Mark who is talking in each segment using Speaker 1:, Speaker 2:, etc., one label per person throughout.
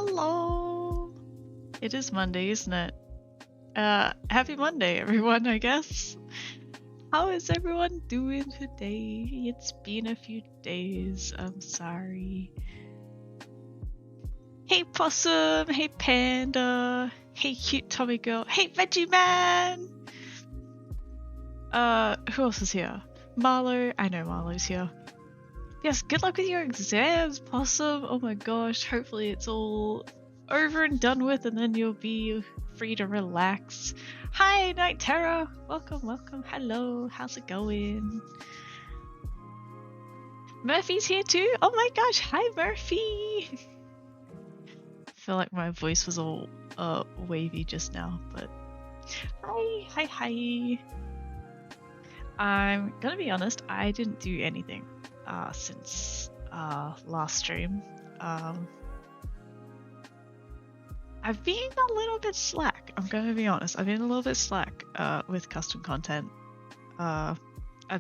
Speaker 1: Hello! It is Monday, isn't it? Happy Monday, everyone, I guess. How is everyone doing today? It's been a few days. I'm sorry. Hey, Possum! Hey, Panda! Hey, cute Tommy girl! Hey, Veggie Man! Who else is here? Marlo. I know Marlo's here. Yes, good luck with your exams, Possum. Oh my gosh, hopefully it's all over and done with and then you'll be free to relax. Hi, Night Terror. Welcome, welcome. Hello, how's it going? Murphy's here too. Oh my gosh, hi Murphy. I feel like my voice was all wavy just now, but hi. I'm gonna be honest, I didn't do anything since last stream. I've been a little bit slack. I'm going to be honest. I've been a little bit slack with custom content. I've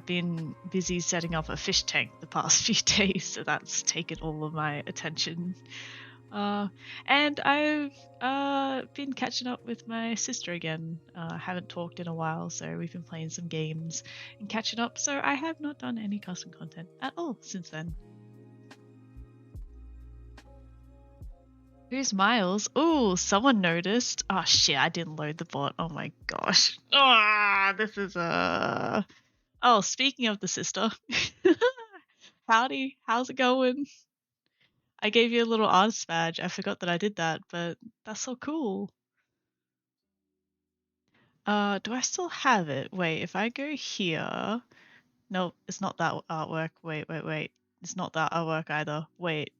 Speaker 1: been busy setting up a fish tank the past few days, so that's taken all of my attention. And I've been catching up with my sister again. I haven't talked in a while, so we've been playing some games and catching up. So I have not done any custom content at all since then. Who's Miles? Oh, someone noticed. Oh shit, I didn't load the bot. Oh my gosh. This is Oh, speaking of the sister. Howdy, how's it going? I gave you a little artist badge. I forgot that I did that, but that's so cool. Do I still have it? Wait, if I go here. Nope, it's not that artwork. Wait. It's not that artwork either. Wait.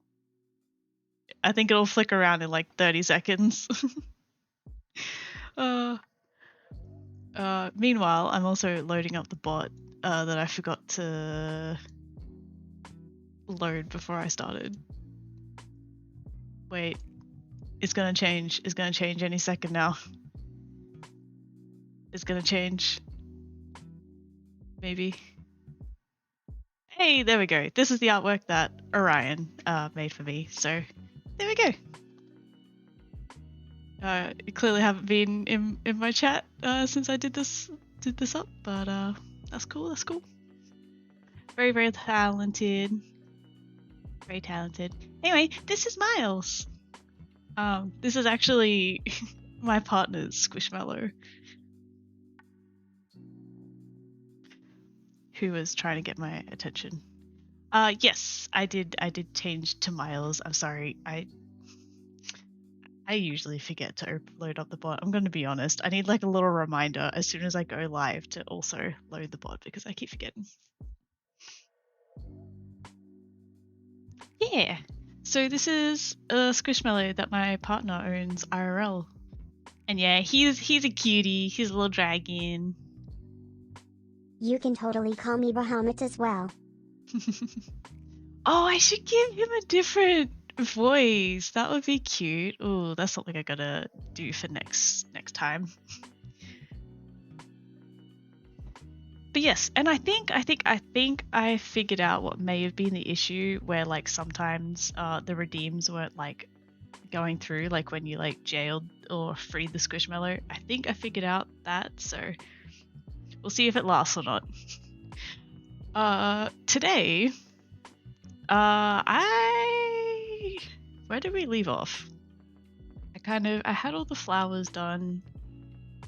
Speaker 1: I think it'll flick around in like 30 seconds. Meanwhile, I'm also loading up the bot that I forgot to load before I started. Wait, it's gonna change. It's gonna change any second now. It's gonna change. Maybe. Hey, there we go. This is the artwork that Orion made for me. So there we go. You clearly haven't been in my chat since I did this up, but that's cool. That's cool. Very, very talented. Very talented. Anyway, this is Miles. This is actually my partner's Squishmallow, who was trying to get my attention. Yes, I did change to Miles. I'm sorry. I usually forget to load up the bot. I'm going to be honest. I need like a little reminder as soon as I go live to also load the bot because I keep forgetting. Yeah. So this is a Squishmallow that my partner owns IRL. And yeah, he's a cutie. He's a little dragon.
Speaker 2: You can totally call me Bahamut as well.
Speaker 1: Oh, I should give him a different voice. That would be cute. Oh, that's something I gotta do for next time. But yes, and I think I figured out what may have been the issue where like sometimes the redeems weren't like going through, like when you like jailed or freed the Squishmallow. I think I figured out that, so we'll see if it lasts or not. Today, where did we leave off? I had all the flowers done.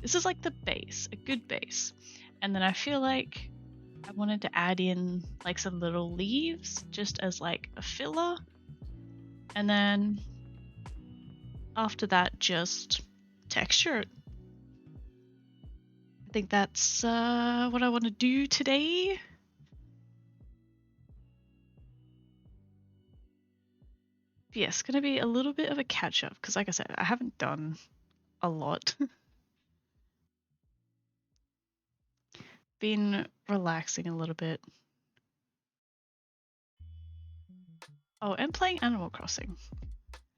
Speaker 1: This is like the base, a good base. And then I feel like I wanted to add in like some little leaves just as like a filler. And then after that, just texture it. I think that's what I want to do today. But yeah, it's going to be a little bit of a catch up because like I said, I haven't done a lot. Been relaxing a little bit. Oh, and playing Animal Crossing.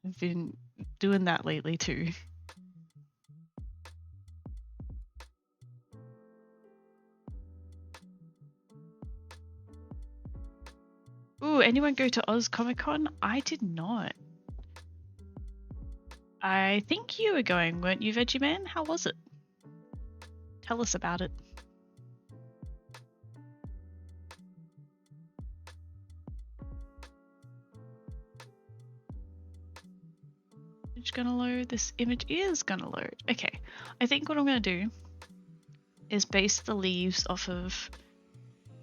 Speaker 1: I've been doing that lately too. Ooh, anyone go to Oz Comic Con? I did not. I think you were going, weren't you, Veggie Man? How was it? Tell us about it. Image gonna load. This image is gonna load. Okay, I think what I'm gonna do is base the leaves off of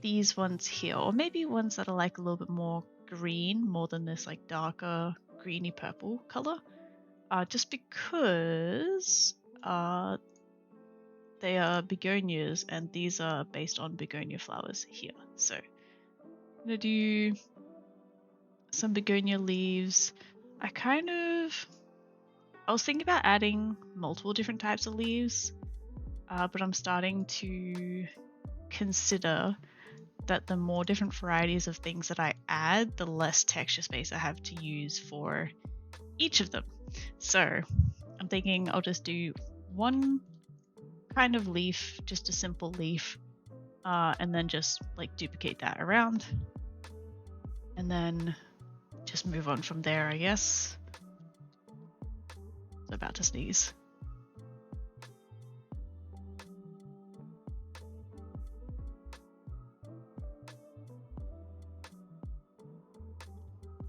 Speaker 1: these ones here, or maybe ones that are like a little bit more green, more than this like darker greeny purple color. Just because they are begonias and these are based on begonia flowers here. So I'm gonna do some begonia leaves. I was thinking about adding multiple different types of leaves, but I'm starting to consider that the more different varieties of things that I add, the less texture space I have to use for each of them. So I'm thinking I'll just do one kind of leaf, just a simple leaf, and then just like duplicate that around, and then just move on from there, I guess. I'm about to sneeze.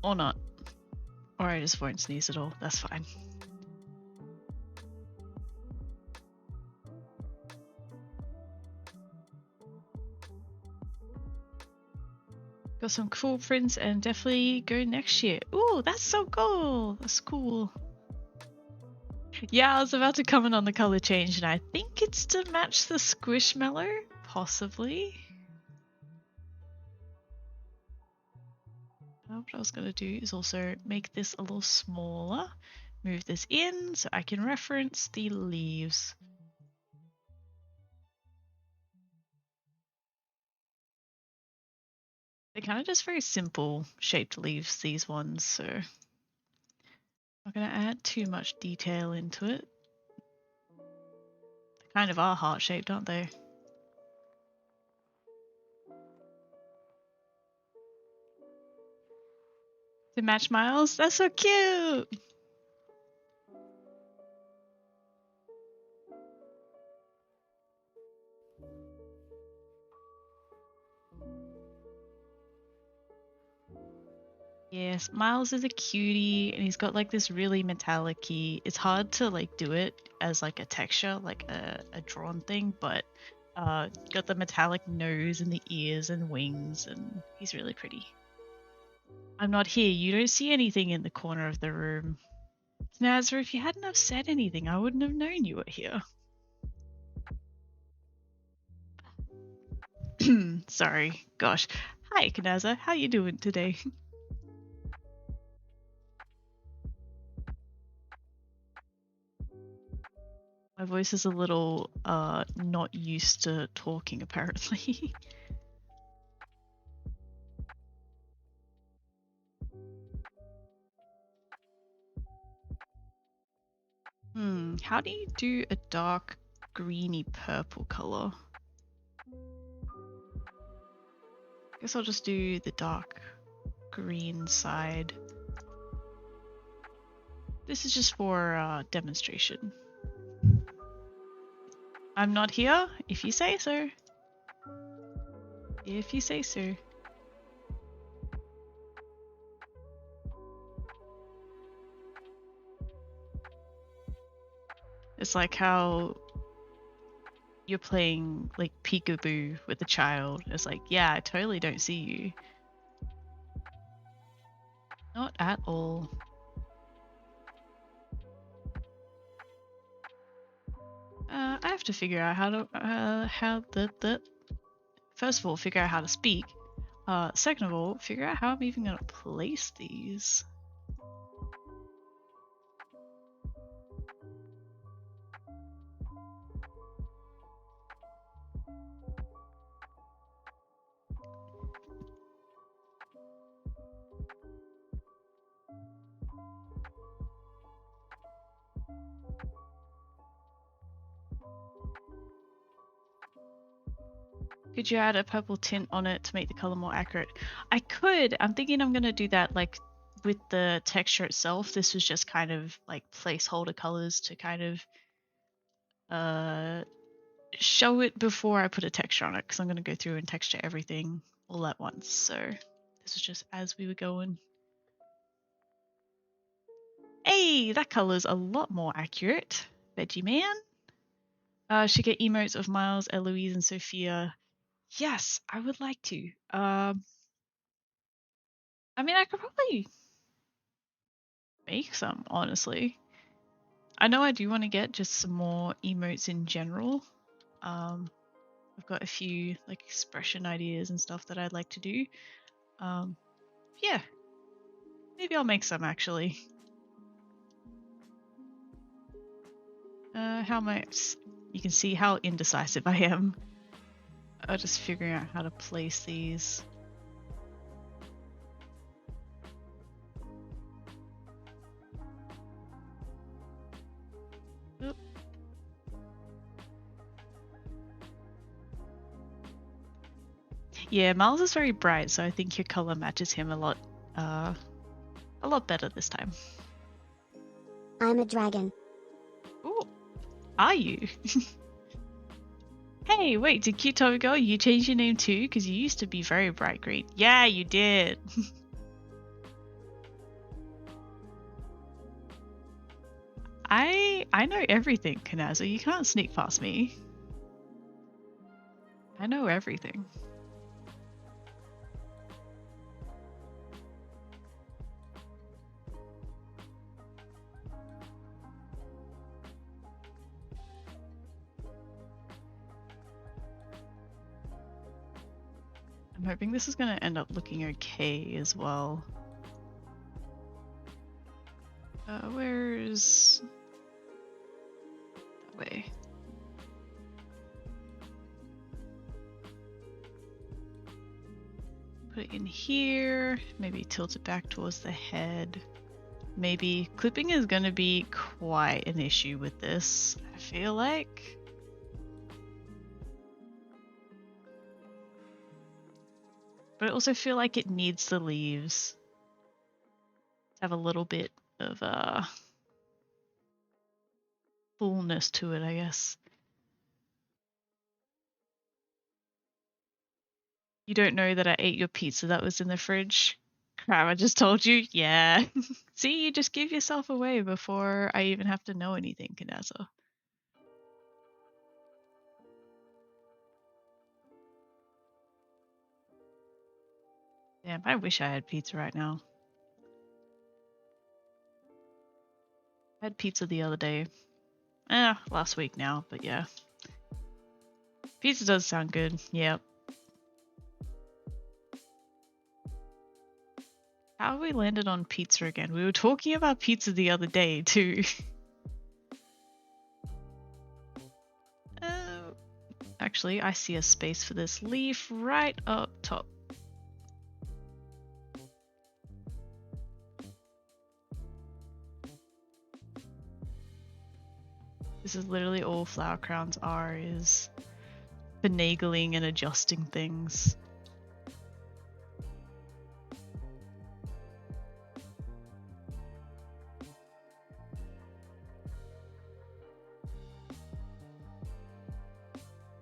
Speaker 1: Or not. Or I just won't sneeze at all. That's fine. Got some cool prints and definitely go next year. Ooh, that's so cool. That's cool. Yeah, I was about to comment on the color change, and I think it's to match the Squishmallow, possibly. What I was going to do is also make this a little smaller, move this in so I can reference the leaves. They're kind of just very simple shaped leaves, these ones, so I'm not going to add too much detail into it. They kind of are heart-shaped, aren't they? To match Miles? That's so cute! Yes, Miles is a cutie, and he's got like this really metallic-y. It's hard to like do it as like a texture, like a drawn thing, but got the metallic nose and the ears and wings, and he's really pretty. I'm not here. You don't see anything in the corner of the room. Nazra, if you hadn't have said anything, I wouldn't have known you were here. Sorry. Gosh. Hi, Kanaza. How you doing today? My voice is a little not used to talking, apparently. How do you do a dark greeny purple color? Guess I'll just do the dark green side. This is just for demonstration. I'm not here, if you say so. If you say so. It's like how you're playing like peekaboo with a child. It's like, yeah, I totally don't see you. Not at all. I have to figure out how to first of all figure out how to speak. Second of all, figure out how I'm even gonna place these. Could you add a purple tint on it to make the color more accurate? I could. I'm thinking I'm gonna do that like with the texture itself, this was just kind of like placeholder colors to kind of show it before I put a texture on it, because I'm going to go through and texture everything all at once. So this was just as we were going. Hey, that color's a lot more accurate. Veggie Man. Should get emotes of Miles, Eloise, and Sophia. Yes, I would like to. I mean, I could probably make some, honestly. I know I do want to get just some more emotes in general. I've got a few like expression ideas and stuff that I'd like to do. Yeah, maybe I'll make some actually. How much? You can see how indecisive I am. I'm just figuring out how to place these. Oop. Yeah, Miles is very bright, so I think your color matches him a lot better this time.
Speaker 2: I'm a dragon.
Speaker 1: Ooh, are you? Hey, wait, did Cute Toby Girl, you change your name too? Because you used to be very bright green. Yeah, you did. I know everything, Kanazo. You can't sneak past me. I know everything. I'm hoping this is going to end up looking okay as well. Where's... that way. Put it in here, maybe tilt it back towards the head. Maybe clipping is going to be quite an issue with this, I feel like. But I also feel like it needs the leaves to have a little bit of fullness to it, I guess. You don't know that I ate your pizza that was in the fridge? Crap, I just told you? Yeah. See, you just give yourself away before I even have to know anything, Kanazo. Damn, I wish I had pizza right now. I had pizza the other day. Last week now, but yeah. Pizza does sound good, yep. How have we landed on pizza again? We were talking about pizza the other day, too. Actually, I see a space for this leaf right up top. This is literally all flower crowns are, is finagling and adjusting things.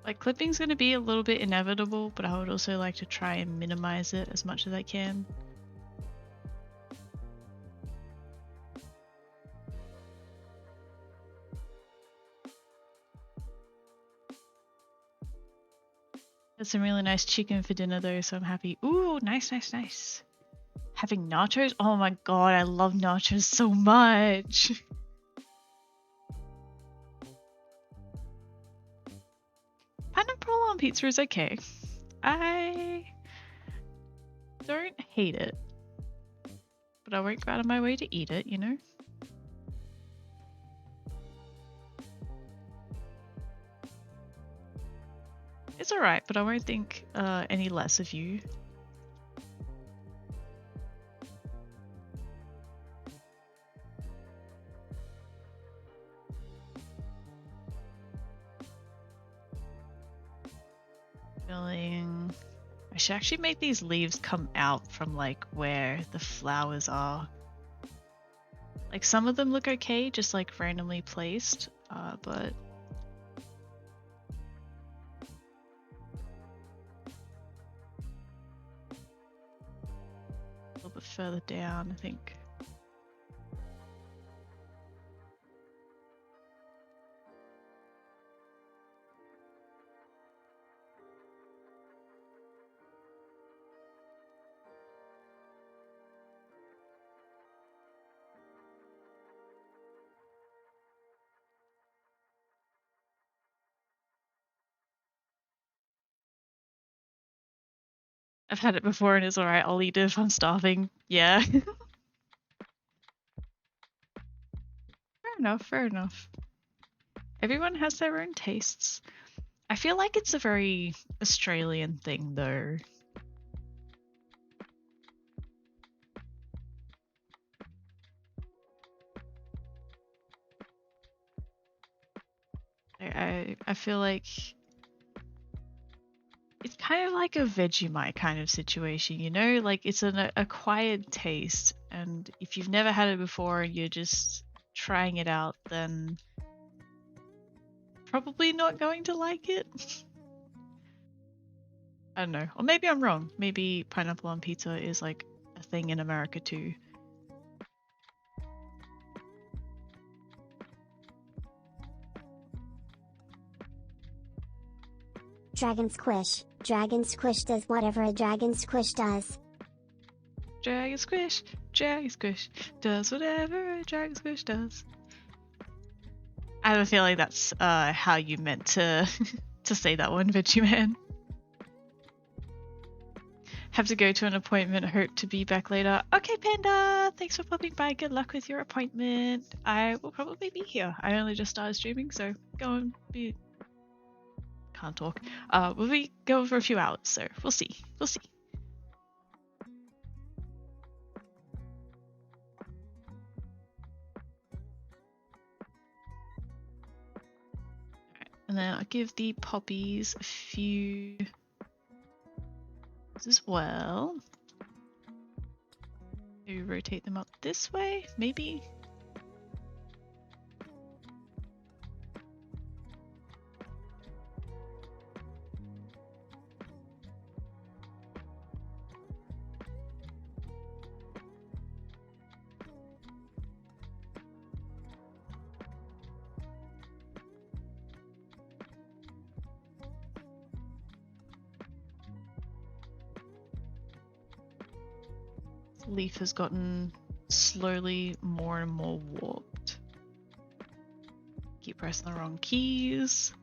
Speaker 1: Like, clipping's going to be a little bit inevitable, but I would also like to try and minimize it as much as I can. Had some really nice chicken for dinner though, so I'm happy. Ooh, nice, nice, nice. Having nachos? Oh my god, I love nachos so much. Pineapple on pizza is okay. I don't hate it, but I won't go out of my way to eat it, you know? It's alright, but I won't think any less of you. Filling I should actually make these leaves come out from like where the flowers are. Like some of them look okay, just like randomly placed, but a little bit further down, I think. I've had it before and it's alright, I'll eat it if I'm starving. Yeah. Fair enough, fair enough. Everyone has their own tastes. I feel like it's a very Australian thing though. I feel like it's kind of like a Vegemite kind of situation, you know? Like it's an acquired taste, and if you've never had it before and you're just trying it out, then probably not going to like it. I don't know. Or maybe I'm wrong. Maybe pineapple on pizza is like a thing in America too.
Speaker 2: Dragon Squish. Dragon Squish does whatever a Dragon Squish does.
Speaker 1: Dragon Squish does whatever a Dragon Squish does. I have a feeling that's how you meant to to say that one, Vegeman. Have to go to an appointment, hope to be back later. Okay, Panda, thanks for popping by. Good luck with your appointment. I will probably be here. I only just started streaming, so go and be... Can't talk. We'll be going for a few hours, so we'll see. We'll see. And then I'll give the poppies a few as well. Maybe rotate them up this way, maybe? Leaf has gotten slowly more and more warped. Keep pressing the wrong keys.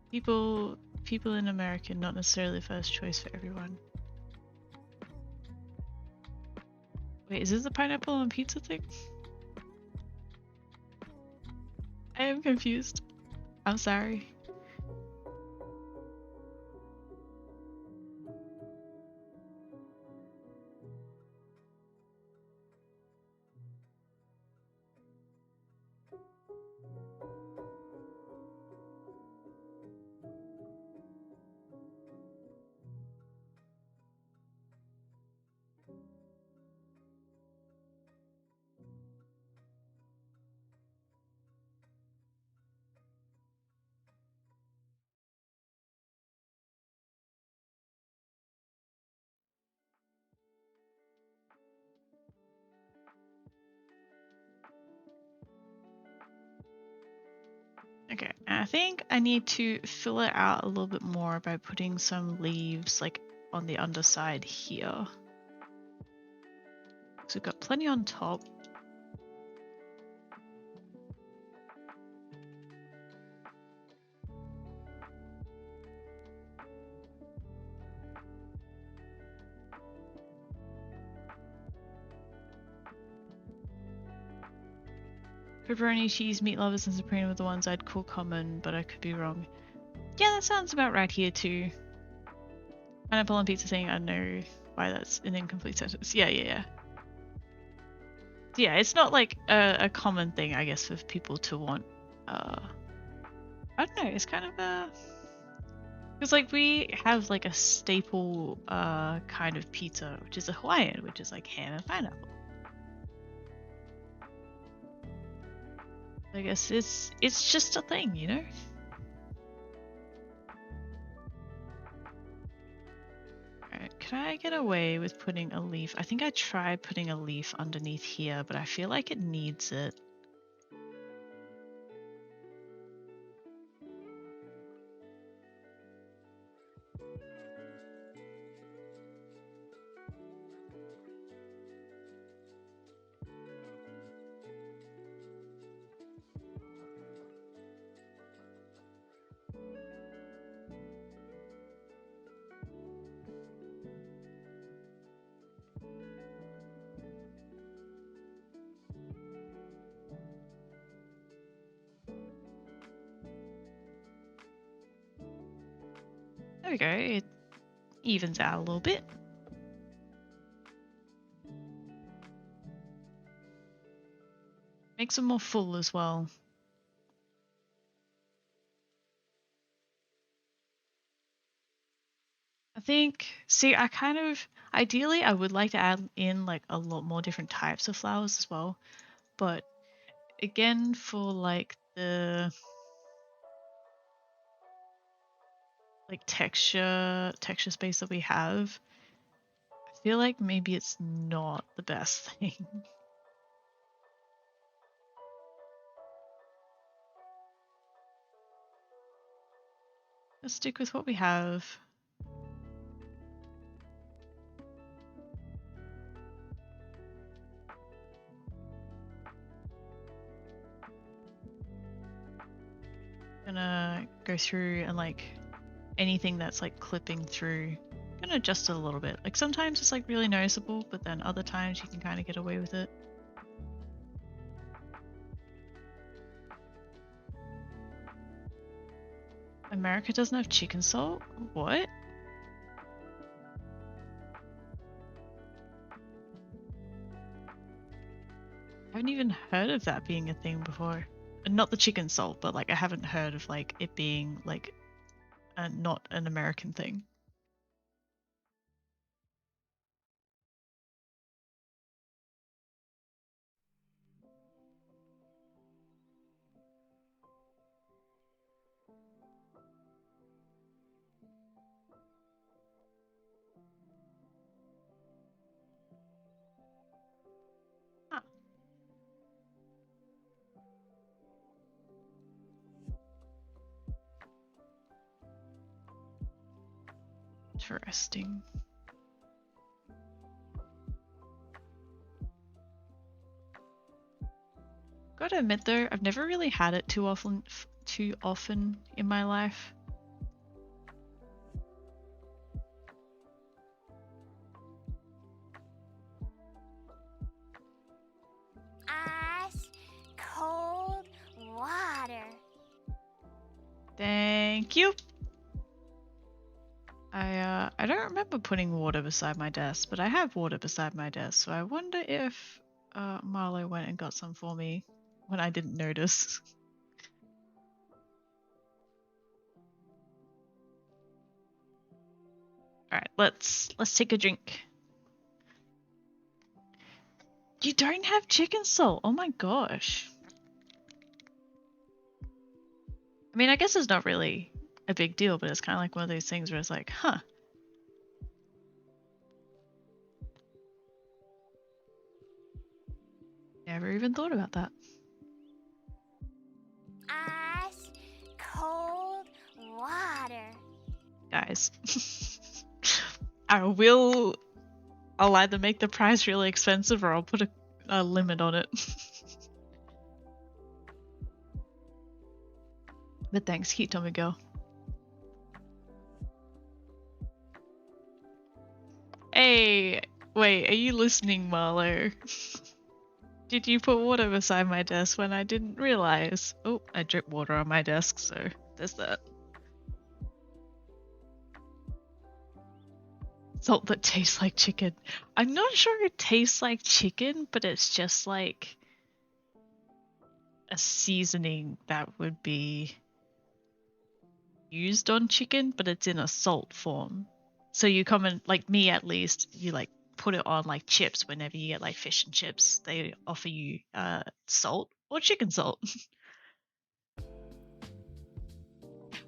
Speaker 1: People in America, not necessarily the first choice for everyone. Wait, is this the pineapple on pizza thing? I am confused. I'm sorry. Okay, I think I need to fill it out a little bit more by putting some leaves like on the underside here. So we've got plenty on top. Pepperoni, cheese, meat lovers, and supreme are the ones I'd call common, but I could be wrong. Yeah, that sounds about right here too. Pineapple on pizza thing, I don't know why that's an incomplete sentence. Yeah. Yeah, it's not like a common thing, I guess, for people to want. I don't know. It's kind of a because like we have like a staple kind of pizza, which is a Hawaiian, which is like ham and pineapple. I guess it's just a thing, you know. Alright, could I get away with putting a leaf? I think I tried putting a leaf underneath here, but I feel like it needs it. There we go. It evens out a little bit. Makes them more full as well. I think, see, I kind of, ideally, I would like to add in like a lot more different types of flowers as well. But again, for like the like texture space that we have, I feel like maybe it's not the best thing. Let's stick with what we have. Gonna go through and like anything that's like clipping through, gonna adjust it a little bit. Like sometimes it's like really noticeable, but then other times you can kind of get away with it. America doesn't have chicken salt? What? I haven't even heard of that being a thing before. Not the chicken salt, but like I haven't heard of like it being like not an American thing. Huh. Interesting. Gotta admit though, I've never really had it too often in my life.
Speaker 2: Ice cold water.
Speaker 1: Thank you. I don't remember putting water beside my desk, but I have water beside my desk, so I wonder if Marlo went and got some for me when I didn't notice. Alright, let's take a drink. You don't have chicken salt. Oh my gosh. I mean, I guess it's not really a big deal, but it's kind of like one of those things where it's like, huh. Never even thought about that.
Speaker 2: Ice cold water.
Speaker 1: Guys. I'll either make the price really expensive or I'll put a limit on it. But thanks, keep Tommy girl. Hey, wait, are you listening, Marlo? Did you put water beside my desk when I didn't realize? Oh, I drip water on my desk, so there's that. Salt that tastes like chicken. I'm not sure it tastes like chicken, but it's just like a seasoning that would be used on chicken, but it's in a salt form. So you come and, like me at least, you like put it on like chips whenever you get like fish and chips. They offer you salt or chicken salt.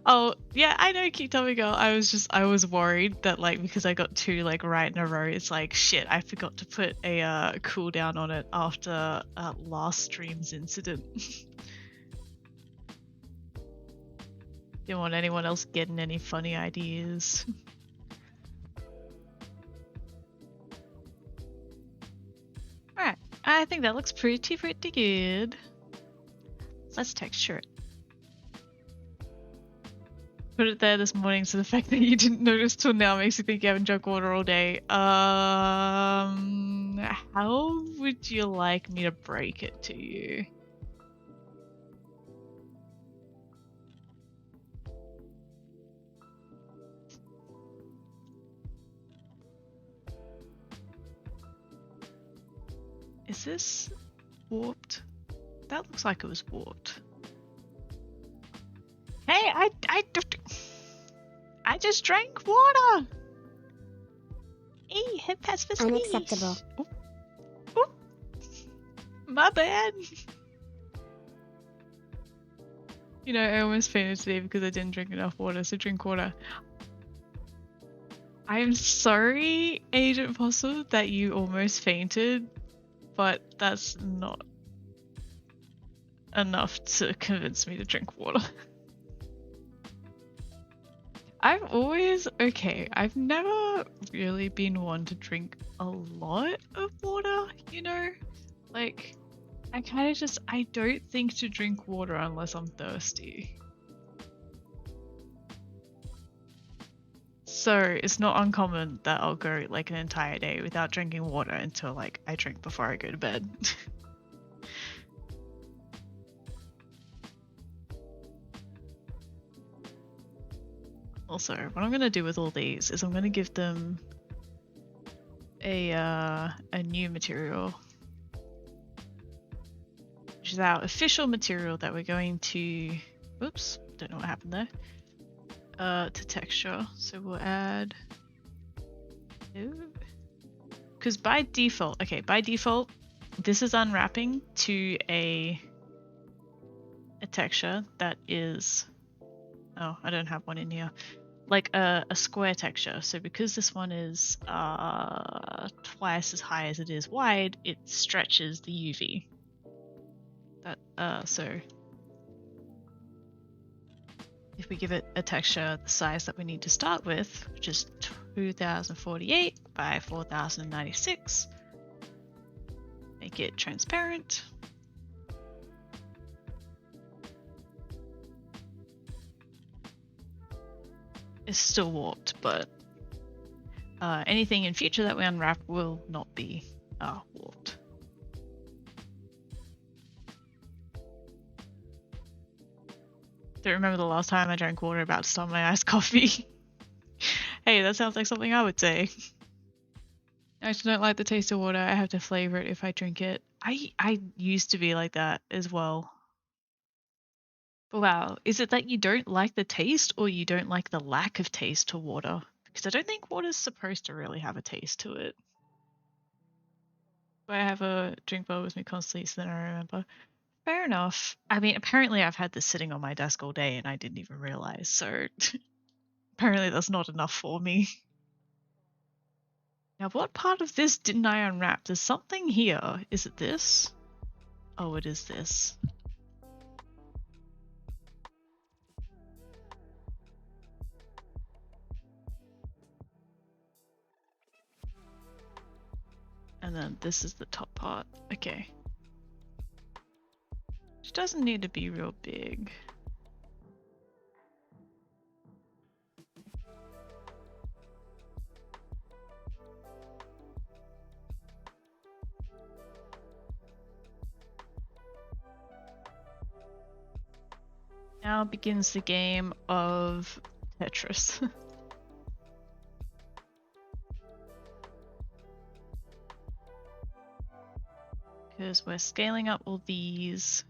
Speaker 1: Oh, yeah, I know, Keep Tummy Girl. I was worried that like because I got two like right in a row, it's like shit, I forgot to put a cooldown on it after last stream's incident. Didn't want anyone else getting any funny ideas. Alright, I think that looks pretty good. Let's texture it. Put it there this morning, so the fact that you didn't notice till now makes you think you haven't drunk water all day. How would you like me to break it to you? Is this warped? That looks like it was warped. Hey, I just drank water. Hey, hip pass for squeeze.
Speaker 2: Unacceptable.
Speaker 1: Ooh. My bad. You know, I almost fainted today because I didn't drink enough water, so drink water. I'm sorry, Agent Fossil, that you almost fainted, but that's not enough to convince me to drink water. I've never really been one to drink a lot of water, you know? Like, I don't think to drink water unless I'm thirsty. So it's not uncommon that I'll go like an entire day without drinking water until like I drink before I go to bed. Also, what I'm gonna do with all these is I'm gonna give them a new material, which is our official material that we're going to. Oops, don't know what happened there. To texture, so we'll add. Because by default, this is unwrapping to a texture that is. Oh, I don't have one in here. Like a square texture. So because this one is twice as high as it is wide, it stretches the UV. So if we give it a texture the size that we need to start with, which is 2048 by 4096, make it transparent. Is still warped, but anything in future that we unwrap will not be warped. Don't remember the last time I drank water about to start my iced coffee. Hey, that sounds like something I would say. I just don't like the taste of water. I have to flavor it if I drink it. I used to be like that as well. But wow, is it that you don't like the taste or you don't like the lack of taste to water? Because I don't think water's supposed to really have a taste to it. But I have a drink bowl with me constantly, so then I remember. Fair enough. I mean, apparently I've had this sitting on my desk all day and I didn't even realize, so apparently that's not enough for me. Now, what part of this didn't I unwrap? There's something here. Is it this? Oh, it is this. And then this is the top part. Okay. Which doesn't need to be real big. Now begins the game of Tetris. because we're scaling up all these.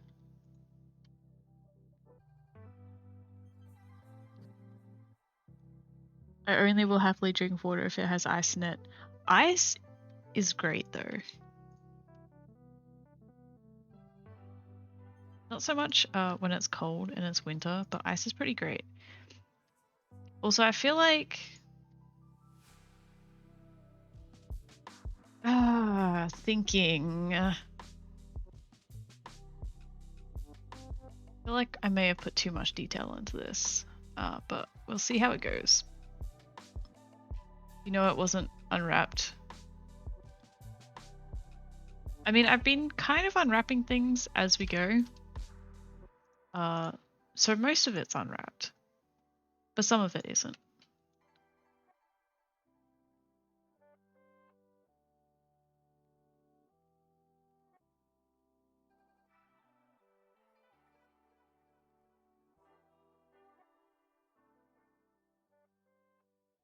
Speaker 1: I only will happily drink water if it has ice in it. Ice is great though. Not so much when it's cold and it's winter, but ice is pretty great. Also, I feel like thinking. I feel like I may have put too much detail into this, but we'll see how it goes. You know, it wasn't unwrapped. I mean, I've been kind of unwrapping things as we go. So most of it's unwrapped, but some of it isn't.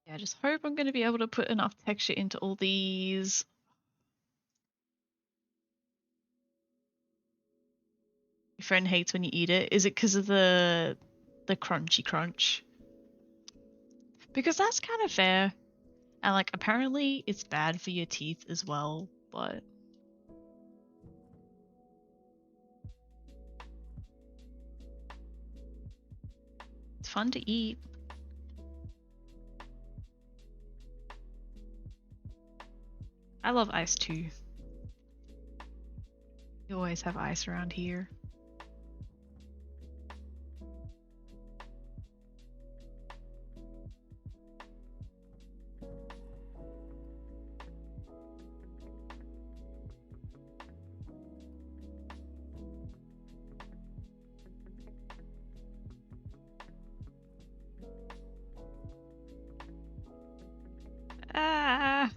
Speaker 1: Yeah, I just hope I'm going to be able to put enough texture into all these. Your friend hates when you eat it. Is it because of the crunchy crunch? Because that's kind of fair. And like apparently it's bad for your teeth as well, but it's fun to eat. I love ice too. You always have ice around here. Ah!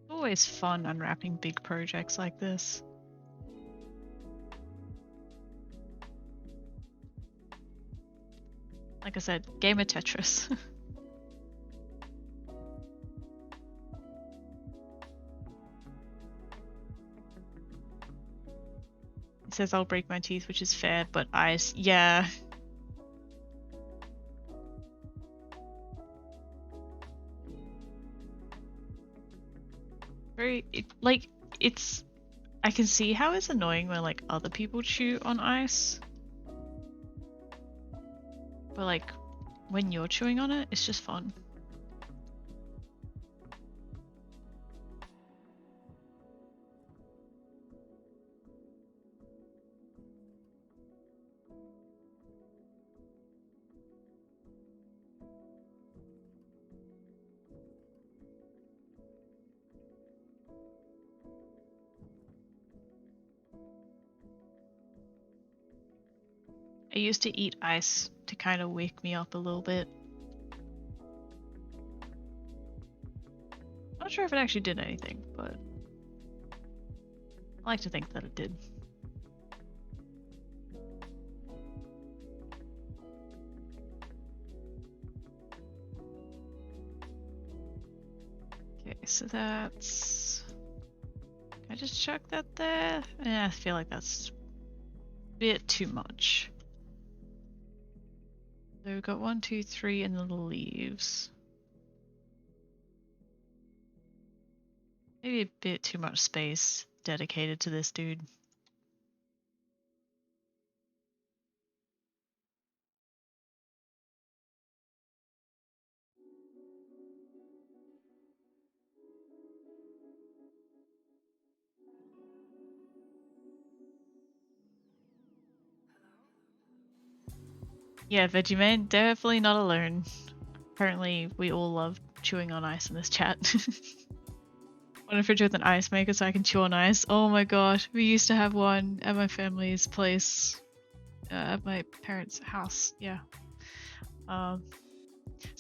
Speaker 1: Always fun unwrapping big projects like this. Like I said, game of Tetris. It says I'll break my teeth, which is fair, but ice, yeah. It's I can see how it's annoying when like other people chew on ice. But like when you're chewing on it, it's just fun. I used to eat ice to kind of wake me up a little bit. Not sure if it actually did anything, but I like to think that it did. Okay, so that's... Can I just chuck that there? Yeah, I feel like that's a bit too much. So we've got 1, 2, 3 in the leaves. Maybe a bit too much space dedicated to this dude. Yeah, Vegemite, definitely not alone. Apparently, we all love chewing on ice in this chat. Want a fridge with an ice maker so I can chew on ice? Oh my gosh, we used to have one at my family's place, at my parents' house. Yeah. So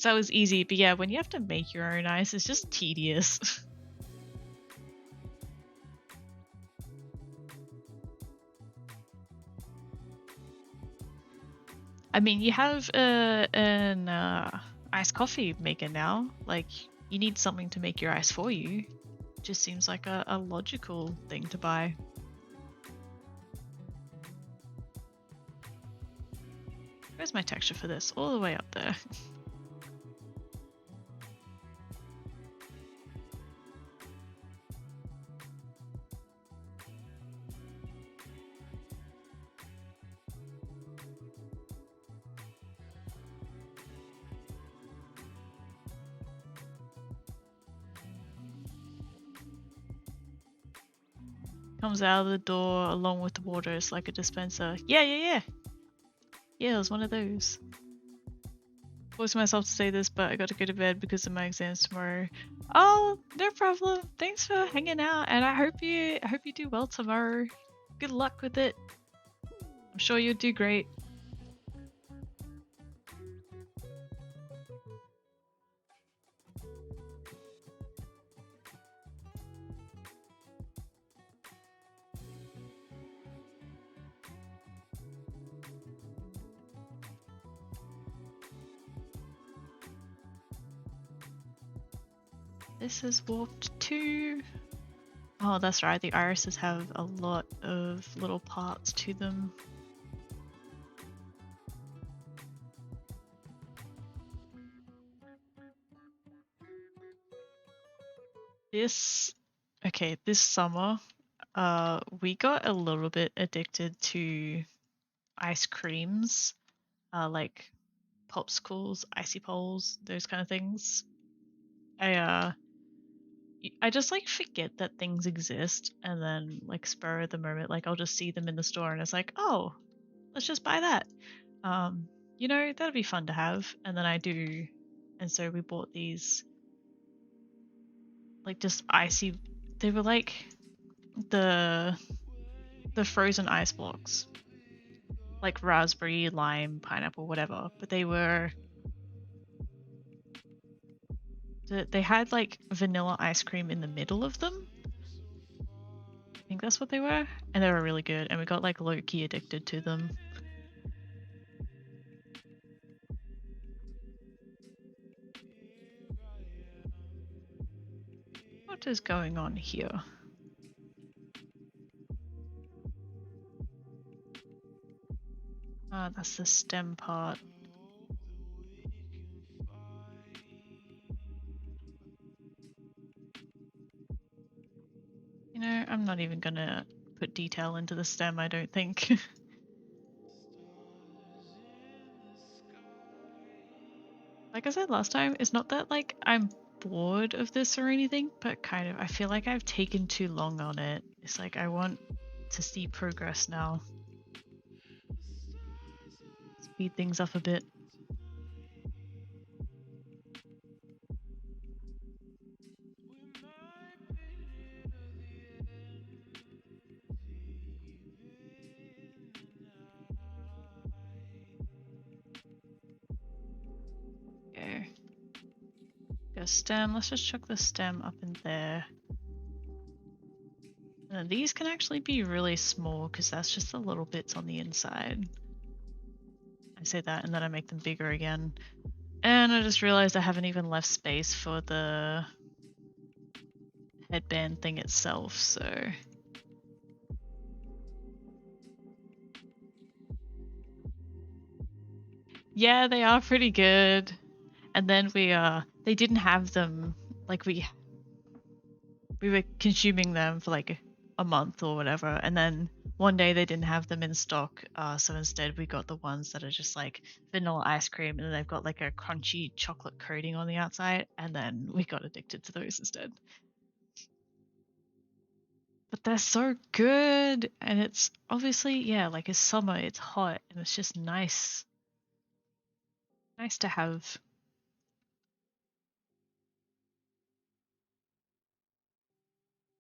Speaker 1: that was easy, but yeah, when you have to make your own ice, it's just tedious. I mean, you have an iced coffee maker now. Like, you need something to make your ice for you. Just seems like a logical thing to buy. Where's my texture for this? All the way up there. Comes out of the door along with the water. It's like a dispenser. Yeah. Yeah, it was one of those. Forced myself to say this, but I got to go to bed because of my exams tomorrow. Oh, no problem. Thanks for hanging out, and I hope you do well tomorrow. Good luck with it. I'm sure you'll do great. This is warped 2. Oh, that's right. The irises have a lot of little parts to them. This summer, we got a little bit addicted to ice creams, like popsicles, icy poles, those kind of things. I just like forget that things exist, and then like spur of the moment, like I'll just see them in the store and it's like, oh, let's just buy that. That'd be fun to have. And then I do. And so we bought these like just icy, they were like the frozen ice blocks. Like raspberry, lime, pineapple, whatever. But they had like vanilla ice cream in the middle of them. I think that's what they were. And they were really good. And we got like low-key addicted to them. What is going on here? That's the stem part. I'm not even gonna put detail into the stem, I don't think. Like I said last time, it's not that like I'm bored of this or anything, but kind of I feel like I've taken too long on it. It's like I want to see progress now. Speed things up a bit. Go stem. Let's just chuck the stem up in there. And then these can actually be really small because that's just the little bits on the inside. I say that and then I make them bigger again. And I just realized I haven't even left space for the headband thing itself, so... Yeah, they are pretty good. And then they didn't have them, like we were consuming them for like a month or whatever, and then one day they didn't have them in stock, so instead we got the ones that are just like vanilla ice cream and then they've got like a crunchy chocolate coating on the outside, and then we got addicted to those instead. But they're so good, and it's obviously, yeah, like it's summer, it's hot, and it's just nice to have.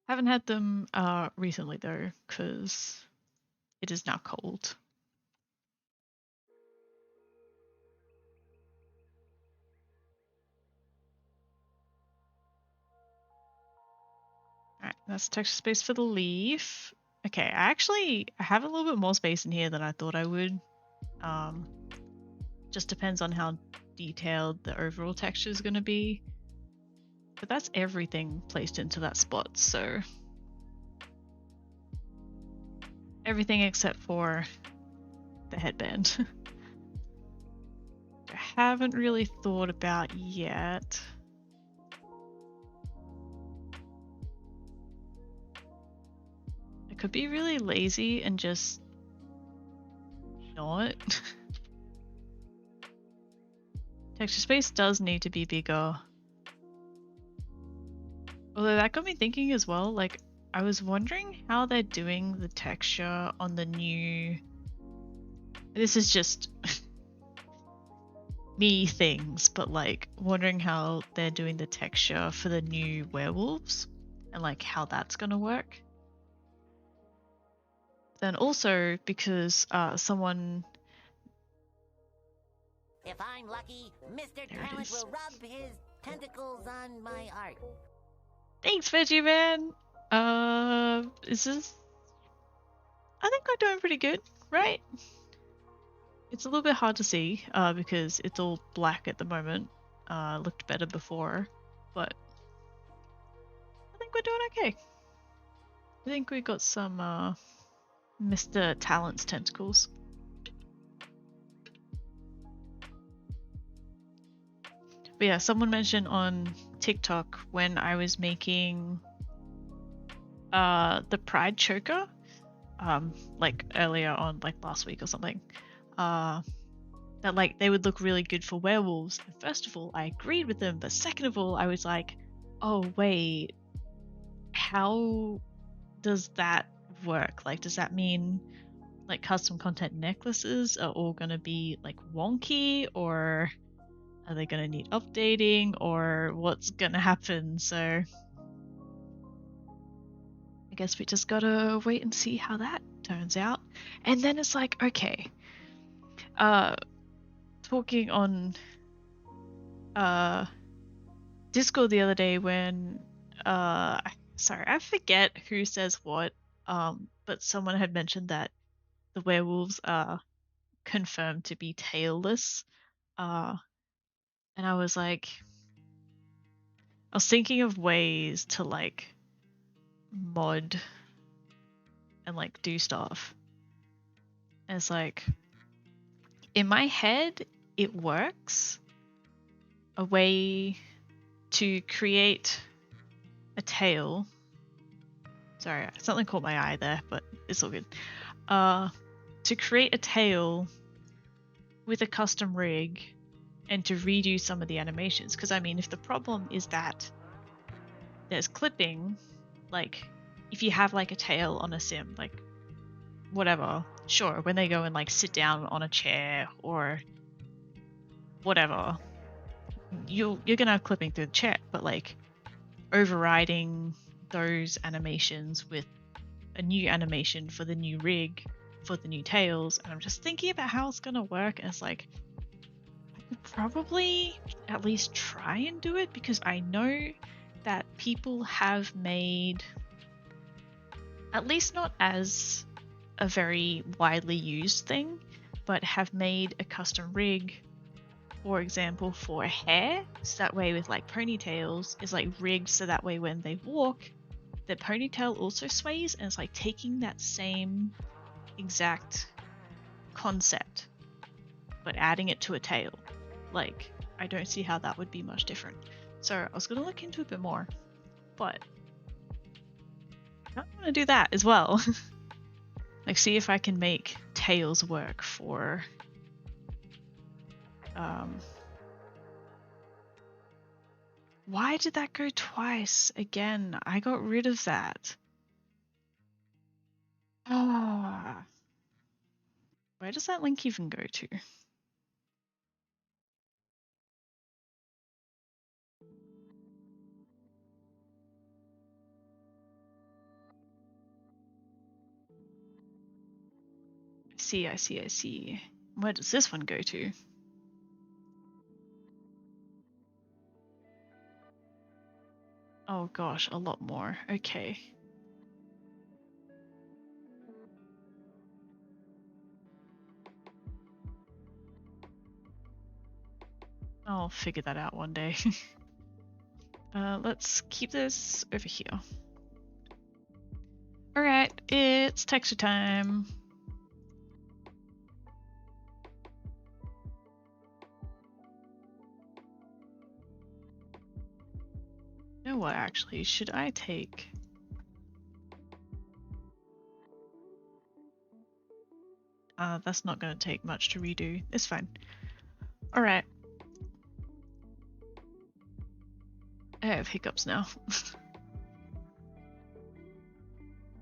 Speaker 1: Haven't had them recently though, because it is now cold. Alright, that's texture space for the leaf. Okay, I have a little bit more space in here than I thought I would. Just depends on how detailed the overall texture is going to be. But that's everything placed into that spot, so everything except for the headband. I haven't really thought about yet. I could be really lazy and just not. Texture space does need to be bigger. Although that got me thinking as well, like, I was wondering how they're doing the texture on the new... This is just me things, but like, wondering how they're doing the texture for the new werewolves and like how that's gonna work. Then also because someone...
Speaker 3: If I'm lucky, Mr.
Speaker 1: There it
Speaker 3: Talent
Speaker 1: is.
Speaker 3: will rub his tentacles on my art.
Speaker 1: Thanks, Veggie Man! Is this... I think I'm doing pretty good, right? It's a little bit hard to see because it's all black at the moment. Looked better before, but I think we're doing okay. I think we got some Mr. Talent's tentacles. But yeah, someone mentioned on TikTok when I was making the Pride Choker, like earlier on, like last week or something, that like they would look really good for werewolves. And first of all, I agreed with them, but second of all, I was like, oh wait, how does that work? Like, does that mean like custom content necklaces are all gonna be like wonky, or are they gonna need updating, or what's gonna happen? So I guess we just gotta wait and see how that turns out. And then it's like, okay, talking on Discord the other day when sorry, I forget who says what, but someone had mentioned that the werewolves are confirmed to be tailless. And I was like, I was thinking of ways to like mod and like do stuff. And it's like, in my head, it works. A way to create a tail. Sorry, something caught my eye there, but it's all good. To create a tail with a custom rig and to redo some of the animations. Because I mean, if the problem is that there's clipping, like if you have like a tail on a sim, like whatever, sure, when they go and like sit down on a chair or whatever, you're gonna have clipping through the chair, but like overriding those animations with a new animation for the new rig for the new tails, and I'm just thinking about how it's gonna work, and it's like I could probably at least try and do it, because I know that people have made, at least not as a very widely used thing, but have made a custom rig, for example, for hair, so that way with like ponytails is like rigged so that way when they walk, their ponytail also sways, and it's like taking that same exact concept but adding it to a tail. Like, I don't see how that would be much different. So I was gonna look into it a bit more, but I want to do that as well. Like, see if I can make tails work for why did that go twice again? I got rid of that. Ah, where does that link even go to? I see. Where does this one go to? Oh gosh, a lot more. Okay. I'll figure that out one day. Let's keep this over here. Alright, it's texture time. You know what, actually, should I take... that's not going to take much to redo. It's fine. Alright. I have hiccups now.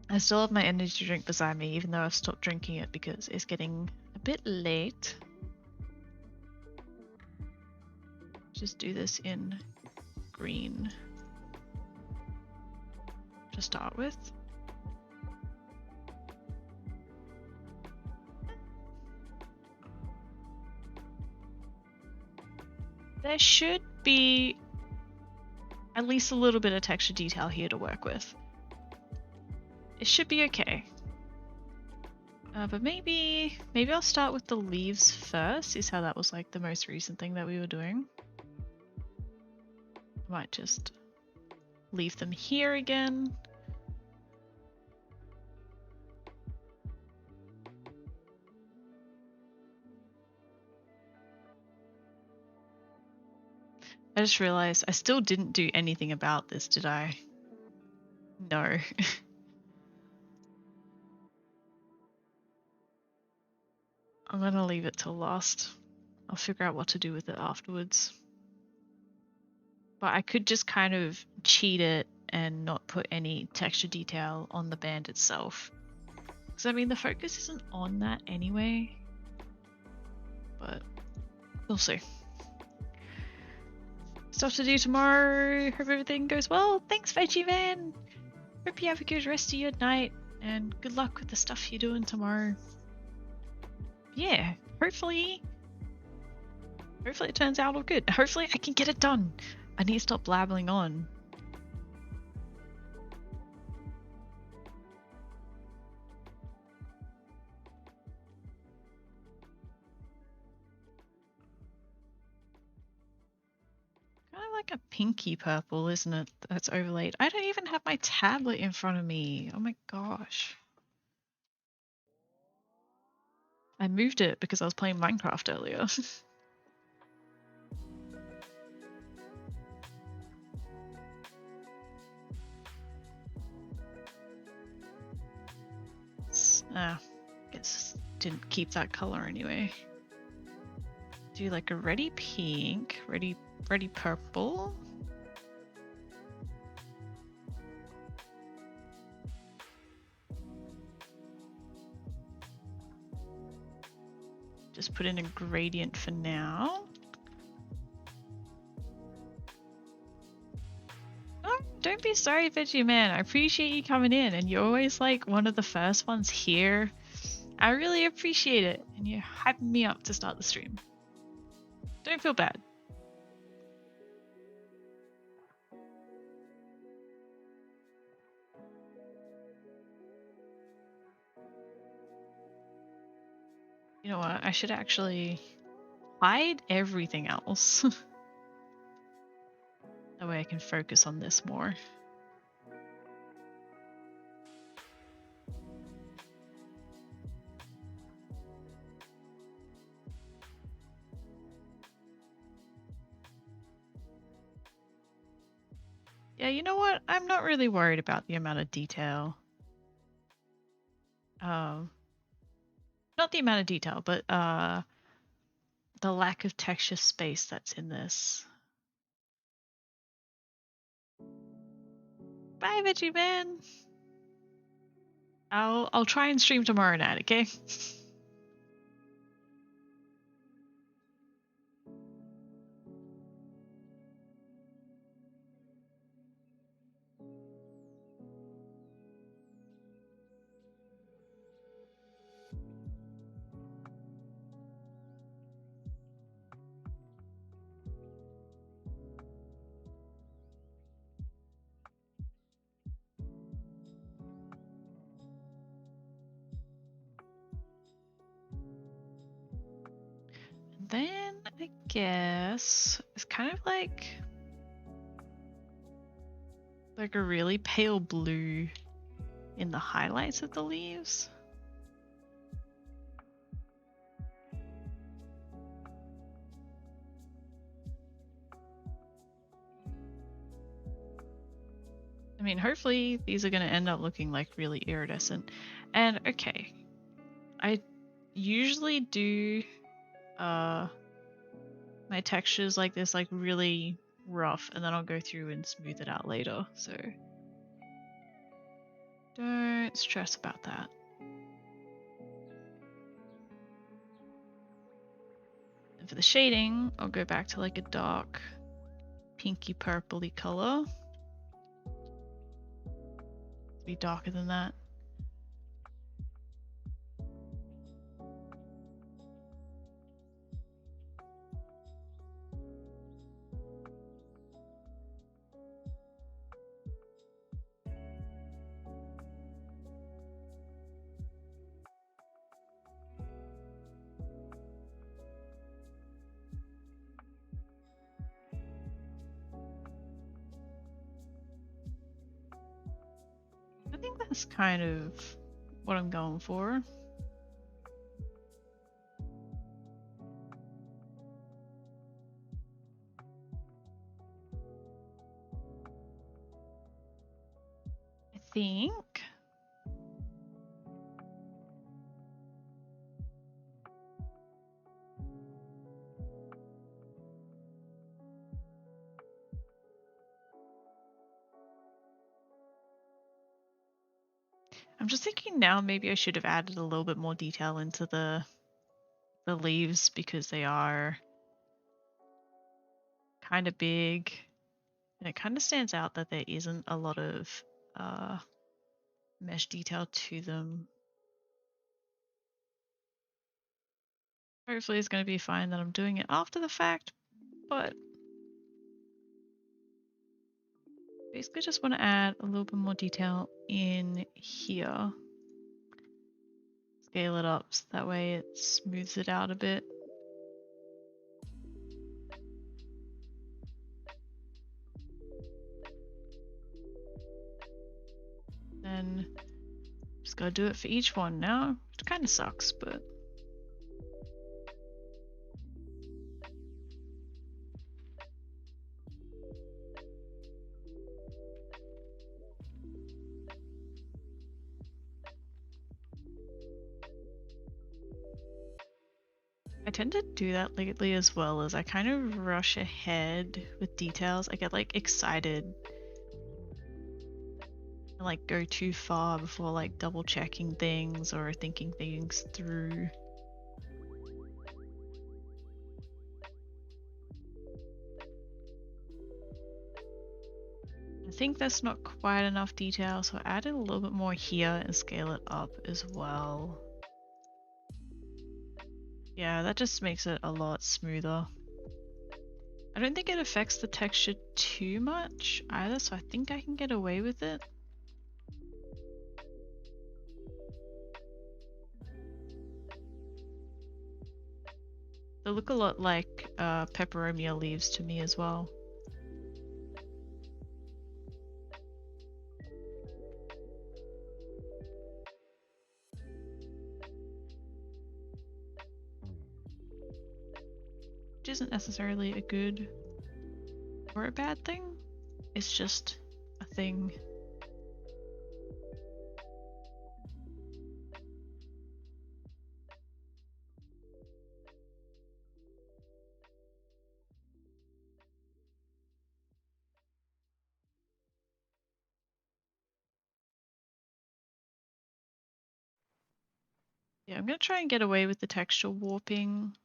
Speaker 1: I still have my energy drink beside me, even though I've stopped drinking it because it's getting a bit late. Just do this in green to start with. There should be at least a little bit of texture detail here to work with. It should be okay. But maybe I'll start with the leaves first. See how that was like the most recent thing that we were doing. Might just leave them here again. I just realized I still didn't do anything about this, did I? No. I'm gonna leave it till last. I'll figure out what to do with it afterwards. But I could just kind of cheat it and not put any texture detail on the band itself. Because I mean, the focus isn't on that anyway. But we'll see. Stuff to do tomorrow. Hope everything goes well. Thanks, Veggie Man. Hope you have a good rest of your night. And good luck with the stuff you're doing tomorrow. Yeah, hopefully it turns out all good. Hopefully I can get it done. I need to stop blabbling on. Kind of like a pinky purple, isn't it? That's overlaid. I don't even have my tablet in front of me. Oh my gosh. I moved it because I was playing Minecraft earlier. Guess didn't keep that color anyway. Do like a ready pink, ready purple. Just put in a gradient for now. Oh, don't be sorry, Veggie Man. I appreciate you coming in, and you're always like one of the first ones here. I really appreciate it, and you're hyping me up to start the stream. Don't feel bad. You know what? I should actually hide everything else. That way I can focus on this more. Yeah, you know what? I'm not really worried about the amount of detail. Not the amount of detail, but the lack of texture space that's in this. Bye, Veggie Man. I'll try and stream tomorrow night, okay? Then I guess it's kind of like a really pale blue in the highlights of the leaves. I mean, hopefully these are going to end up looking like really iridescent. And okay, I usually do my textures like this, like really rough, and then I'll go through and smooth it out later. So don't stress about that. And for the shading, I'll go back to like a dark pinky purpley color. Be darker than that. I think that's kind of what I'm going for. I think. I'm just thinking now maybe I should have added a little bit more detail into the leaves because they are kind of big, and it kind of stands out that there isn't a lot of mesh detail to them. Hopefully it's going to be fine that I'm doing it after the fact, but basically just want to add a little bit more detail in here. Scale it up so that way it smooths it out a bit. Then just gotta do it for each one now. It kind of sucks, but I tend to do that lately as well, as I kind of rush ahead with details. I get like excited and like go too far before like double checking things or thinking things through. I think that's not quite enough detail, so I added a little bit more here and scale it up as well. Yeah, that just makes it a lot smoother. I don't think it affects the texture too much either, so I think I can get away with it. They look a lot like peperomia leaves to me as well. Which isn't necessarily a good or a bad thing. It's just a thing. Yeah, I'm gonna try and get away with the texture warping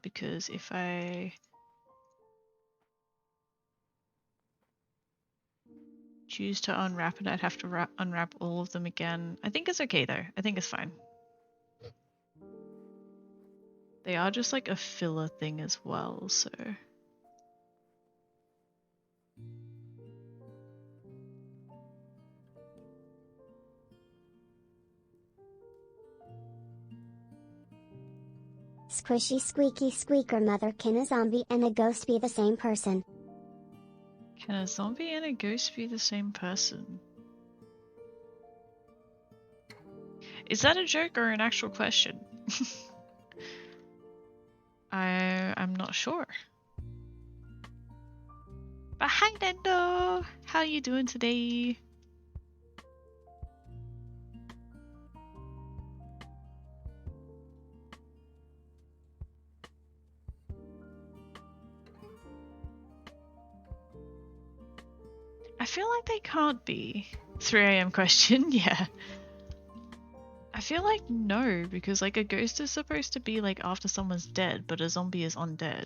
Speaker 1: because if I choose to unwrap it, I'd have to unwrap all of them again. I think it's okay though. I think it's fine. They are just like a filler thing as well, so.
Speaker 2: Squishy squeaky squeaker mother, can a zombie and a ghost be the same person?
Speaker 1: Can a zombie and a ghost be the same person? Is that a joke or an actual question? I'm not sure. But hi Nendo! How are you doing today? I feel like they can't be. 3 a.m. question, yeah. I feel like no, because like a ghost is supposed to be like after someone's dead, but a zombie is undead.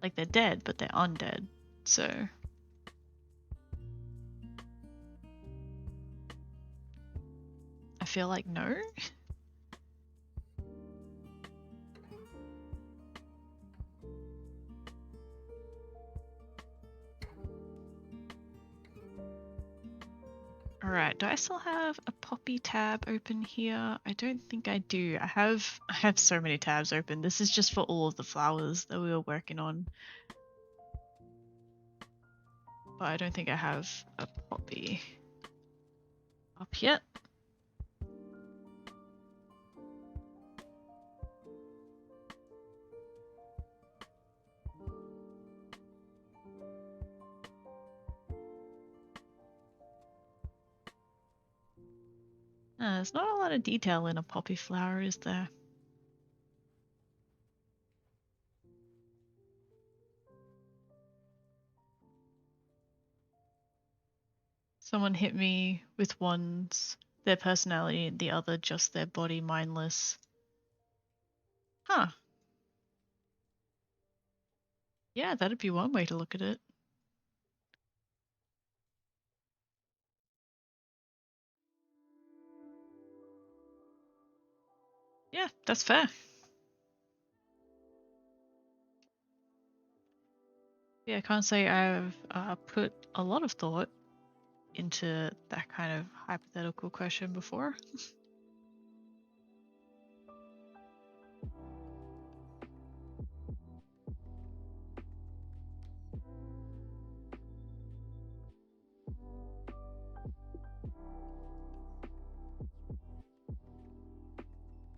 Speaker 1: Like they're dead, but they're undead. So I feel like no. Alright, do I still have a Poppy tab open here? I don't think I do. I have so many tabs open. This is just for all of the flowers that we were working on. But I don't think I have a Poppy up yet. There's not a lot of detail in a poppy flower, is there? Someone hit me with one's their personality and the other just their body mindless. Huh. Yeah, that'd be one way to look at it. Yeah, that's fair. Yeah, I can't say I've put a lot of thought into that kind of hypothetical question before.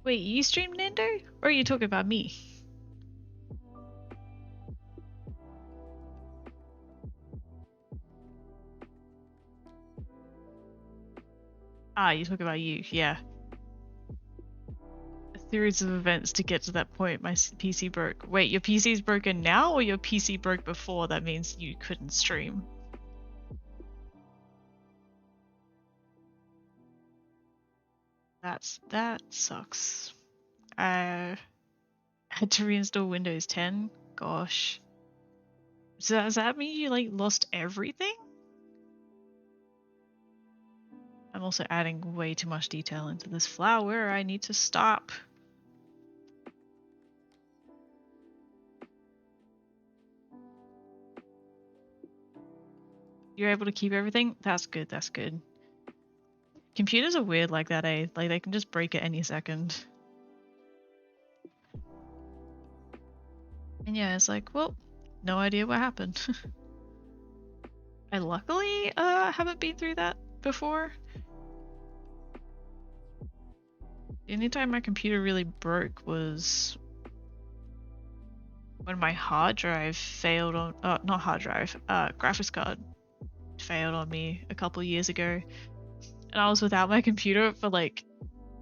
Speaker 1: Wait, you stream Nando? Or are you talking about me? Ah, you're talking about you, yeah. A series of events to get to that point. My PC broke. Wait, your PC's broken now or your PC broke before? That means you couldn't stream. That sucks. I had to reinstall Windows 10. Gosh. So does that mean you like lost everything? I'm also adding way too much detail into this flower. I need to stop. You're able to keep everything? That's good, that's good. Computers are weird like that, eh? Like they can just break at any second. And yeah, it's like, well, no idea what happened. I luckily haven't been through that before. The only time my computer really broke was when my hard drive failed on, not hard drive, graphics card failed on me a couple years ago. And I was without my computer for like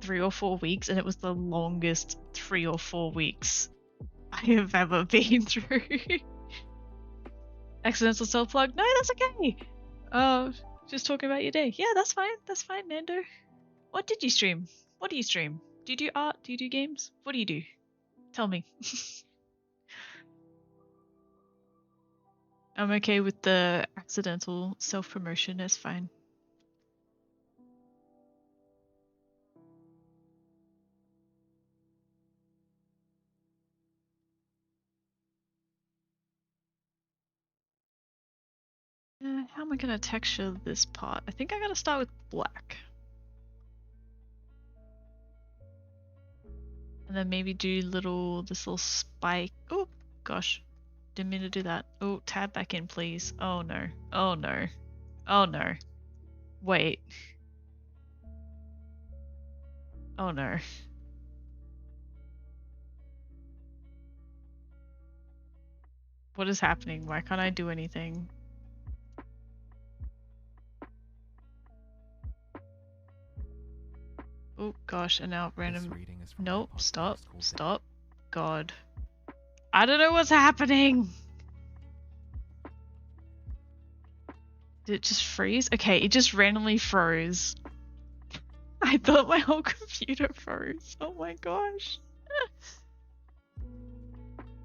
Speaker 1: 3 or 4 weeks, and it was the longest 3 or 4 weeks I have ever been through. Accidental self plug? No, that's okay. Just talking about your day. Yeah, that's fine. That's fine, Nando. What did you stream? What do you stream? Do you do art? Do you do games? What do you do? Tell me. I'm okay with the accidental self-promotion. It's fine. How am I gonna texture this part? I think I gotta start with black. And then maybe do this little spike. Oh gosh, didn't mean to do that. Oh, tab back in, please. Oh no. Oh no. Oh no. Wait. Oh no. What is happening? Why can't I do anything? Oh gosh, and now random. Nope, stop, stop. God. I don't know what's happening. Did it just freeze? Okay, it just randomly froze. I thought my whole computer froze. Oh my gosh.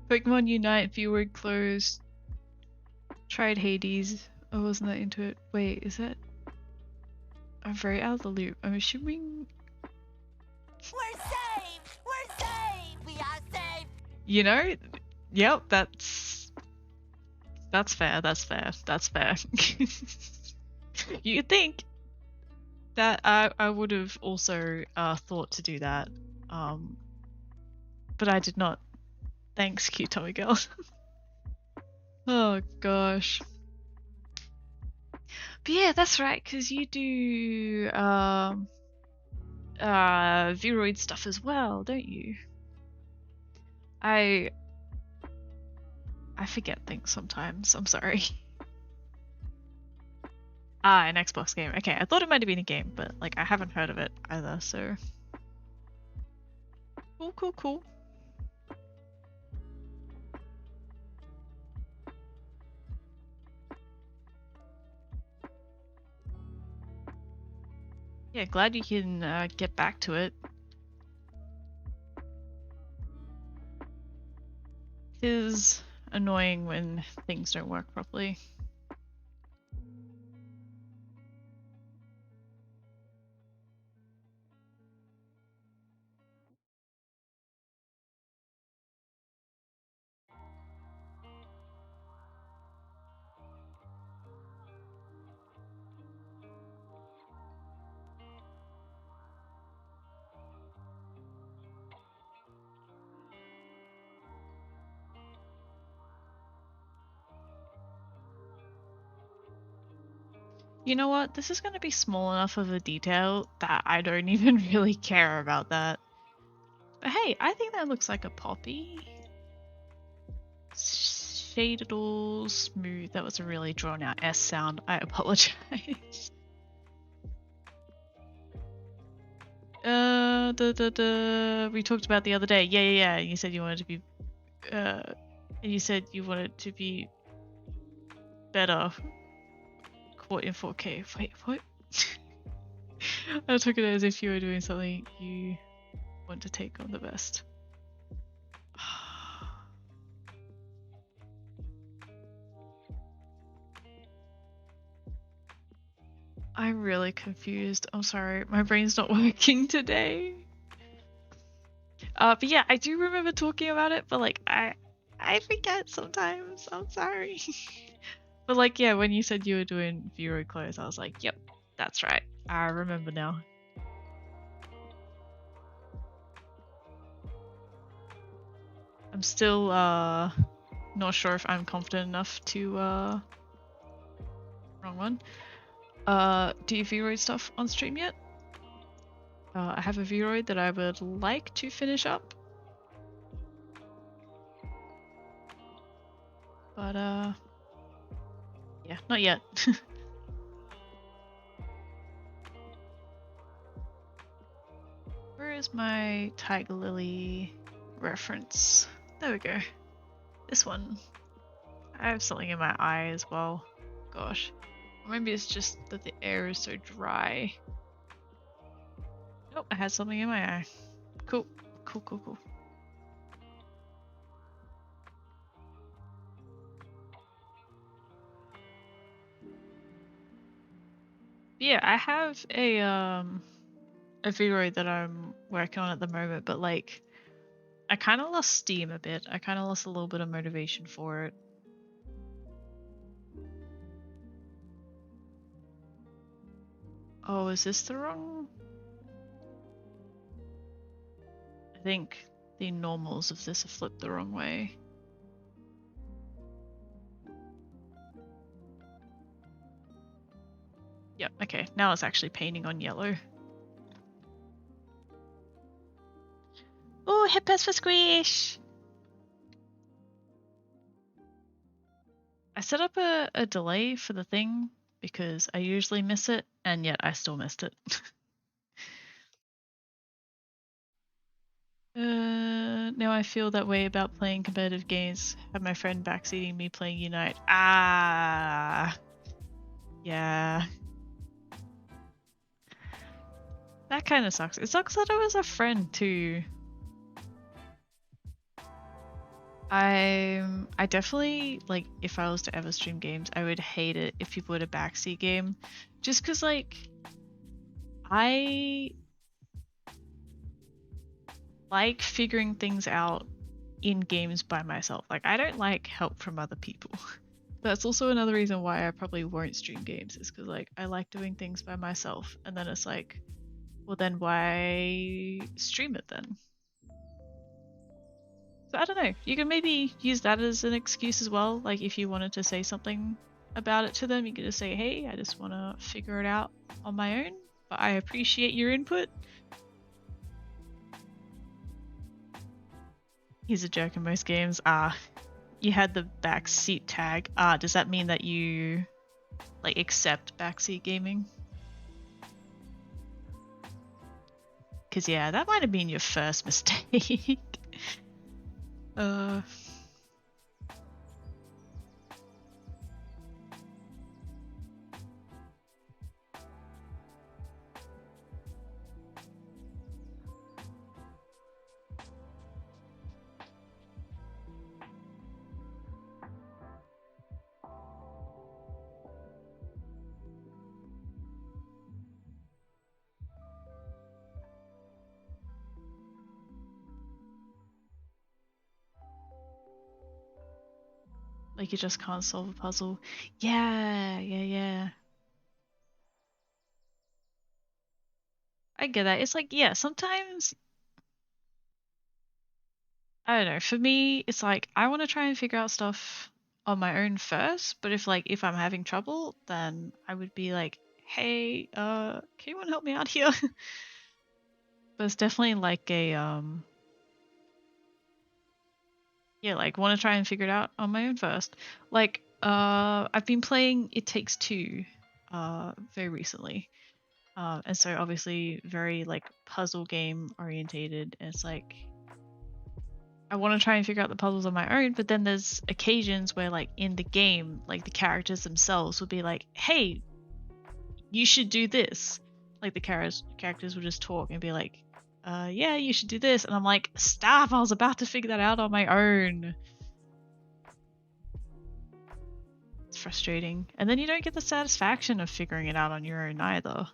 Speaker 1: Pokemon Unite viewer closed. Tried Hades. I wasn't that into it. Wait, is that? I'm very out of the loop. I'm assuming.
Speaker 3: We're saved! We're saved! We are saved!
Speaker 1: You know? Yep, that's fair. That's fair. That's fair. You'd think that I would have also thought to do that, but I did not. Thanks, cute Tommy girl. Oh gosh. But yeah, that's right, because you do Viroid stuff as well, don't you? I forget things sometimes. I'm sorry. Ah, an Xbox game. Okay, I thought it might have been a game, but like I haven't heard of it either, so cool, cool, cool. Yeah, glad you can get back to it. It is annoying when things don't work properly. You know what? This is going to be small enough of a detail that I don't even really care about that. But hey, I think that looks like a poppy. Shaded all smooth. That was a really drawn out S sound. I apologize. We talked about the other day. Yeah. You said you wanted to be, and you said you wanted to be better. Caught in 4K. Wait, what? I took it as if you were doing something you want to take on the best. I'm really confused. I'm sorry, my brain's not working today. But yeah, I do remember talking about it, but like I forget sometimes. I'm sorry. But like yeah, when you said you were doing Vero clothes, I was like, yep, that's right. I remember now. I'm still not sure if I'm confident enough to wrong one. Do you Vroid stuff on stream yet? I have a Vroid that I would like to finish up. But yeah, not yet. Where is my Tiger Lily reference? There we go. This one. I have something in my eye as well. Gosh. Or maybe it's just that the air is so dry. Nope, I had something in my eye. Cool. Cool. Yeah, I have a Vroid that I'm working on at the moment, but like I kind of lost steam a bit. I kind of lost a little bit of motivation for it. Oh, is this the wrong? I think the normals of this are flipped the wrong way. Yep, okay, now it's actually painting on yellow. Oh, hippos for squish! I set up a delay for the thing because I usually miss it, and yet I still missed it. Now I feel that way about playing competitive games. Have my friend backseating me playing Unite. Ah, yeah. That kind of sucks. It sucks that it was a friend too. I definitely, like, if I was to ever stream games, I would hate it if people were to backseat game, just because, like, I like figuring things out in games by myself. Like, I don't like help from other people. That's also another reason why I probably won't stream games, is because, like, I like doing things by myself, and then it's like, well, then why stream it then? So I don't know, you can maybe use that as an excuse as well. Like, if you wanted to say something about it to them, you could just say, hey, I just want to figure it out on my own, but I appreciate your input. He's a jerk in most games. You had the backseat tag. Does that mean that you, like, accept backseat gaming? Because, yeah, that might have been your first mistake. Like, you just can't solve a puzzle. Yeah. I get that. It's like, yeah, sometimes, I don't know, for me, it's like, I want to try and figure out stuff on my own first, but if I'm having trouble, then I would be like, hey, can anyone help me out here? But it's definitely like a, yeah, like, want to try and figure it out on my own first. Like, I've been playing It Takes Two, very recently. And so obviously very, like, puzzle game orientated, and it's like, I want to try and figure out the puzzles on my own, but then there's occasions where, like, in the game, like, the characters themselves will be like, hey, you should do this. Like, the characters will just talk and be like, yeah, you should do this. And I'm like, stop, I was about to figure that out on my own. It's frustrating. And then you don't get the satisfaction of figuring it out on your own either.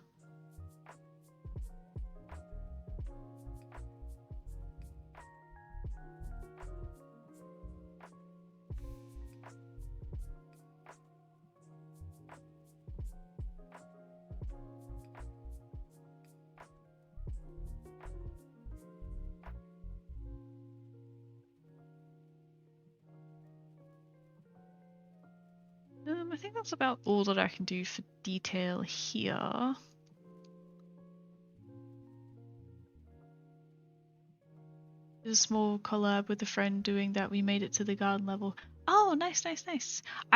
Speaker 1: I think that's about all that I can do for detail here. There's a small collab with a friend doing that. We made it to the garden level. Oh, nice. I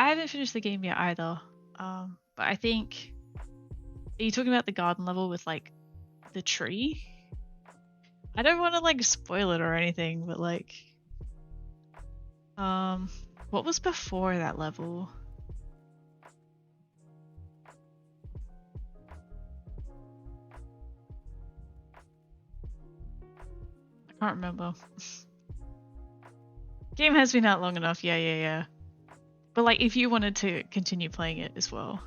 Speaker 1: haven't finished the game yet either. But I think, are you talking about the garden level with, like, the tree? I don't want to, like, spoil it or anything, but, like, what was before that level? I can't remember. Game has been out long enough. Yeah. But, like, if you wanted to continue playing it as well.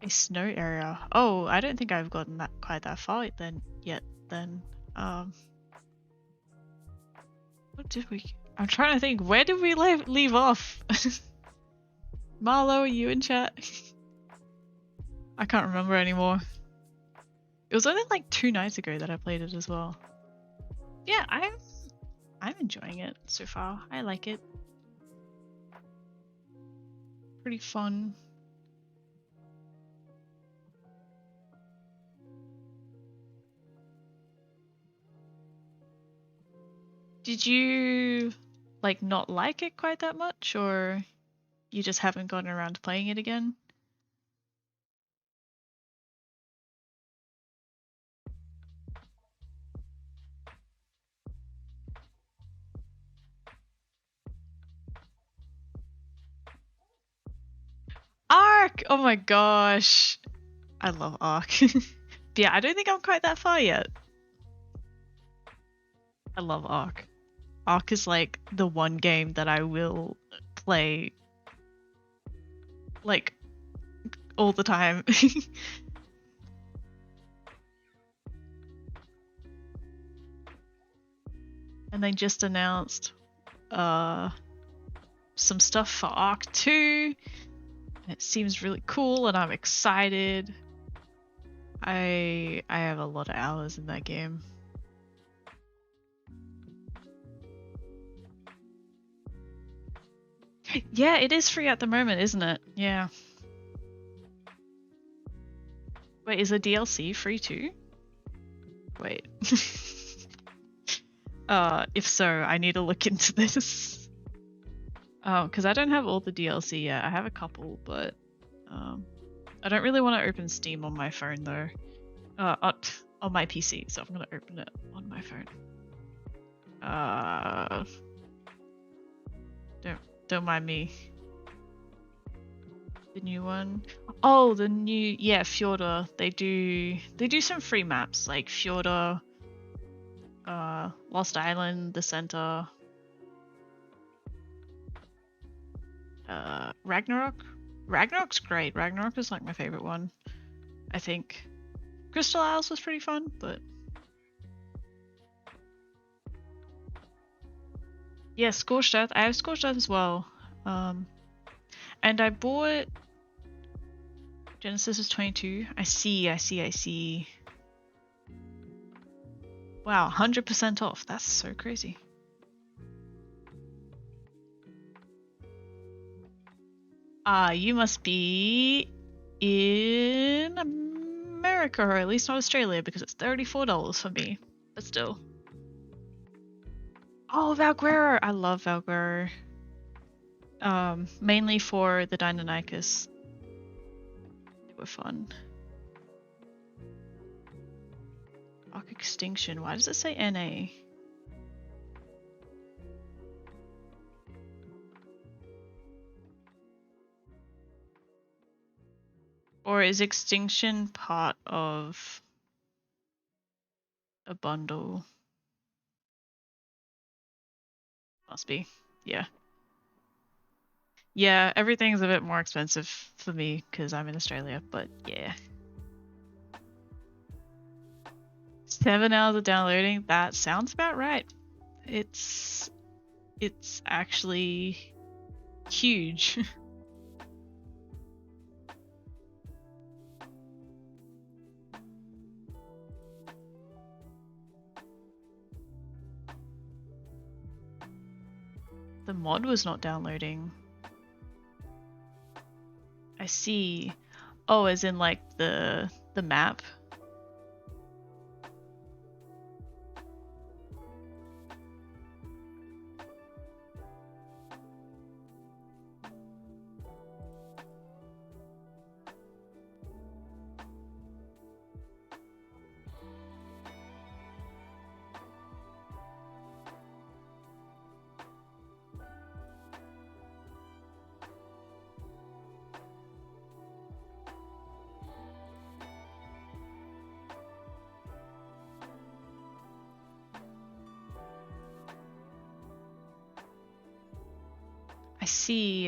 Speaker 1: A snow area. Oh, I don't think I've gotten that quite that far yet. What did we? I'm trying to think. Where did we leave off? Marlo, are you in chat? I can't remember anymore. It was only like 2 nights ago that I played it as well. Yeah, I'm enjoying it so far. I like it. Pretty fun. Did you like not like it quite that much, or you just haven't gotten around to playing it again? Ark! Oh my gosh. I love Ark. Yeah, I don't think I'm quite that far yet. I love Ark. Ark is like the one game that I will play like all the time. And they just announced some stuff for Ark 2. And it seems really cool and I'm excited. I have a lot of hours in that game. Yeah, it is free at the moment, isn't it? Yeah. Wait, is the DLC free too? Wait. If so, I need to look into this. Because I don't have all the DLC yet. I have a couple, but I don't really want to open Steam on my phone though. On my PC, so I'm gonna open it on my phone. Don't mind me. The new one. Oh, the new Fjordur. They do some free maps like Fjordur, Lost Island, The Center, Ragnarok. Ragnarok's great. Ragnarok is like my favorite one, I think. Crystal Isles was pretty fun, but yeah, Scorched Earth. I have Scorched Earth as well. And I bought Genesis is 22. I see. Wow, 100% off. That's so crazy. You must be in America, or at least not Australia, because it's $34 for me. But still. Oh, Valguero! I love Valguero. Mainly for the Deinonychus. They were fun. Arc Extinction. Why does it say NA? Or is Extinction part of a bundle? Must be. Yeah. Yeah, everything's a bit more expensive for me because I'm in Australia, but yeah. 7 hours of downloading, that sounds about right. It's actually huge. The mod was not downloading. I see. Oh, as in like the map.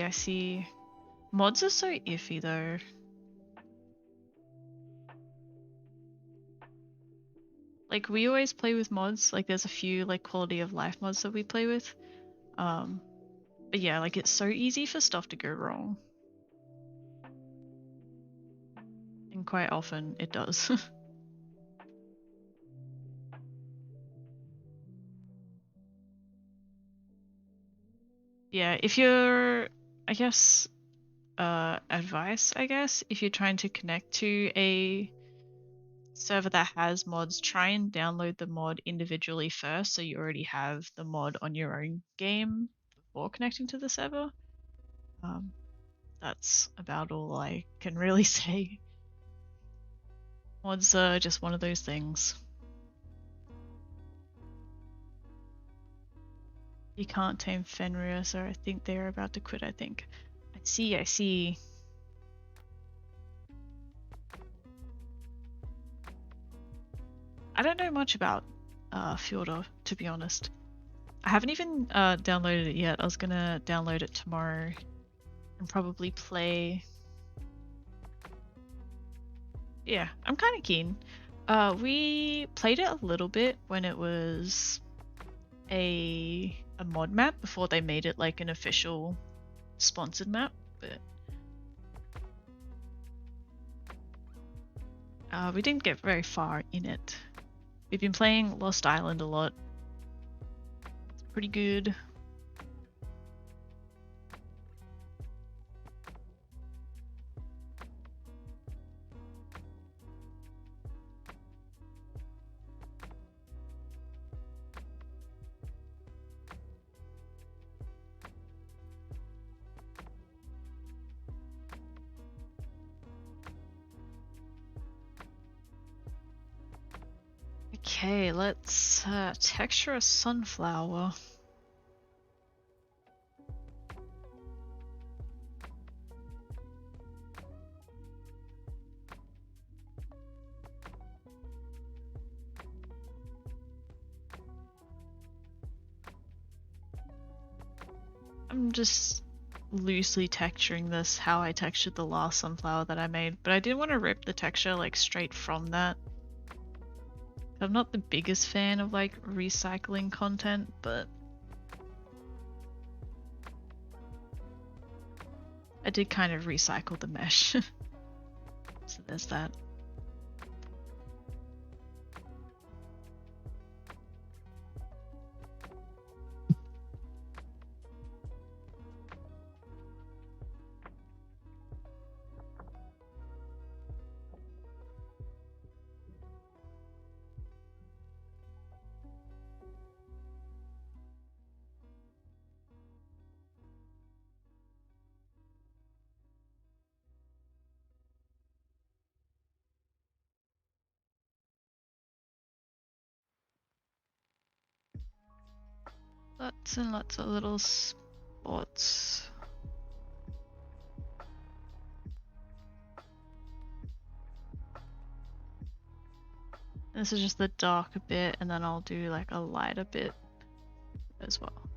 Speaker 1: I see. Mods are so iffy though. Like we always play with mods, like there's a few like quality of life mods that we play with. But yeah, like it's so easy for stuff to go wrong. And quite often it does. Yeah, if you're, I guess, advice, I guess, if you're trying to connect to a server that has mods, try and download the mod individually first so you already have the mod on your own game before connecting to the server. Um, that's about all I can really say. Mods are just one of those things. You can't tame Fenrir, so I think they're about to quit, I think. I see. I don't know much about Fjordur, to be honest. I haven't even downloaded it yet. I was gonna download it tomorrow and probably play. Yeah, I'm kind of keen. We played it a little bit when it was a mod map before they made it like an official sponsored map, but we didn't get very far in it. We've been playing Lost Island a lot. It's pretty good. Okay, let's texture a sunflower. I'm just loosely texturing this how I textured the last sunflower that I made, but I didn't want to rip the texture like straight from that. I'm not the biggest fan of like recycling content, but I did kind of recycle the mesh. So there's that. Lots and lots of little spots. This is just the darker bit, and then I'll do like a lighter bit as well.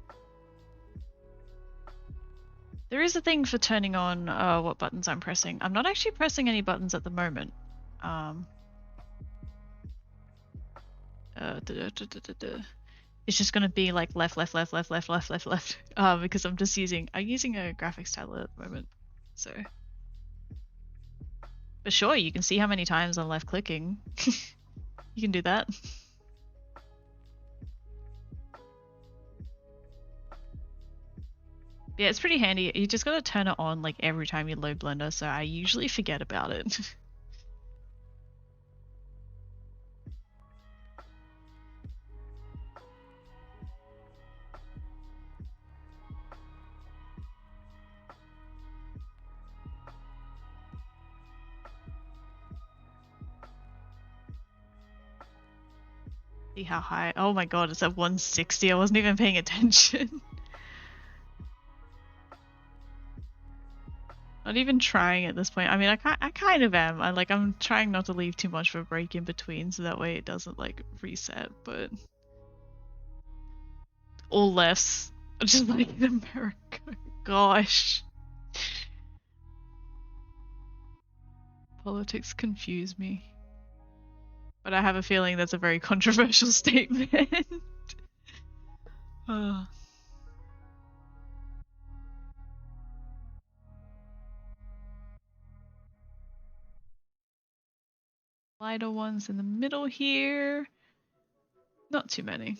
Speaker 1: There is a thing for turning on what buttons I'm pressing. I'm not actually pressing any buttons at the moment. It's just gonna be like left, left, left, left, left, left, left, left. Because I'm using a graphics tablet at the moment. So, but sure, you can see how many times I'm left clicking. You can do that. Yeah, it's pretty handy. You just gotta turn it on like every time you load Blender, so I usually forget about it. See how high? Oh my god, it's at 160. I wasn't even paying attention. Not even trying at this point. I mean, I kind of am. I'm trying not to leave too much of a break in between, so that way it doesn't like reset. But all lefts, just like in America. Gosh, politics confuse me. But I have a feeling that's a very controversial statement. Lighter ones in the middle here. Not too many.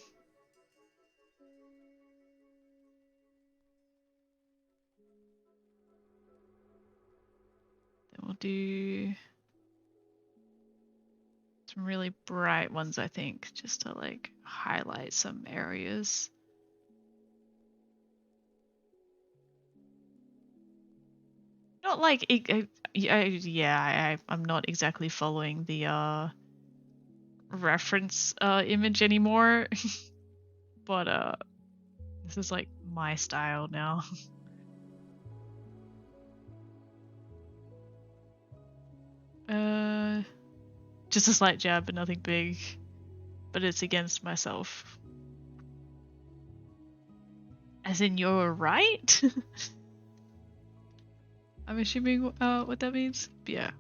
Speaker 1: We'll do some really bright ones, I think, just to like highlight some areas. Not like I'm not exactly following the reference image anymore, but this is like my style now. Just a slight jab, but nothing big. But it's against myself. As in, you're right? I'm assuming what that means. But yeah.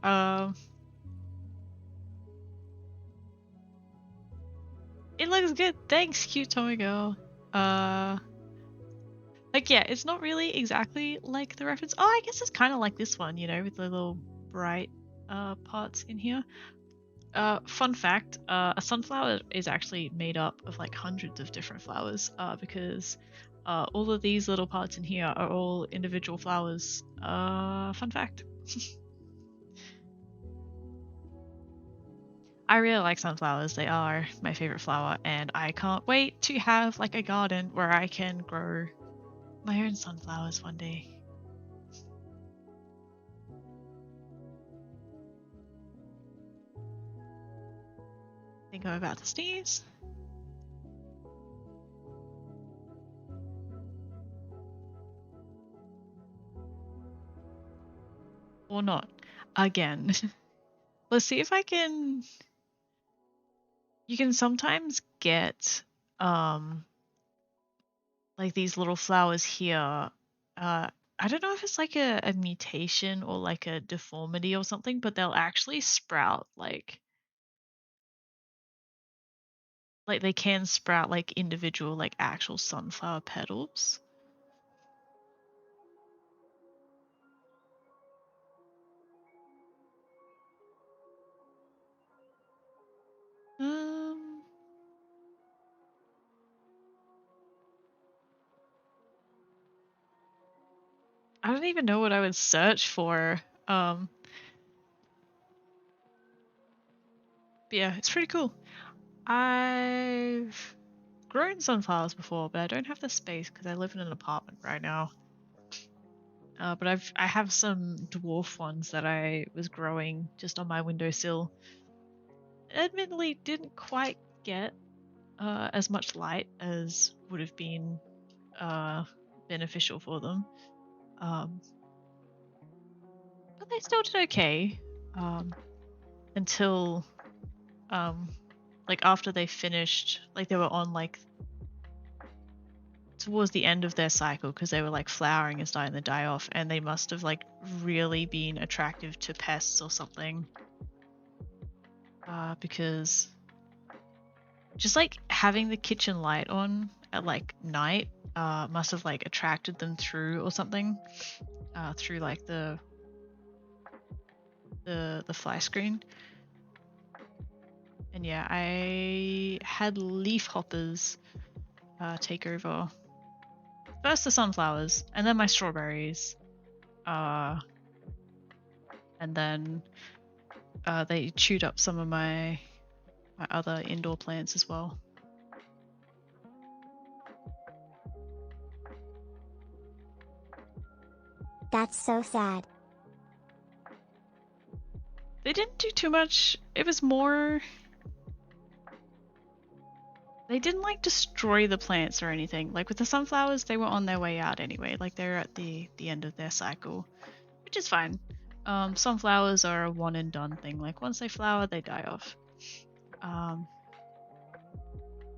Speaker 1: It looks good. Thanks, cute Tommy girl. Like yeah, it's not really exactly like the reference. Oh, I guess it's kind of like this one, you know, with the little bright parts in here. Fun fact, a sunflower is actually made up of like hundreds of different flowers, because all of these little parts in here are all individual flowers. Fun fact. I really like sunflowers. They are my favorite flower, and I can't wait to have like a garden where I can grow my own sunflowers one day. I think I'm about to sneeze. Or not. Again. Let's see if I can... You can sometimes get like these little flowers here. I don't know if it's like a mutation or like a deformity or something, but they'll actually sprout like they can sprout like individual like actual sunflower petals. I don't even know what I would search for. But yeah, it's pretty cool. I've grown sunflowers before, but I don't have the space because I live in an apartment right now. But I have some dwarf ones that I was growing just on my windowsill. Admittedly, didn't quite get as much light as would have been beneficial for them. But they still did okay until like after they finished, like they were on like towards the end of their cycle because they were like flowering and starting to die off, and they must have like really been attractive to pests or something. Because just like having the kitchen light on at like night must have like attracted them through or something, through like the fly screen. And yeah, I had leaf hoppers take over. First the sunflowers, and then my strawberries. And then they chewed up some of my other indoor plants as well.
Speaker 2: That's so sad.
Speaker 1: They didn't do too much. It was more... They didn't like destroy the plants or anything. Like with the sunflowers, they were on their way out anyway. Like they're at the end of their cycle, which is fine. Sunflowers are a one and done thing. Like once they flower, they die off.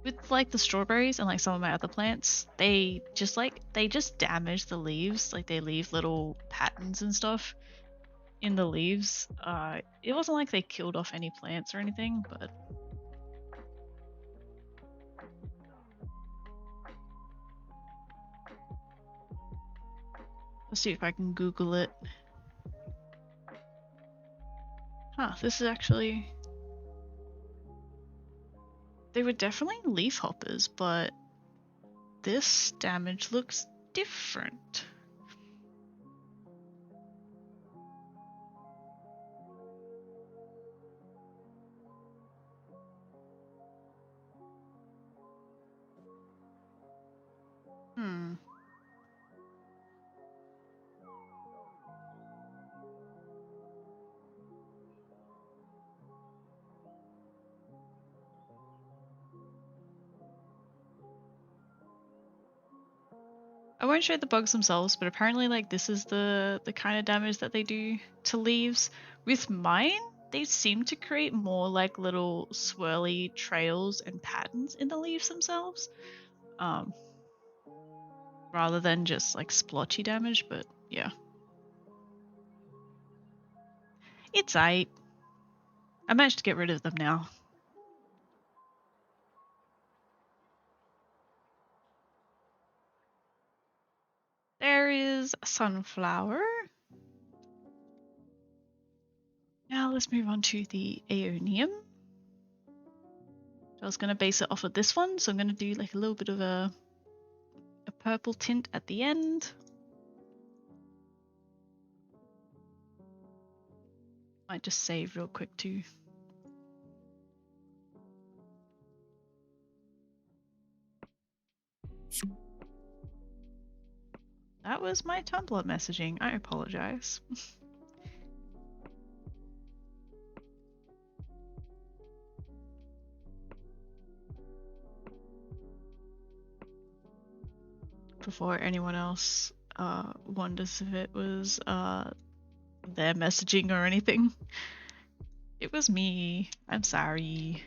Speaker 1: With like the strawberries and like some of my other plants, they just damage the leaves. Like they leave little patterns and stuff in the leaves. It wasn't like they killed off any plants or anything, but let's see if I can Google it. Huh, this is actually... They were definitely leaf hoppers, but this damage looks different. won't show the bugs themselves, but apparently like this is the kind of damage that they do to leaves. With mine, they seem to create more like little swirly trails and patterns in the leaves themselves. Rather than just like splotchy damage, but yeah. It's aight. I managed to get rid of them now. There is a sunflower. Now let's move on to the Aeonium. I was going to base it off of this one, so I'm going to do like a little bit of a purple tint at the end. Might just save real quick too. That was my Tumblr messaging. I apologize. Before anyone else wonders if it was their messaging or anything. It was me. I'm sorry.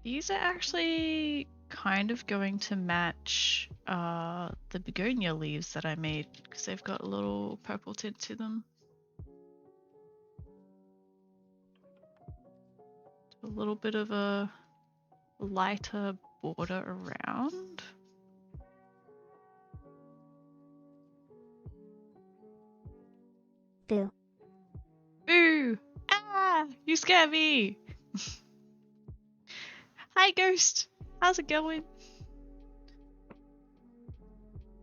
Speaker 1: These are actually kind of going to match the begonia leaves that I made because they've got a little purple tint to them. A little bit of a lighter border around.
Speaker 2: Boo.
Speaker 1: Boo! Ah! You scared me! Hi, Ghost! How's it going?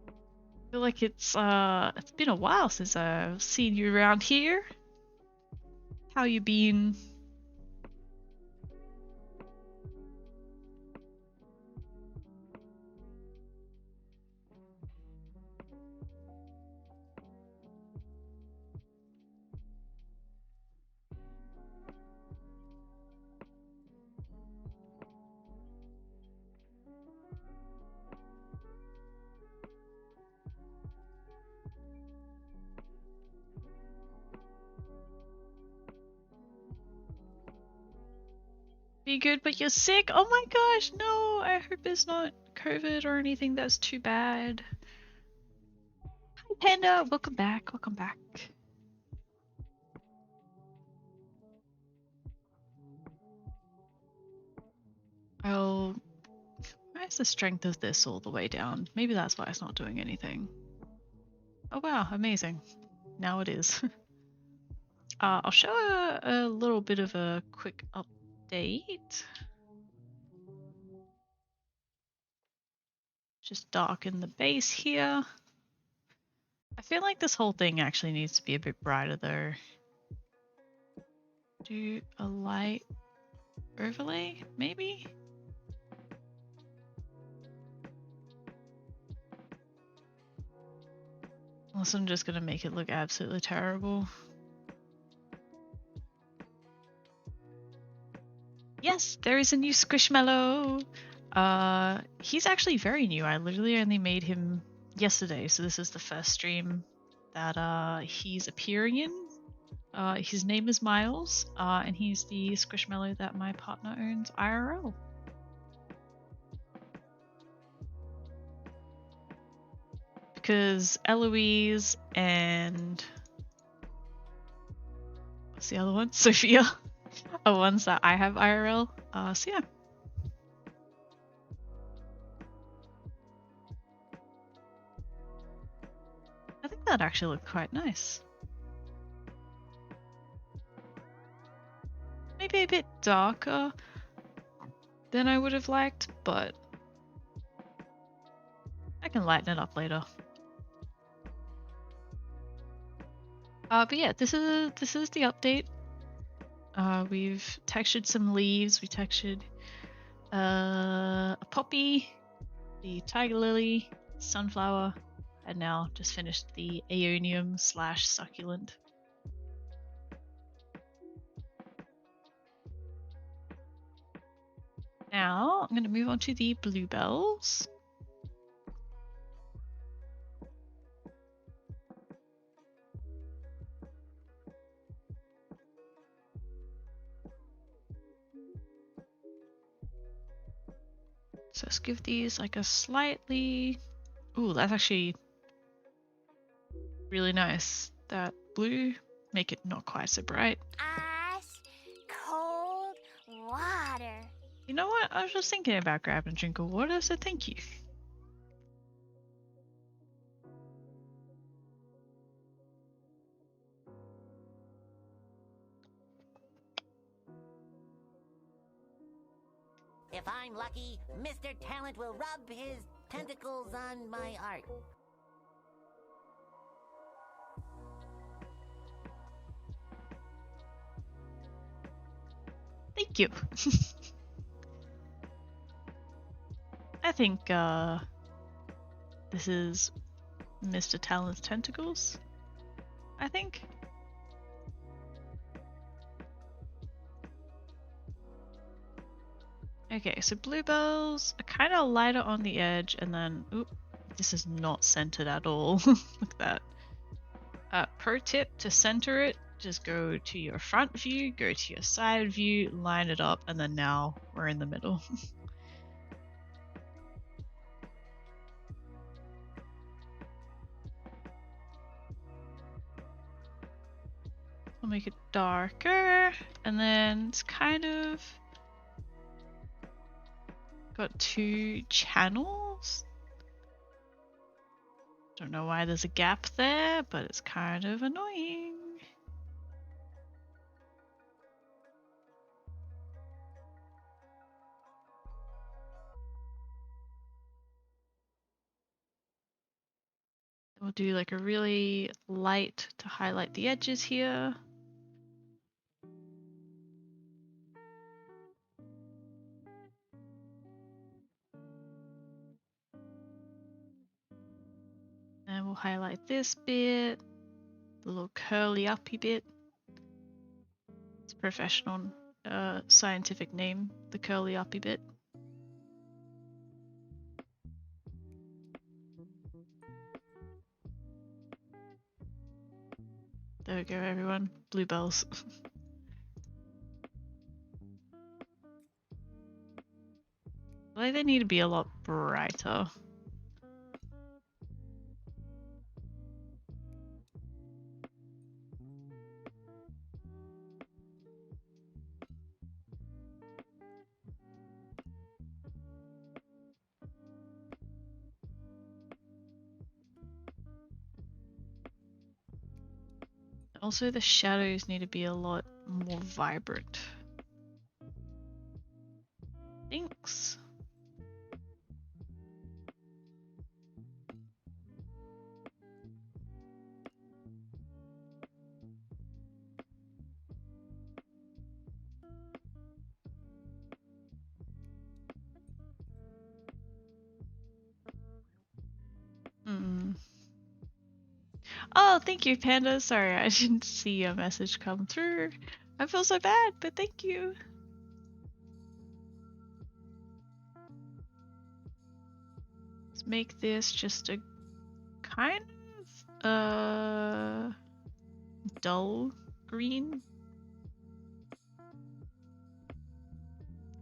Speaker 1: I feel like it's been a while since I've seen you around here. How you been? Be good, but you're sick? Oh my gosh, no! I hope it's not COVID or anything that's too bad. Hi, Panda! Welcome back, welcome back. Oh, where's the strength of this all the way down? Maybe that's why it's not doing anything. Oh wow, amazing. Now it is. I'll show a little bit of a quick update. Just darken the base here. I feel like this whole thing actually needs to be a bit brighter though. Do a light overlay, maybe? Unless I'm just gonna make it look absolutely terrible. Yes, there is a new Squishmallow! He's actually very new. I literally only made him yesterday, so this is the first stream that he's appearing in. His name is Miles, and he's the Squishmallow that my partner owns IRL. Because Eloise and what's the other one? Sophia are ones that I have IRL. So yeah. I think that actually looked quite nice. Maybe a bit darker than I would have liked, but I can lighten it up later. But yeah, this is the update. We've textured some leaves. We textured a poppy, the tiger lily, sunflower, and now just finished the aeonium / succulent. Now I'm going to move on to the bluebells. So let's give these like a slightly... Ooh, that's actually really nice. That blue, make it not quite so bright.
Speaker 3: Ice cold water.
Speaker 1: You know what? I was just thinking about grabbing a drink of water, so thank you.
Speaker 3: If I'm lucky, Mr. Talent will rub his tentacles on my art.
Speaker 1: Thank you. I think this is Mr. Talent's tentacles. I think. Okay, so bluebells are kind of lighter on the edge, and then, oop, this is not centered at all. Look at that. Pro tip to center it, just go to your front view, go to your side view, line it up, and then now we're in the middle. I'll make it darker, and then it's kind of got 2 channels. Don't know why there's a gap there, but it's kind of annoying. We'll do like a really light to highlight the edges here. And we'll highlight this bit, the little curly uppy bit. It's a professional scientific name, the curly uppy bit. There we go, everyone. Bluebells. Like they need to be a lot brighter. Also, the shadows need to be a lot more vibrant. Thanks. Oh, thank you, Panda. Sorry, I didn't see your message come through. I feel so bad, but thank you. Let's make this just a kind of dull green.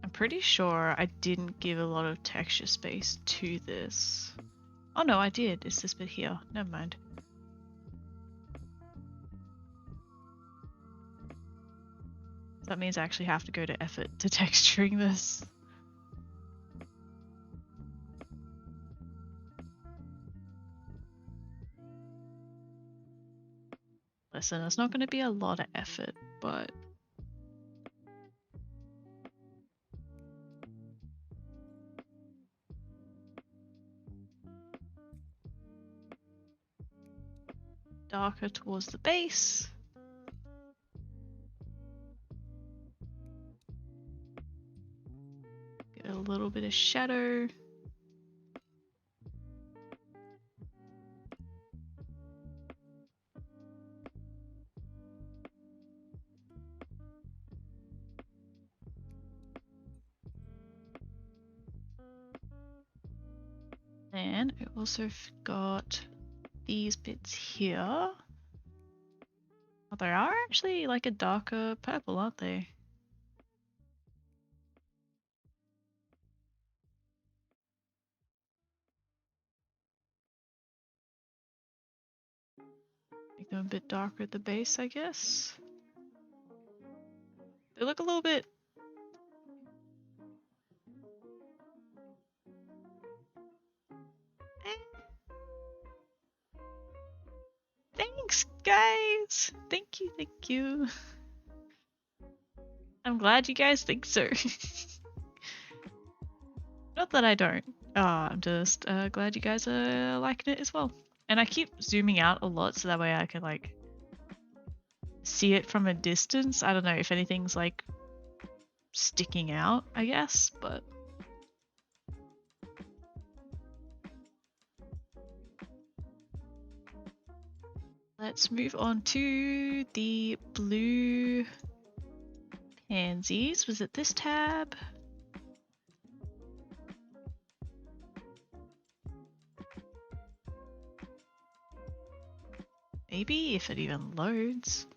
Speaker 1: I'm pretty sure I didn't give a lot of texture space to this. Oh no, I did. It's this bit here. Never mind. That means I actually have to go to effort to texturing this. Listen, it's not going to be a lot of effort, but... darker towards the base. Get a little bit of shadow. And I also got these bits here. Oh, they are actually like a darker purple, aren't they? Make them a bit darker at the base, I guess. They look a little bit... Thanks, guys! Thank you, thank you. I'm glad you guys think so. Not that I don't. I'm just glad you guys are liking it as well. And I keep zooming out a lot so that way I can like see it from a distance. I don't know if anything's like sticking out, I guess, but let's move on to the blue pansies. Was it this tab? Maybe, if it even loads.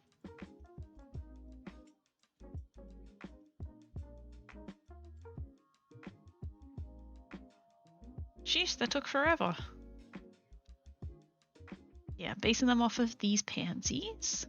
Speaker 1: Sheesh, that took forever. Yeah, basing them off of these pansies.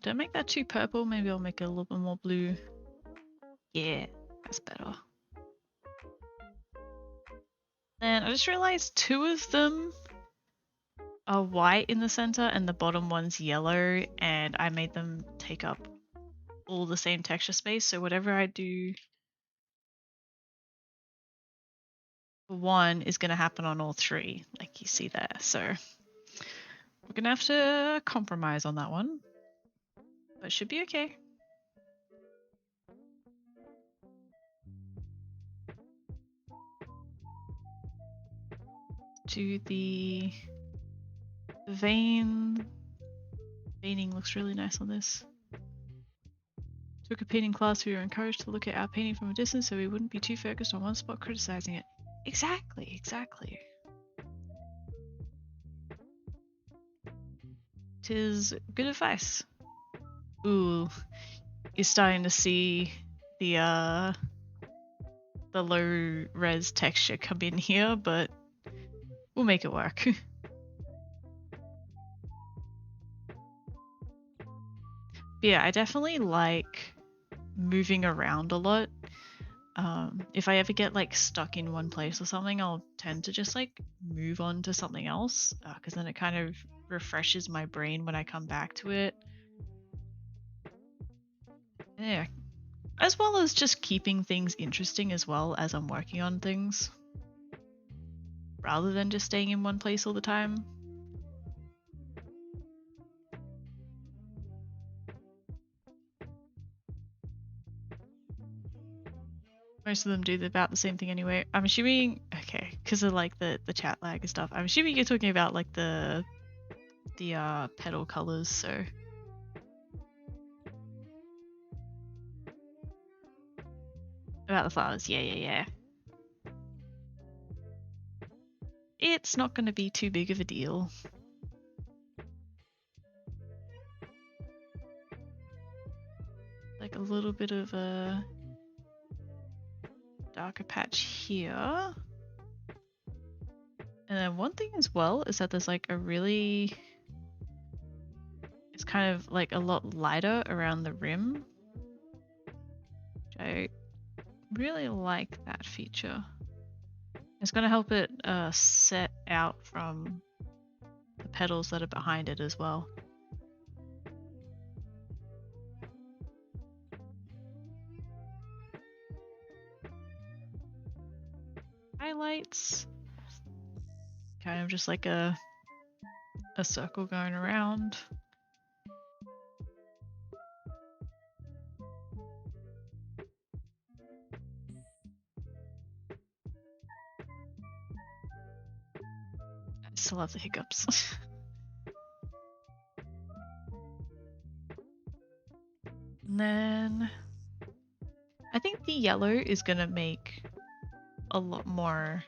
Speaker 1: Don't make that too purple. Maybe I'll make it a little bit more blue. Yeah, that's better. And I just realized two of them are white in the center and the bottom one's yellow, and I made them take up all the same texture space. So whatever I do for one is going to happen on all three, like you see there. So we're going to have to compromise on that one, but it should be okay. To the veining looks really nice on this. Took a painting class, we were encouraged to look at our painting from a distance so we wouldn't be too focused on one spot criticizing it. Exactly, exactly. 'Tis good advice. Ooh, you're starting to see the low res texture come in here, but we'll make it work. Yeah, I definitely like moving around a lot. If I ever get like stuck in one place or something, I'll tend to just like move on to something else, because then it kind of refreshes my brain when I come back to it. Yeah, as well as just keeping things interesting as well as I'm working on things, rather than just staying in one place all the time. Most of them do about the same thing anyway. I'm assuming, okay, because of like the chat lag and stuff. I'm assuming you're talking about like the petal colors. So about the flowers, yeah. It's not going to be too big of a deal. Like a little bit of a darker patch here. And then one thing as well is that there's like a really, it's kind of like a lot lighter around the rim. Which I really like that feature. It's going to help it set out from the petals that are behind it as well. Highlights. Kind of just like a circle going around. still have the hiccups. And then I think the yellow is gonna make a lot more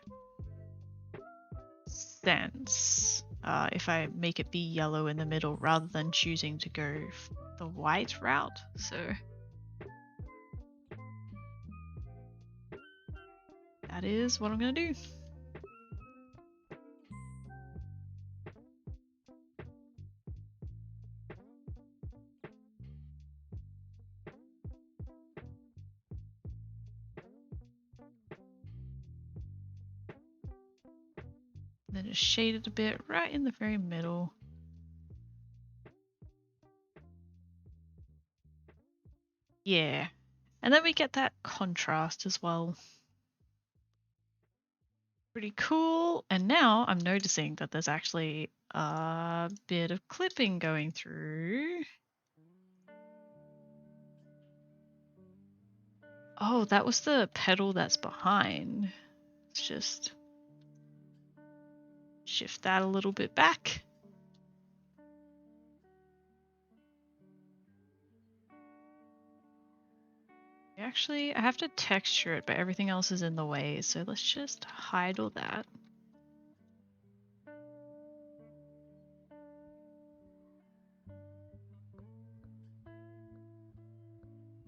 Speaker 1: sense if I make it be yellow in the middle rather than choosing to go the white route. So that is what I'm gonna do. Then just shade it a bit right in the very middle. Yeah. And then we get that contrast as well. Pretty cool. And now I'm noticing that there's actually a bit of clipping going through. Oh, that was the petal that's behind. Let's just shift that a little bit back. Actually, I have to texture it, but everything else is in the way, so let's just hide all that.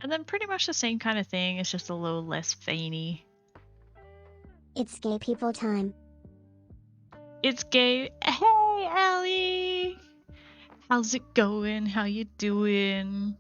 Speaker 1: And then pretty much the same kind of thing, it's just a little less veiny.
Speaker 2: It's gay people time.
Speaker 1: It's gay. Hey, Allie! How's it going? How you doing?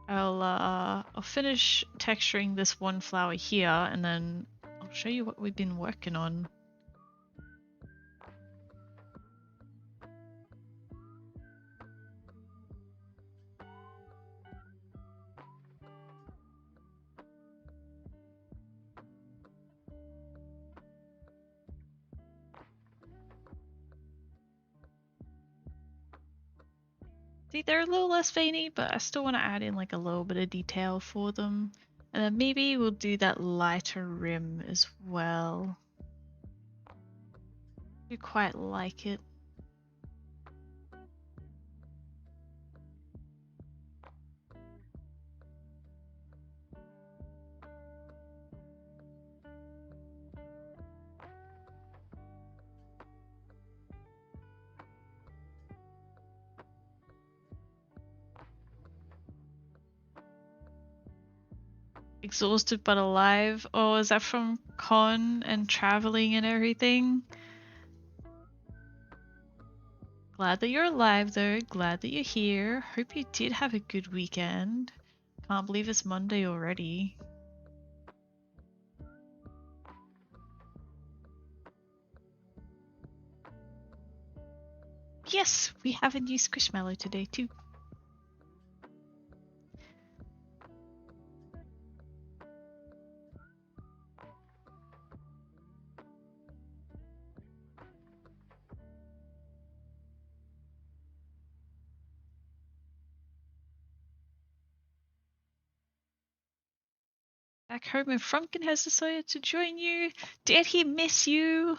Speaker 1: I'll finish texturing this one flower here, and then I'll show you what we've been working on. See, they're a little less veiny, but I still want to add in like a little bit of detail for them. And then maybe we'll do that lighter rim as well. I quite like it. Exhausted but alive. Oh, is that from con and traveling and everything? Glad that you're alive though. Glad that you're here. Hope you did have a good weekend. Can't believe it's Monday already. Yes, we have a new Squishmallow today too. Back home and Frumpkin has decided to join you. Did he miss you?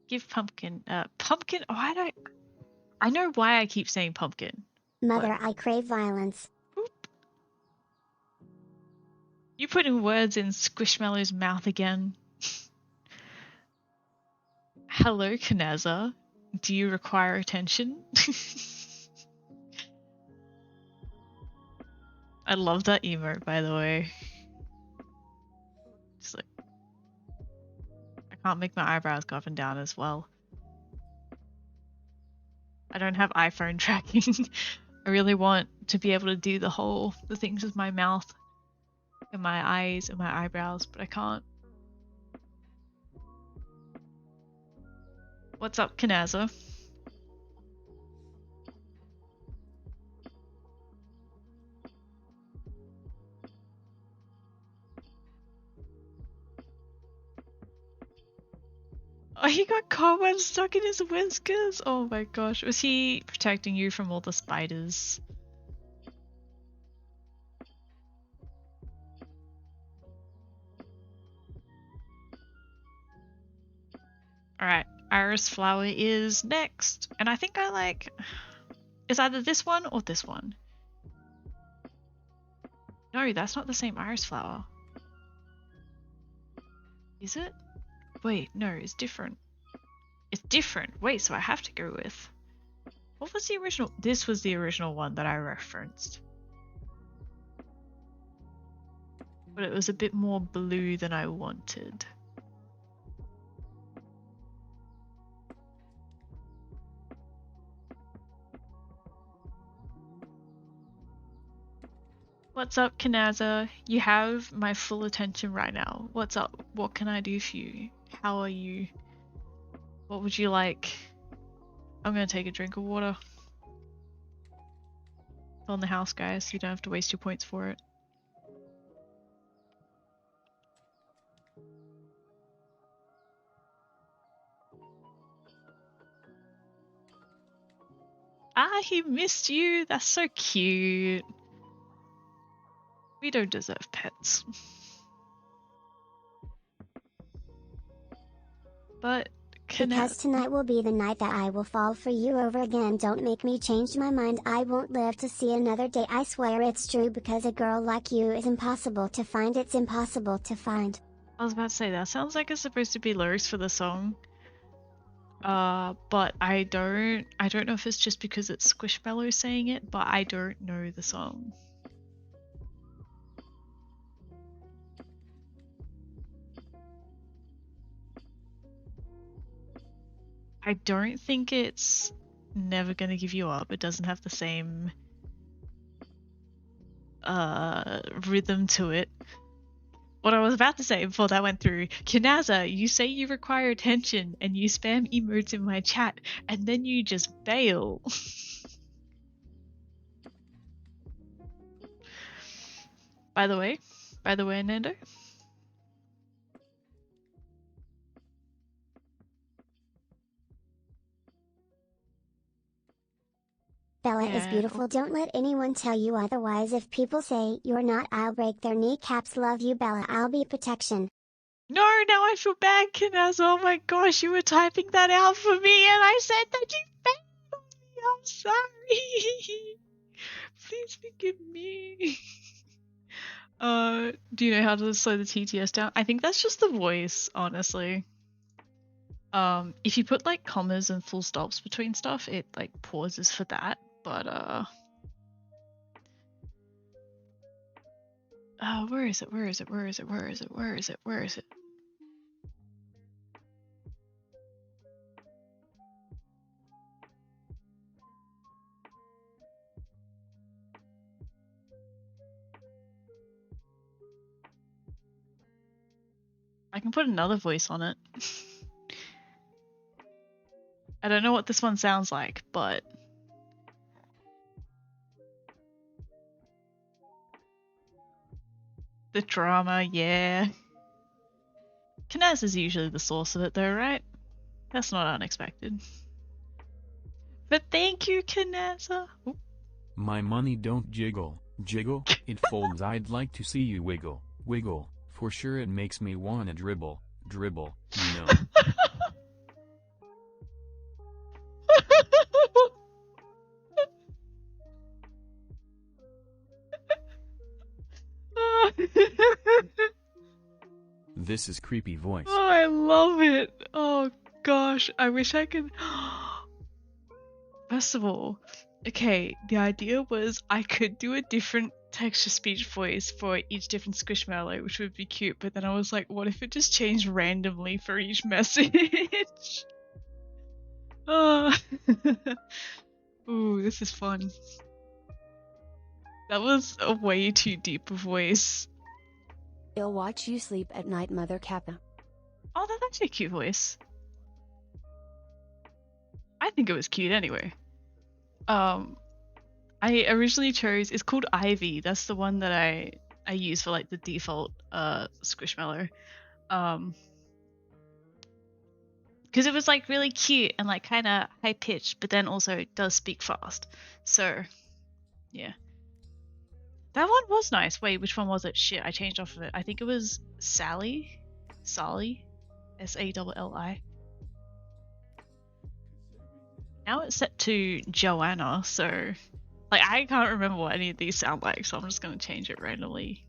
Speaker 1: Give Pumpkin, Pumpkin, oh, I know why I keep saying Pumpkin.
Speaker 2: Mother, I crave violence.
Speaker 1: Oop. You putting words in Squishmallow's mouth again. Hello, Kanaza. Do you require attention? I love that emote, by the way. Just like, I can't make my eyebrows go up and down as well. I don't have iPhone tracking. I really want to be able to do the things with my mouth and my eyes and my eyebrows, but I can't. What's up, Kanaza? Oh, he got cobweb stuck in his whiskers? Oh my gosh. Was he protecting you from all the spiders? Alright, Iris Flower is next. And I think I like... It's either this one or this one. No, that's not the same Iris Flower. Is it? Wait, no, it's different. It's different. Wait, so I have to go with... What was the original? This was the original one that I referenced. But it was a bit more blue than I wanted. What's up, Kanaza? You have my full attention right now. What's up? What can I do for you? How are you? What would you like? I'm gonna take a drink of water. It's on the house, guys. You don't have to waste your points for it. Ah, he missed you. That's so cute. We don't deserve pets. But
Speaker 2: because tonight will be the night that I will fall for you over again. Don't make me change my mind. I won't live to see another day. I swear it's true, because a girl like you is impossible to find. It's impossible to find.
Speaker 1: I was about to say, that sounds like it's supposed to be lyrics for the song. But I don't know if it's just because it's Squishmallow saying it, but I don't know the song. I don't think it's Never Gonna Give You Up. It doesn't have the same rhythm to it. What I was about to say before that went through, Kinaza, you say you require attention and you spam emotes in my chat and then you just bail. By the way, Nando.
Speaker 2: Bella is beautiful. Don't let anyone tell you otherwise. If people say you're not, I'll break their kneecaps. Love you, Bella. I'll be protection.
Speaker 1: No, now I feel bad, Kinaz. Oh my gosh, you were typing that out for me and I said that you failed me. I'm sorry. Please forgive me. Do you know how to slow the TTS down? I think that's just the voice, honestly. If you put like commas and full stops between stuff, it like pauses for that. But where is it? Where is it? Where is it? Where is it? Where is it? Where is it? I can put another voice on it. I don't know what this one sounds like, but the drama, yeah. Kinaz is usually the source of it though, right? That's not unexpected. But thank you, Kinaza.
Speaker 4: My money don't jiggle, jiggle, it folds. I'd like to see you wiggle, wiggle. For sure it makes me wanna dribble, dribble, you know. This is creepy voice.
Speaker 1: Oh, I love it. Oh gosh, I wish I could. First of all, okay, the idea was I could do a different text-to-speech voice for each different Squishmallow, which would be cute, but then I was like, what if it just changed randomly for each message? Oh. Ooh, this is fun. That was a way too deep a voice.
Speaker 5: I'll watch you sleep at night, Mother Kappa.
Speaker 1: Oh, that's actually a cute voice. I think it was cute anyway. I originally chose, it's called Ivy. That's the one that I use for like the default Squishmallow. because it was like really cute and like kind of high pitched, but then also it does speak fast. So yeah, that one was nice. Wait, which one was it? Shit, I changed off of it. I think it was Sally, Sally, Salli. Now it's set to Joanna, so like I can't remember what any of these sound like, so I'm just gonna change it randomly,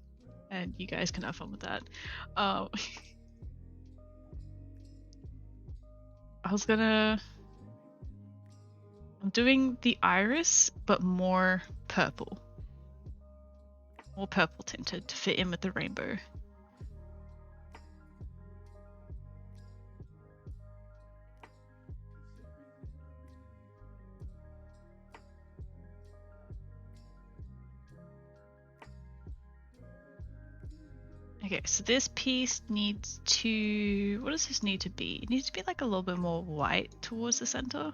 Speaker 1: and you guys can have fun with that. I was gonna. I'm doing the iris, but more purple. More purple tinted to fit in with the rainbow. Okay, so this piece needs to... What does this need to be? It needs to be like a little bit more white towards the center.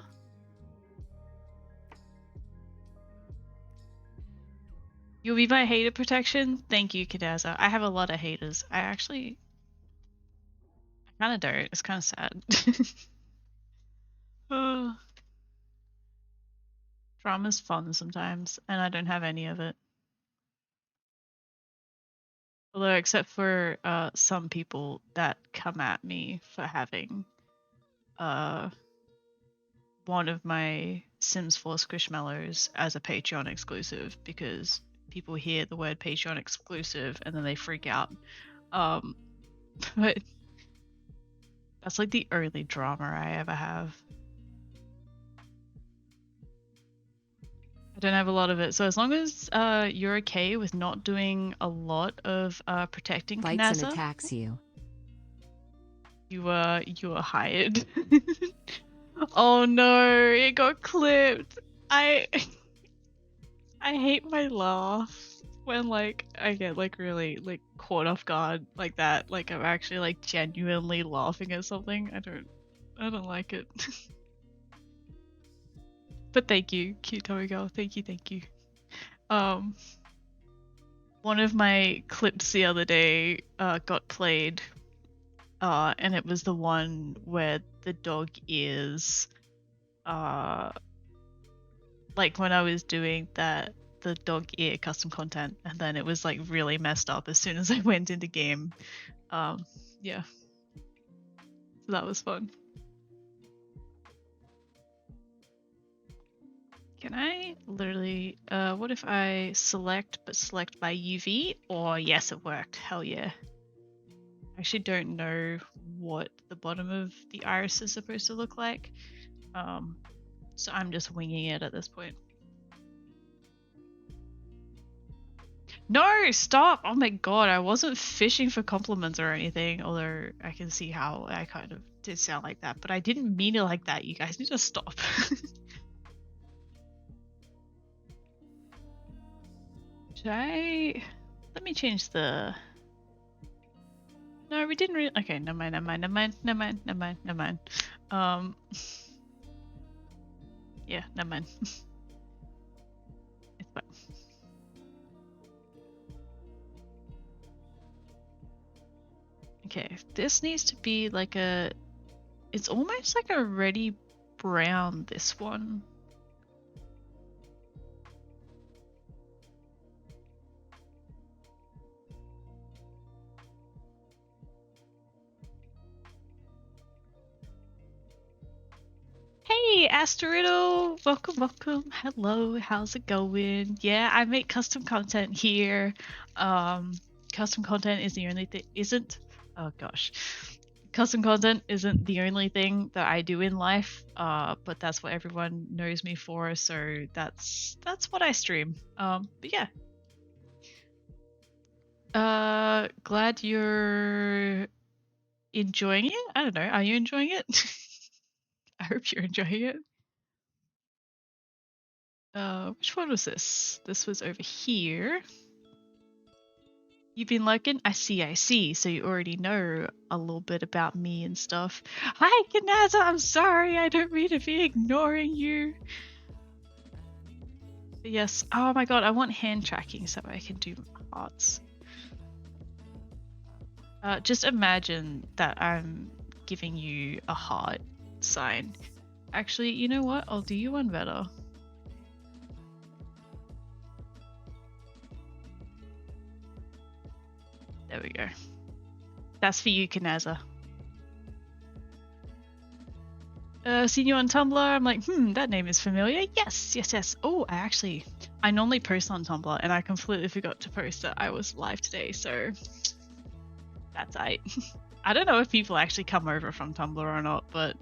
Speaker 1: You'll be my hater protection? Thank you, Kadaza. I have a lot of haters. I kind of don't. It's kind of sad. Drama's fun sometimes, and I don't have any of it. Although, except for some people that come at me for having one of my Sims 4 Squishmallows as a Patreon exclusive, because people hear the word Patreon exclusive and then they freak out. But that's like the only drama I ever have. I don't have a lot of it, so as long as you're okay with not doing a lot of protecting
Speaker 5: Bites
Speaker 1: Kanaza,
Speaker 5: and attacks you.
Speaker 1: you are hired. Oh no, it got clipped. I hate my laugh when like I get like really like caught off guard like that. Like I'm actually like genuinely laughing at something. I don't like it. But thank you, cute Toy Girl. Thank you. One of my clips the other day got played, and it was the one where the dog is, like when I was doing the dog ear custom content, and then it was like really messed up as soon as I went into game. Yeah. So that was fun. Can I literally, what if I select by UV? Or yes, it worked. Hell yeah. I actually don't know what the bottom of the iris is supposed to look like. So I'm just winging it at this point. No, stop! Oh my god, I wasn't fishing for compliments or anything, although I can see how I kind of did sound like that, but I didn't mean it like that. You guys need to stop. Let me change the... No, we didn't really... Okay, never mind. Yeah, never mind. It's fine. Okay, this needs to be like a... It's almost like a reddy brown, this one. Hey, Asteriddle! Welcome. Hello, how's it going? Yeah, I make custom content here. Custom content is the only thing oh gosh. Custom content isn't the only thing that I do in life, but that's what everyone knows me for, so that's what I stream. But yeah. Glad you're enjoying it? I don't know, are you enjoying it? I hope you're enjoying it. Which one was this? This was over here. You've been lurking? I see. So you already know a little bit about me and stuff. Hi, Kanaza! I'm sorry, I don't mean to be ignoring you. But yes, oh my god, I want hand tracking so I can do hearts. Just imagine that I'm giving you a heart sign. Actually, you know what? I'll do you one better. There we go. That's for you, Kanaza. Seen you on Tumblr. I'm like, that name is familiar. Yes. Oh, I normally post on Tumblr, and I completely forgot to post that I was live today, so that's I don't know if people actually come over from Tumblr or not, but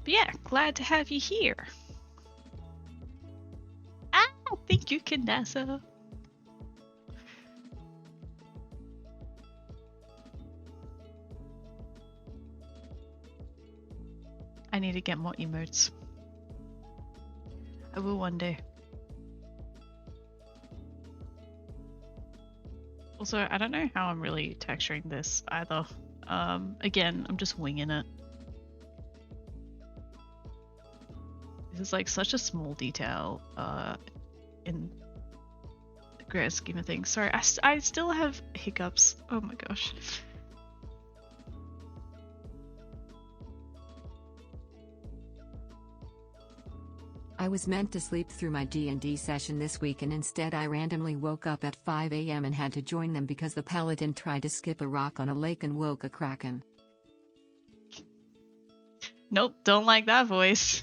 Speaker 1: yeah, glad to have you here. Thank you, Kandasa. I need to get more emotes. I will one day. Also, I don't know how I'm really texturing this either. Again, I'm just winging it. This is like such a small detail in the grand scheme of things. Sorry, I still have hiccups. Oh my gosh.
Speaker 5: I was meant to sleep through my D&D session this week, and instead I randomly woke up at 5 a.m. and had to join them because the paladin tried to skip a rock on a lake and woke a kraken.
Speaker 1: Nope, don't like that voice.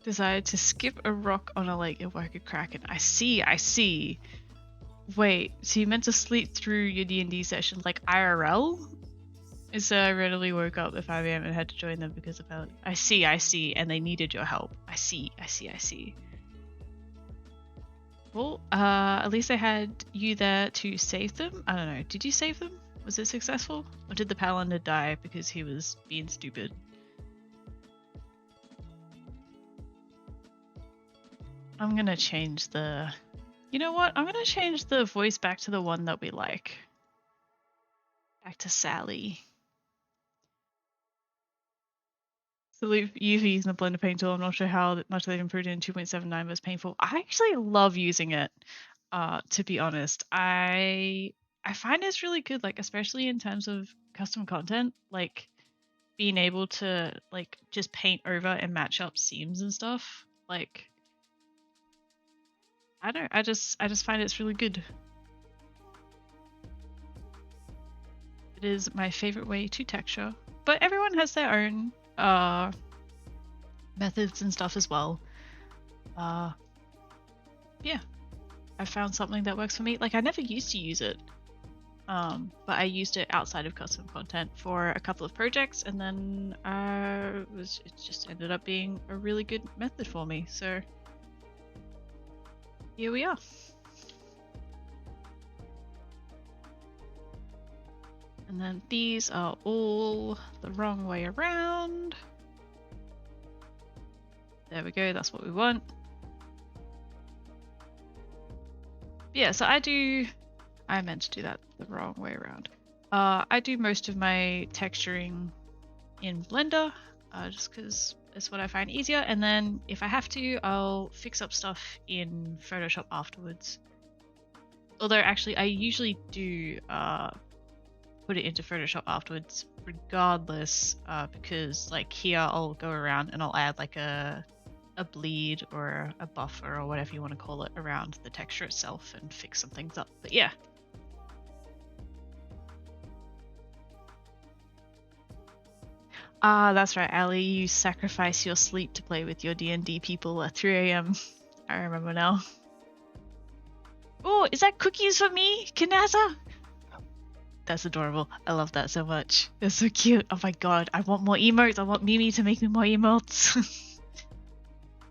Speaker 1: Decided to skip a rock on a lake and woke a kraken. I see. Wait, so you meant to sleep through your D&D session like IRL? So I randomly woke up at 5 a.m. and had to join them because of how... I see, and they needed your help. I see. Well, at least I had you there to save them. I don't know, did you save them? Was it successful? Or did the paladin die because he was being stupid? I'm gonna change the... You know what? I'm gonna change the voice back to the one that we like. Back to Sally. So you've used the Blender Paint tool. I'm not sure how much they've improved it in 2.79, but it's painful. I actually love using it, to be honest. I find it's really good, like especially in terms of custom content, like being able to like just paint over and match up seams and stuff. Like I don't know, I just find it's really good. It is my favorite way to texture, but everyone has their own methods and stuff as well. Yeah, I found something that works for me. Like I never used to use it, but I used it outside of custom content for a couple of projects, and then it just ended up being a really good method for me. So here we are. And then these are all the wrong way around. There we go, that's what we want. Yeah, so I meant to do that the wrong way around. I do most of my texturing in Blender, just because it's what I find easier. And then if I have to, I'll fix up stuff in Photoshop afterwards. Although actually I usually do put it into Photoshop afterwards regardless, because like here I'll go around and I'll add like a bleed or a buffer or whatever you want to call it around the texture itself and fix some things up. But yeah. That's right, Ali, you sacrifice your sleep to play with your D&D people at 3 a.m. I remember now. Oh, is that cookies for me, Kanaza? That's adorable. I love that so much. It's so cute. Oh my god, I want more emotes. I want Mimi to make me more emotes.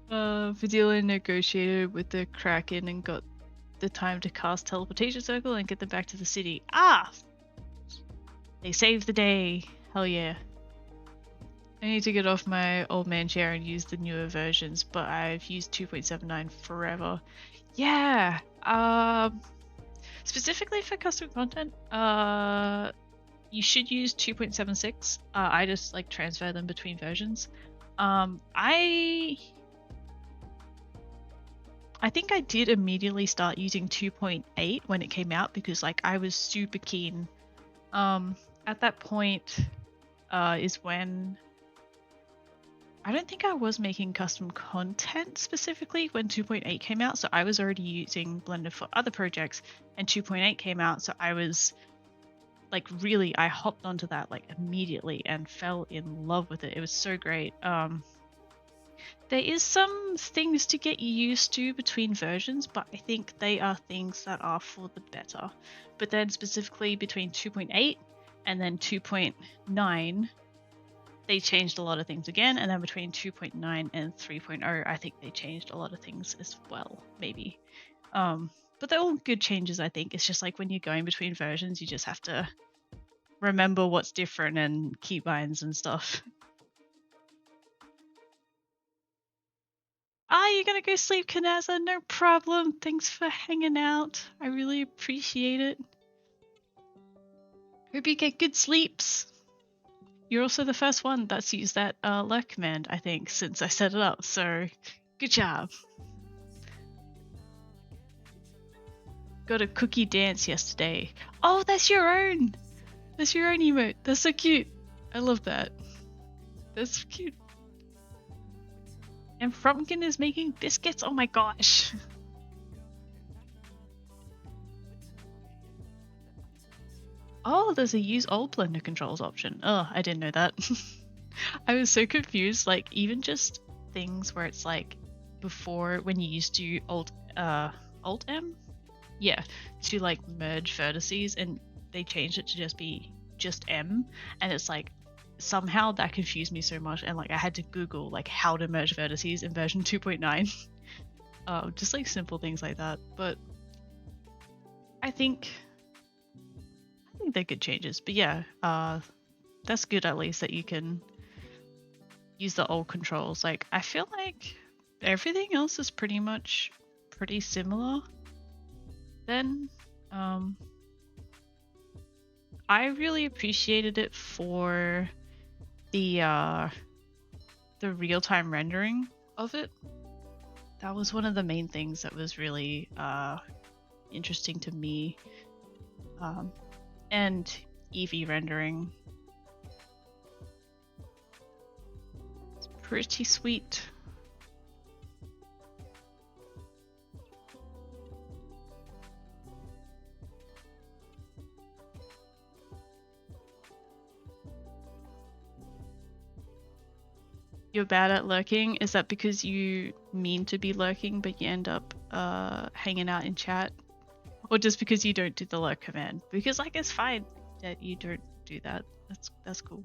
Speaker 1: Vidila negotiated with the Kraken and got the time to cast Teleportation Circle and get them back to the city. Ah! They saved the day. Hell yeah. I need to get off my old man chair and use the newer versions, but I've used 2.79 forever. Yeah! Specifically for custom content, you should use 2.76. I just like transfer them between versions. I think I did immediately start using 2.8 when it came out because like I was super keen. At that point is when I don't think I was making custom content specifically when 2.8 came out, so I was already using Blender for other projects, and 2.8 came out, so I was like really, I hopped onto that like immediately and fell in love with it. It was so great. There is some things to get used to between versions, but I think they are things that are for the better. But then specifically between 2.8 and then 2.9, they changed a lot of things again, and then between 2.9 and 3.0, I think they changed a lot of things as well, maybe. But they're all good changes, I think. It's just like when you're going between versions, you just have to remember what's different and keybinds and stuff. You're gonna go sleep, Kanaza? No problem. Thanks for hanging out. I really appreciate it. Hope you get good sleeps. You're also the first one that's used that lurk command, I think, since I set it up, so good job. Got a cookie dance yesterday. Oh, that's your own! That's your own emote. That's so cute. I love that. That's cute. And Frumpkin is making biscuits. Oh my gosh. Oh, there's a use old Blender controls option. Oh, I didn't know that. I was so confused. Like even just things where it's like before when you used to Alt M, yeah, to like merge vertices, and they changed it to just be just M, and it's like somehow that confused me so much, and like I had to Google like how to merge vertices in version 2.9. Just like simple things like that. But I think they're good changes. But yeah, that's good at least that you can use the old controls. Like I feel like everything else is pretty much pretty similar. Then I really appreciated it for the real-time rendering of it. That was one of the main things that was really interesting to me. And Eevee rendering. It's pretty sweet. You're bad at lurking? Is that because you mean to be lurking but you end up hanging out in chat? Or just because you don't do the lurk command? Because like it's fine that you don't do that. That's cool.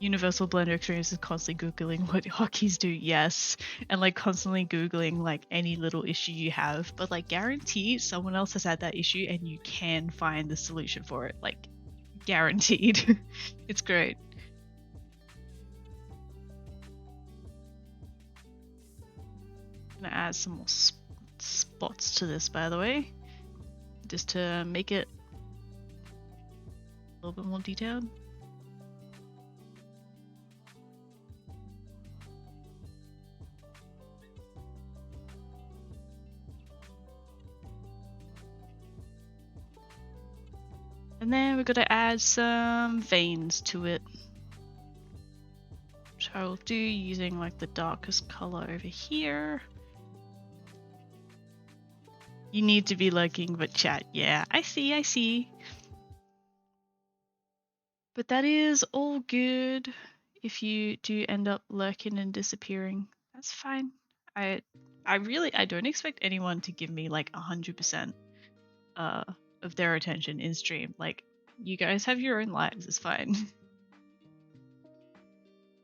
Speaker 1: Universal Blender experience is constantly googling what hotkeys do, yes, and like constantly googling like any little issue you have, but like guarantee someone else has had that issue and you can find the solution for it, like guaranteed. It's great. I'm gonna add some more spots to this, by the way, just to make it a little bit more detailed. And then we're gonna add some veins to it, which I will do using like the darkest color over here. You need to be lurking, but chat, yeah, I see. But that is all good. If you do end up lurking and disappearing, that's fine. I don't expect anyone to give me like 100% of their attention in stream. Like, you guys have your own lives, it's fine.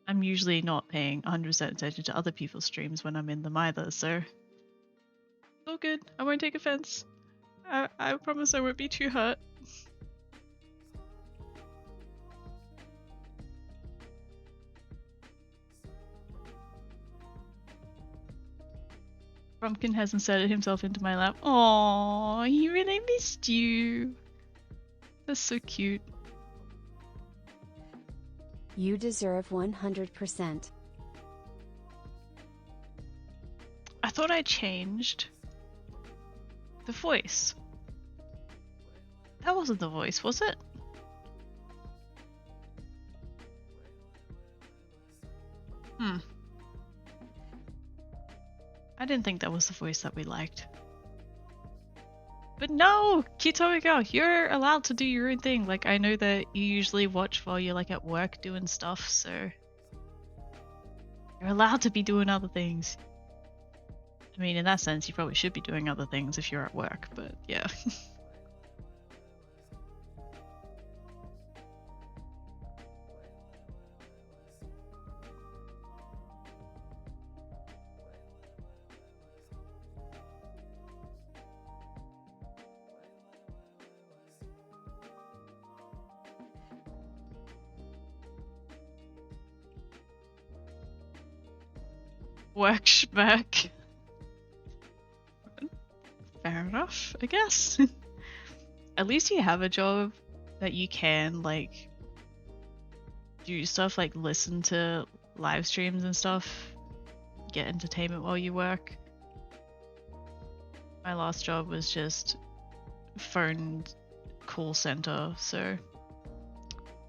Speaker 1: I'm usually not paying 100% attention to other people's streams when I'm in them either, so it's all good. I won't take offense. I promise I won't be too hurt. Frumpkin has inserted himself into my lap. Aww, he really missed you. That's so cute.
Speaker 6: You deserve 100%.
Speaker 1: I thought I changed the voice. That wasn't the voice, was it? I didn't think that was the voice that we liked. But no, Kitomiko, you're allowed to do your own thing. Like, I know that you usually watch while you're like at work doing stuff, so you're allowed to be doing other things. I mean, in that sense, you probably should be doing other things if you're at work, but yeah. Work schmuck. Fair enough, I guess. At least you have a job that you can, like, do stuff like listen to live streams and stuff, get entertainment while you work. My last job was just phone call center, so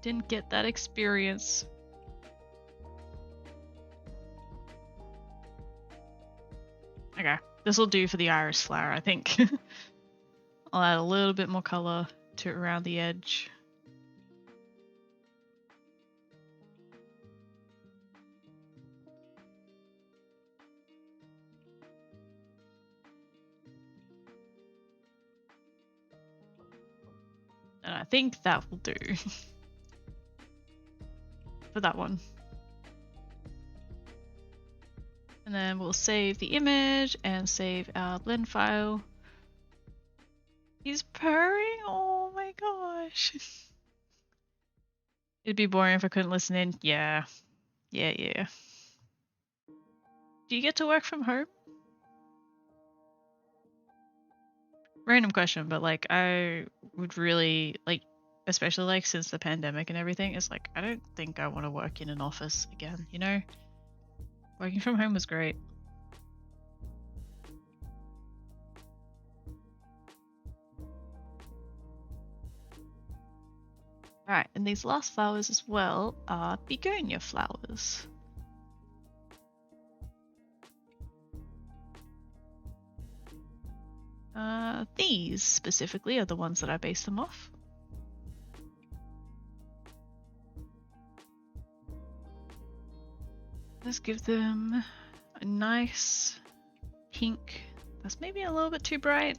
Speaker 1: didn't get that experience. Okay, this will do for the iris flower, I think. I'll add a little bit more color to it around the edge. And I think that will do for that one. And then we'll save the image and save our blend file. He's purring? Oh my gosh. It'd be boring if I couldn't listen in. Yeah. Yeah. Do you get to work from home? Random question, but like I would really like, especially like since the pandemic and everything, it's like I don't think I want to work in an office again, you know? Working from home was great. Alright, and these last flowers as well are begonia flowers. These specifically are the ones that I based them off. Let's give them a nice pink. That's maybe a little bit too bright.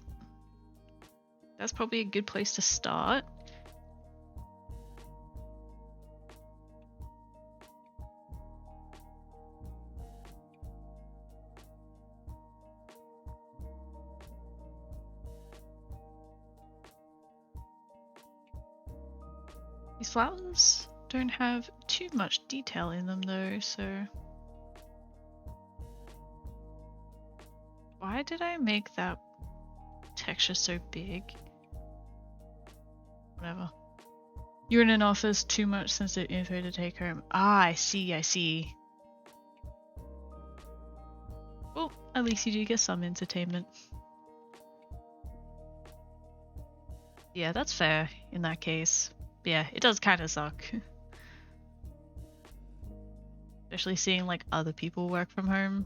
Speaker 1: That's probably a good place to start. These flowers don't have too much detail in them though, so... Why did I make that texture so big? Whatever. You're in an office, too much sensitive info to take home. Ah, I see. Well, at least you do get some entertainment. Yeah, that's fair in that case. Yeah, it does kind of suck. Especially seeing like other people work from home.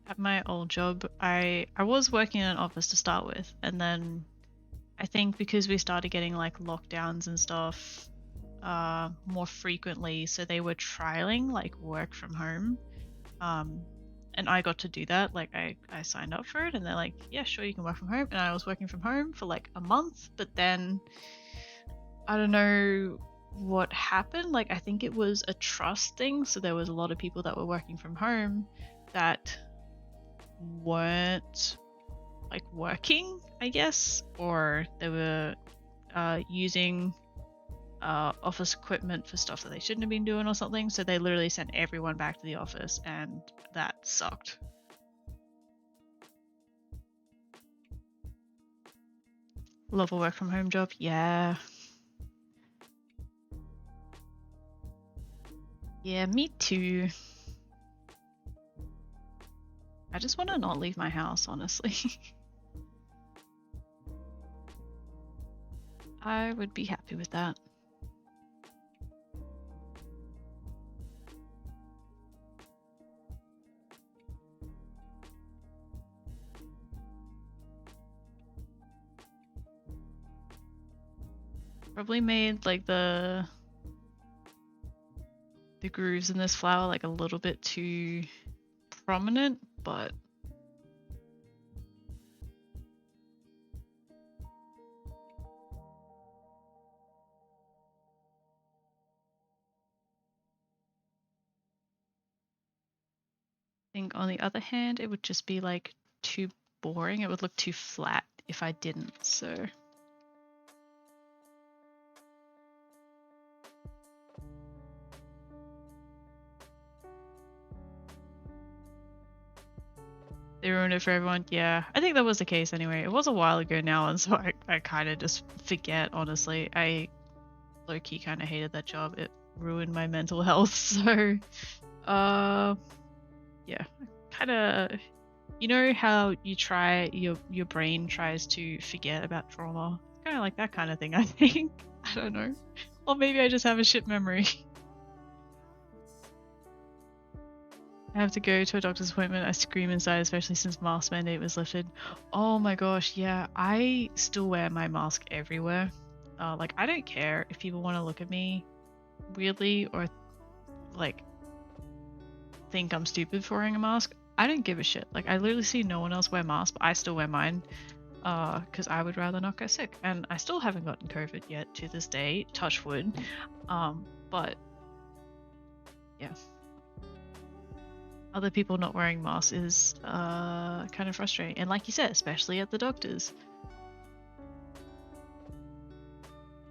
Speaker 1: At my old job, I was working in an office to start with, and then I think because we started getting like lockdowns and stuff more frequently, so they were trialing like work from home. And I got to do that. Like I signed up for it and they're like, yeah, sure, you can work from home. And I was working from home for like a month, but then I don't know what happened. Like I think it was a trust thing. So there was a lot of people that were working from home that weren't like working, I guess, or they were using office equipment for stuff that they shouldn't have been doing or something, so they literally sent everyone back to the office, and that sucked. Love a work from home job. Yeah. Yeah, me too. I just want to not leave my house, honestly. I would be happy with that. Probably made like the grooves in this flower like a little bit too prominent, but I think on the other hand it would just be like too boring. It would look too flat if I didn't, so they ruined it for everyone. Yeah, I think that was the case anyway. It was a while ago now, and so I kind of just forget, honestly. I low-key kind of hated that job. It ruined my mental health, so yeah, kind of, you know how you try, your brain tries to forget about trauma? Kind of like that kind of thing, I think. I don't know. Or maybe I just have a shit memory. I have to go to a doctor's appointment. I scream inside, especially since mask mandate was lifted. Oh my gosh, yeah, I still wear my mask everywhere. Like, I don't care if people want to look at me weirdly or like think I'm stupid for wearing a mask. I don't give a shit. Like, I literally see no one else wear masks, but I still wear mine because I would rather not get sick. And I still haven't gotten COVID yet to this day, touch wood. But yeah. Other people not wearing masks is kind of frustrating. And like you said, especially at the doctors.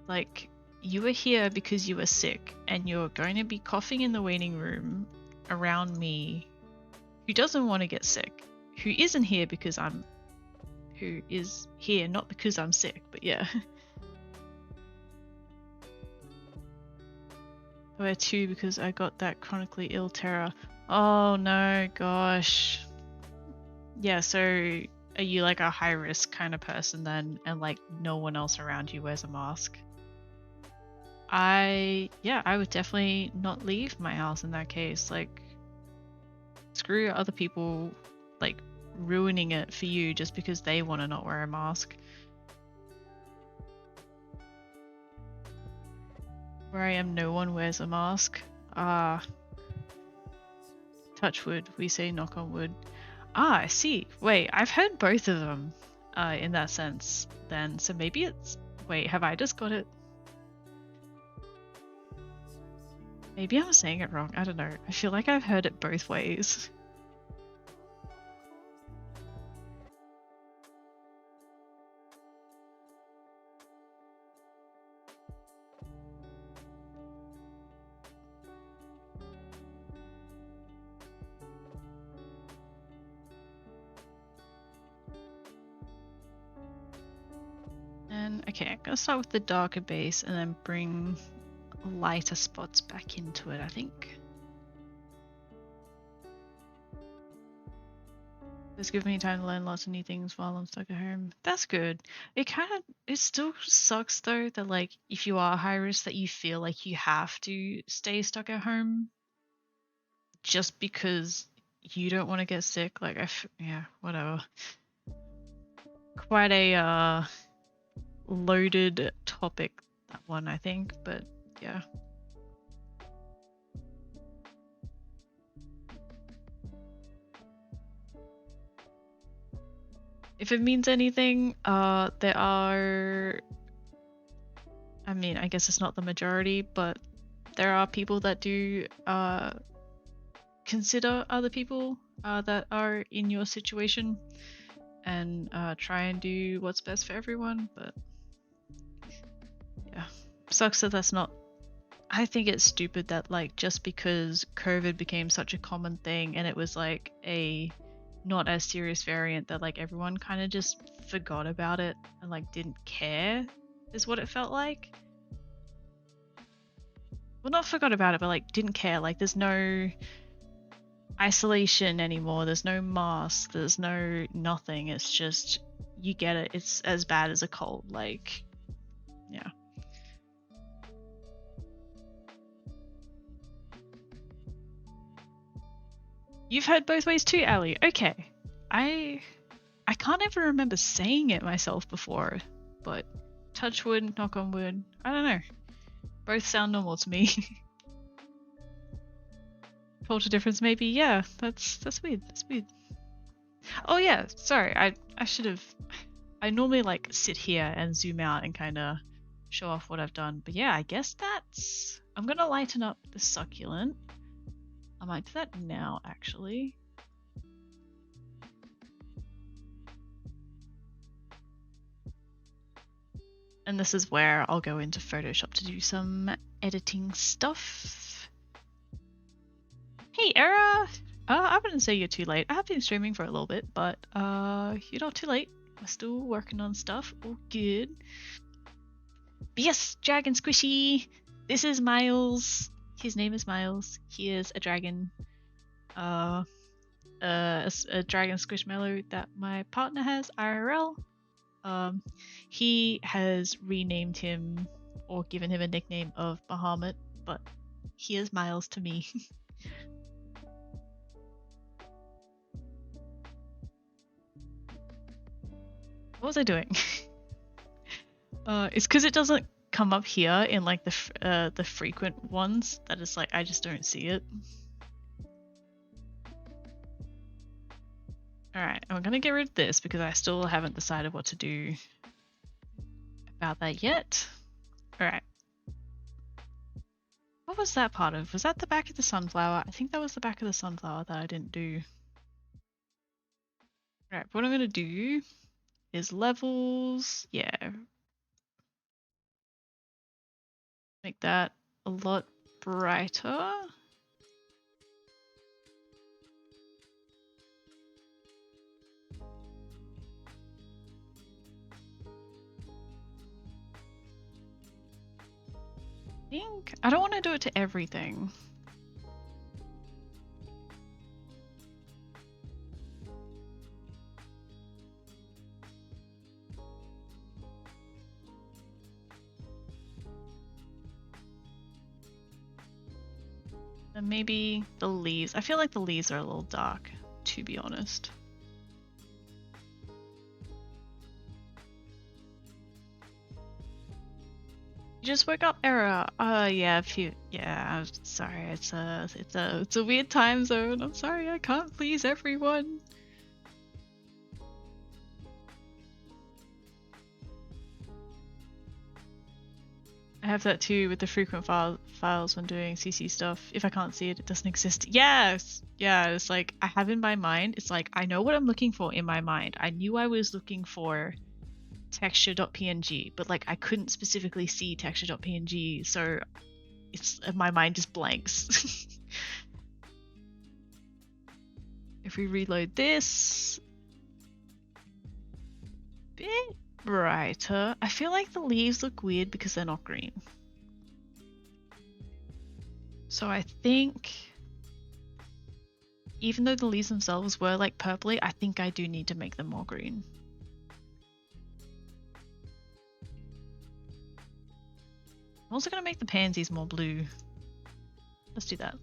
Speaker 1: Like, you are here because you are sick and you're going to be coughing in the waiting room around me who doesn't want to get sick, who isn't here because who is here not because I'm sick, but yeah. I wear two because I got that chronically ill terror. Oh no, gosh. Yeah, so are you like a high risk kind of person then, and like no one else around you wears a mask? I would definitely not leave my house in that case. Like, screw other people like ruining it for you just because they want to not wear a mask. Where I am, no one wears a mask. Touch wood, we say knock on wood. I see. Wait, I've heard both of them in that sense then. So maybe it's... Wait, have I just got it? Maybe I'm saying it wrong. I don't know. I feel like I've heard it both ways. And okay, I'm gonna start with the darker base and then bring lighter spots back into it, I think. It's giving me time to learn lots of new things while I'm stuck at home. That's good. It still sucks though that like if you are high risk that you feel like you have to stay stuck at home just because you don't want to get sick. Like yeah, whatever. Quite a loaded topic, that one, I think, but yeah. If it means anything, there are, I mean, I guess it's not the majority, but there are people that do consider other people that are in your situation and try and do what's best for everyone, but yeah, sucks that that's not... I think it's stupid that like just because COVID became such a common thing and it was like a not as serious variant that like everyone kind of just forgot about it and like didn't care is what it felt like. Well, not forgot about it, but like didn't care. Like there's no isolation anymore, there's no mask, there's no nothing. It's just you get it, it's as bad as a cold. Like yeah. You've heard both ways too, Ali. Okay. I can't ever remember saying it myself before, but touch wood, knock on wood. I don't know. Both sound normal to me. Culture difference maybe, yeah. That's weird. That's weird. Oh yeah, sorry. I should have. I normally like sit here and zoom out and kind of show off what I've done. But yeah, I guess that's. I'm gonna lighten up the succulent. I might do that now, actually. And this is where I'll go into Photoshop to do some editing stuff. Hey, Era! I wouldn't say you're too late. I have been streaming for a little bit, but you're not too late. We're still working on stuff. All good. But yes, Dragon Squishy! This is Miles. His name is Miles. He is a dragon. A dragon squishmallow that my partner has, IRL. He has renamed him or given him a nickname of Bahamut, but he is Miles to me. What was I doing? It's because it doesn't come up here in like the frequent ones. That is like I just don't see it. Alright, I'm gonna get rid of this because I still haven't decided what to do about that yet. Alright. What was that part of? Was that the back of the sunflower? I think that was the back of the sunflower that I didn't do. Alright, what I'm gonna do is levels. Yeah. Make that a lot brighter. I don't want to do it to everything. And maybe the leaves. I feel like the leaves are a little dark, to be honest. You just woke up, Era. Yeah, I'm sorry. It's a weird time zone. I'm sorry, I can't please everyone. I have that too with the frequent files when doing CC stuff. If I can't see it, it doesn't exist. Yes! Yeah, it's like I have in my mind, it's like I know what I'm looking for in my mind. I knew I was looking for texture.png, but like I couldn't specifically see texture.png, so it's my mind just blanks. If we reload this, bit brighter. I feel like the leaves look weird because they're not green. So I think even though the leaves themselves were like purpley, I think I do need to make them more green. I'm also going to make the pansies more blue. Let's do that.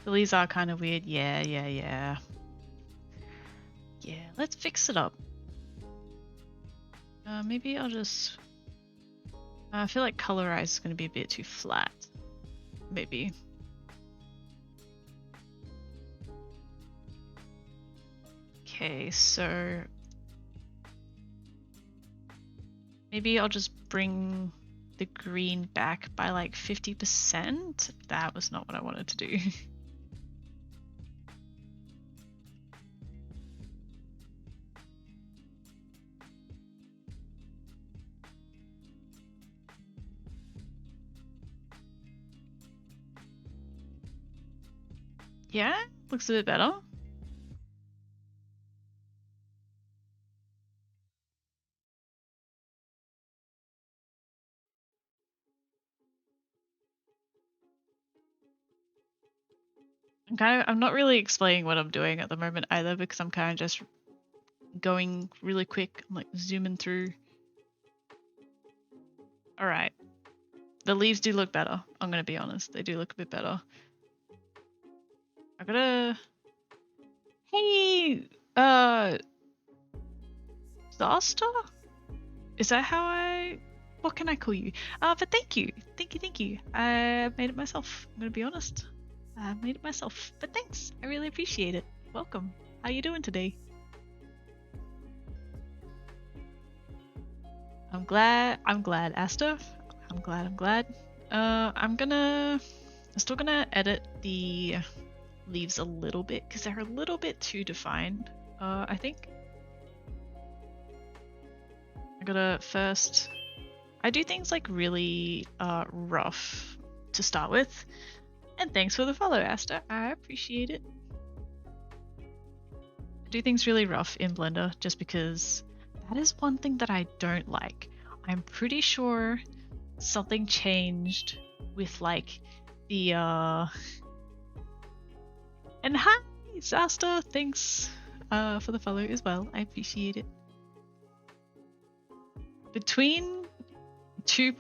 Speaker 1: The leaves are kind of weird. Yeah. Yeah, let's fix it up. Maybe I'll just... I feel like colorize is going to be a bit too flat. Maybe. Okay, so... maybe I'll just bring the green back by like 50%. That was not what I wanted to do. Yeah, looks a bit better. I'm not really explaining what I'm doing at the moment either, because I'm kind of just going really quick. I'm like zooming through. All right. The leaves do look better. I'm going to be honest. They do look a bit better. I gotta... Hey, Zasta? Is that how I... What can I call you? But thank you. Thank you. I made it myself. I'm going to be honest. I made it myself. But thanks. I really appreciate it. Welcome. How you doing today? I'm glad, Asta. I'm glad. I'm still gonna edit the leaves a little bit because they're a little bit too defined. I think. I gotta first. I do things like really rough to start with. And thanks for the follow, Asta. I appreciate it. I do things really rough in Blender just because that is one thing that I don't like. I'm pretty sure something changed with like the and hi Zasta, thanks for the follow as well. I appreciate it. Between 2.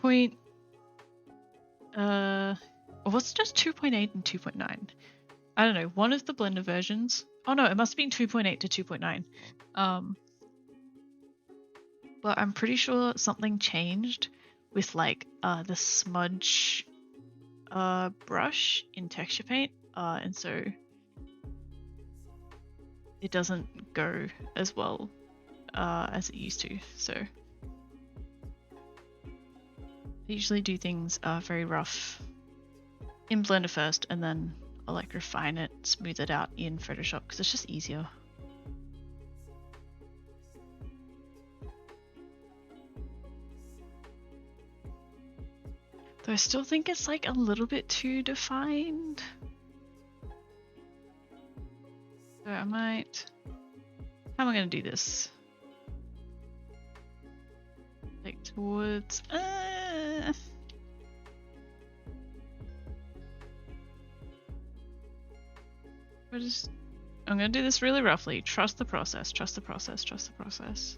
Speaker 1: Or was it just 2.8 and 2.9? I don't know, one of the Blender versions. Oh no, it must have been 2.8 to 2.9. But I'm pretty sure something changed with like the smudge brush in texture paint, and so it doesn't go as well as it used to. So I usually do things very rough in Blender first, and then I'll like refine it, smooth it out in Photoshop because it's just easier. Though I still think it's like a little bit too defined. So I might... How am I going to do this? Like towards... I'm going to do this really roughly. Trust the process, trust the process, trust the process.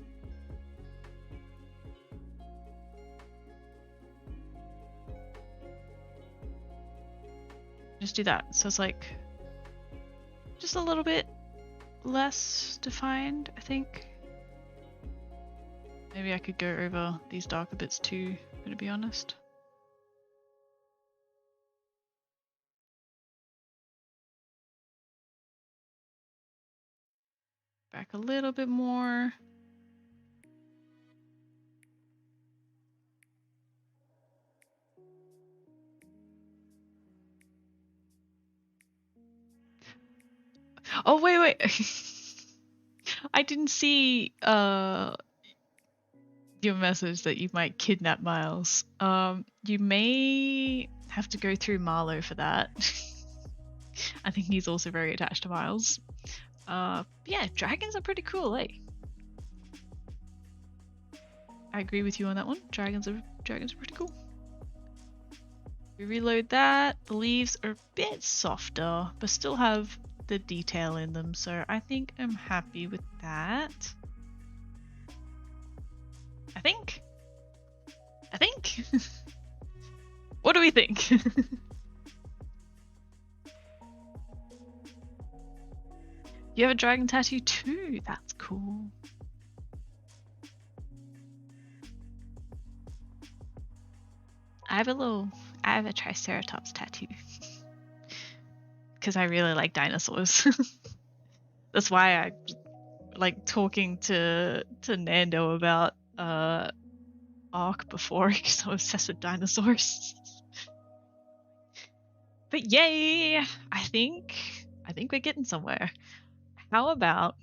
Speaker 1: Just do that. So it's like just a little bit less defined, I think. Maybe I could go over these darker bits too, to be honest. Back a little bit more. Oh, wait. I didn't see your message that you might kidnap Miles. You may have to go through Marlowe for that. I think he's also very attached to Miles. Yeah, dragons are pretty cool, eh? I agree with you on that one. Dragons are pretty cool. We reload that. The leaves are a bit softer, but still have the detail in them, so I think I'm happy with that. I think. What do we think? You have a dragon tattoo too. That's cool. I have a Triceratops tattoo. Because I really like dinosaurs. That's why I like talking to Nando about arc before because I'm obsessed with dinosaurs. But yay! I think we're getting somewhere. How about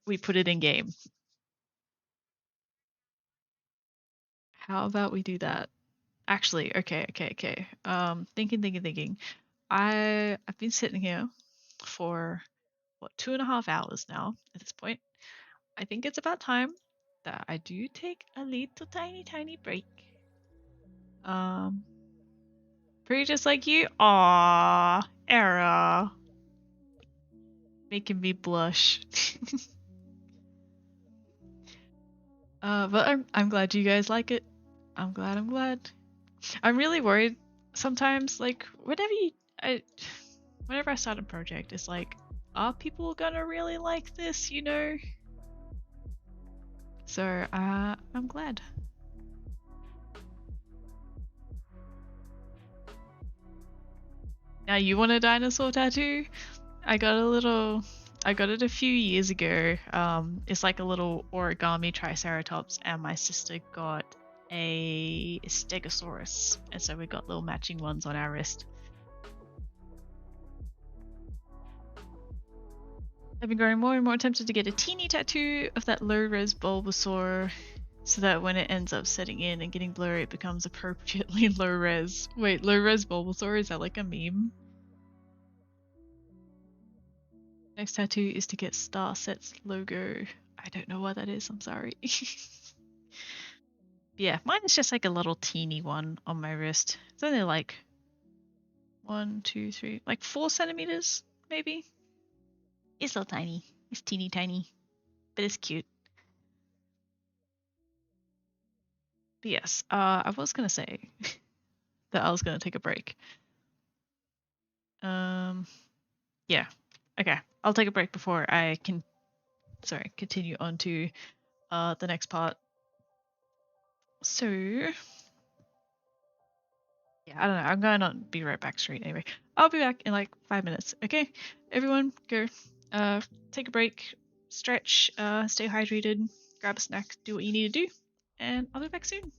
Speaker 1: we put it in game? How about we do that? Actually, okay. Thinking. I've been sitting here for what 2.5 hours now at this point. I think it's about time that I do take a little tiny break. Pretty just like you. Aww, Era. Making me blush. But I'm glad you guys like it. I'm glad. I'm really worried sometimes, like, whenever I start a project, it's like, are people gonna really like this, you know? So, I'm glad. Now you want a dinosaur tattoo? I got it a few years ago. It's like a little origami triceratops, and my sister got a stegosaurus, and so we got little matching ones on our wrist. I've been growing more and more tempted to get a teeny tattoo of that low-res Bulbasaur, so that when it ends up setting in and getting blurry, it becomes appropriately low-res. Wait, low-res Bulbasaur, is that like a meme? Next tattoo is to get Starset's logo. I don't know what that is, I'm sorry. Yeah, mine is just like a little teeny one on my wrist. It's only like 1, 2, 3, like 4 centimeters, maybe. It's so tiny. It's teeny tiny, but it's cute. But yes, I was gonna say that I was gonna take a break. Yeah. Okay, I'll take a break before I can, continue on to the next part. So, yeah, I don't know. I'm gonna not be right back straight anyway. I'll be back in like 5 minutes. Okay, everyone, go. Take a break, stretch, stay hydrated, grab a snack, do what you need to do, and I'll be back soon.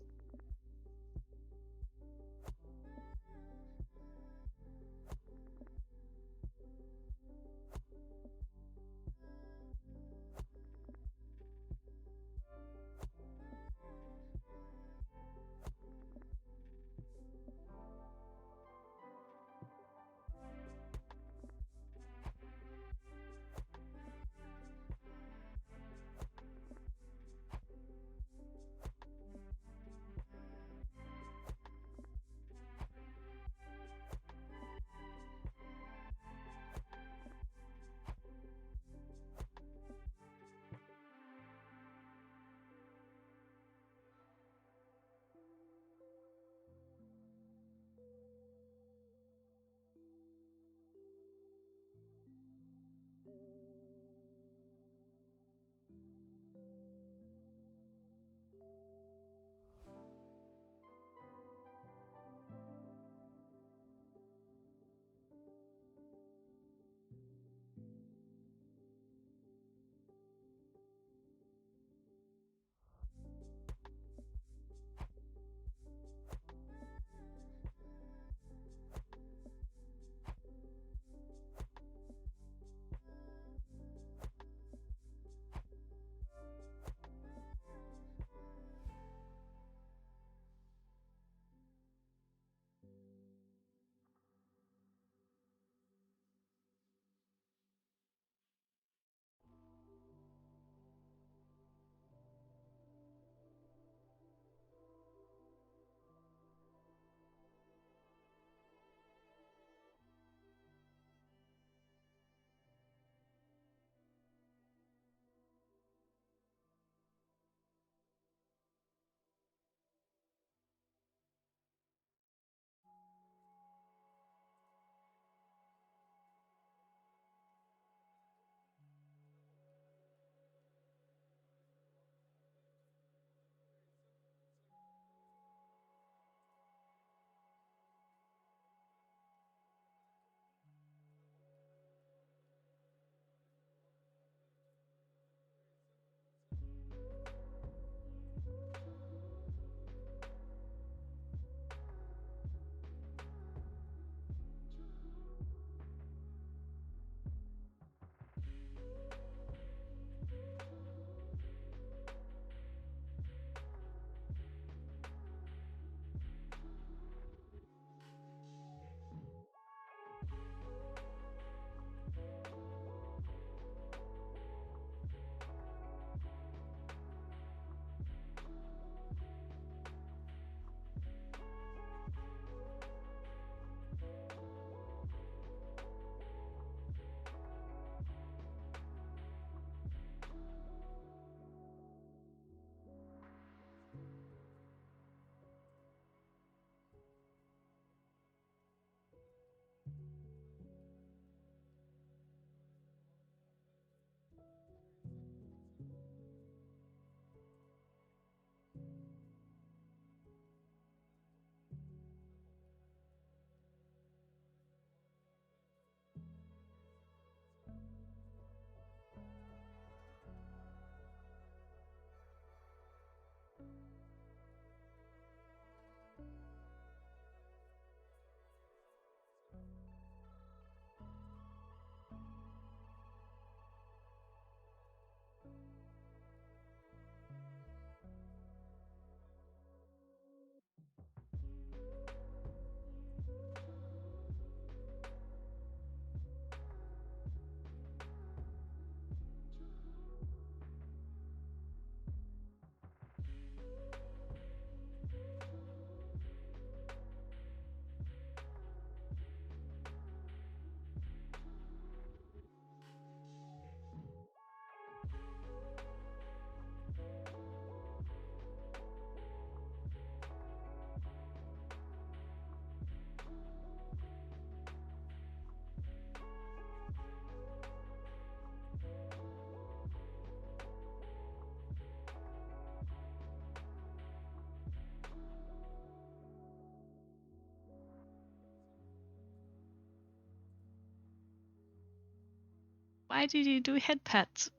Speaker 1: Why did you do head pats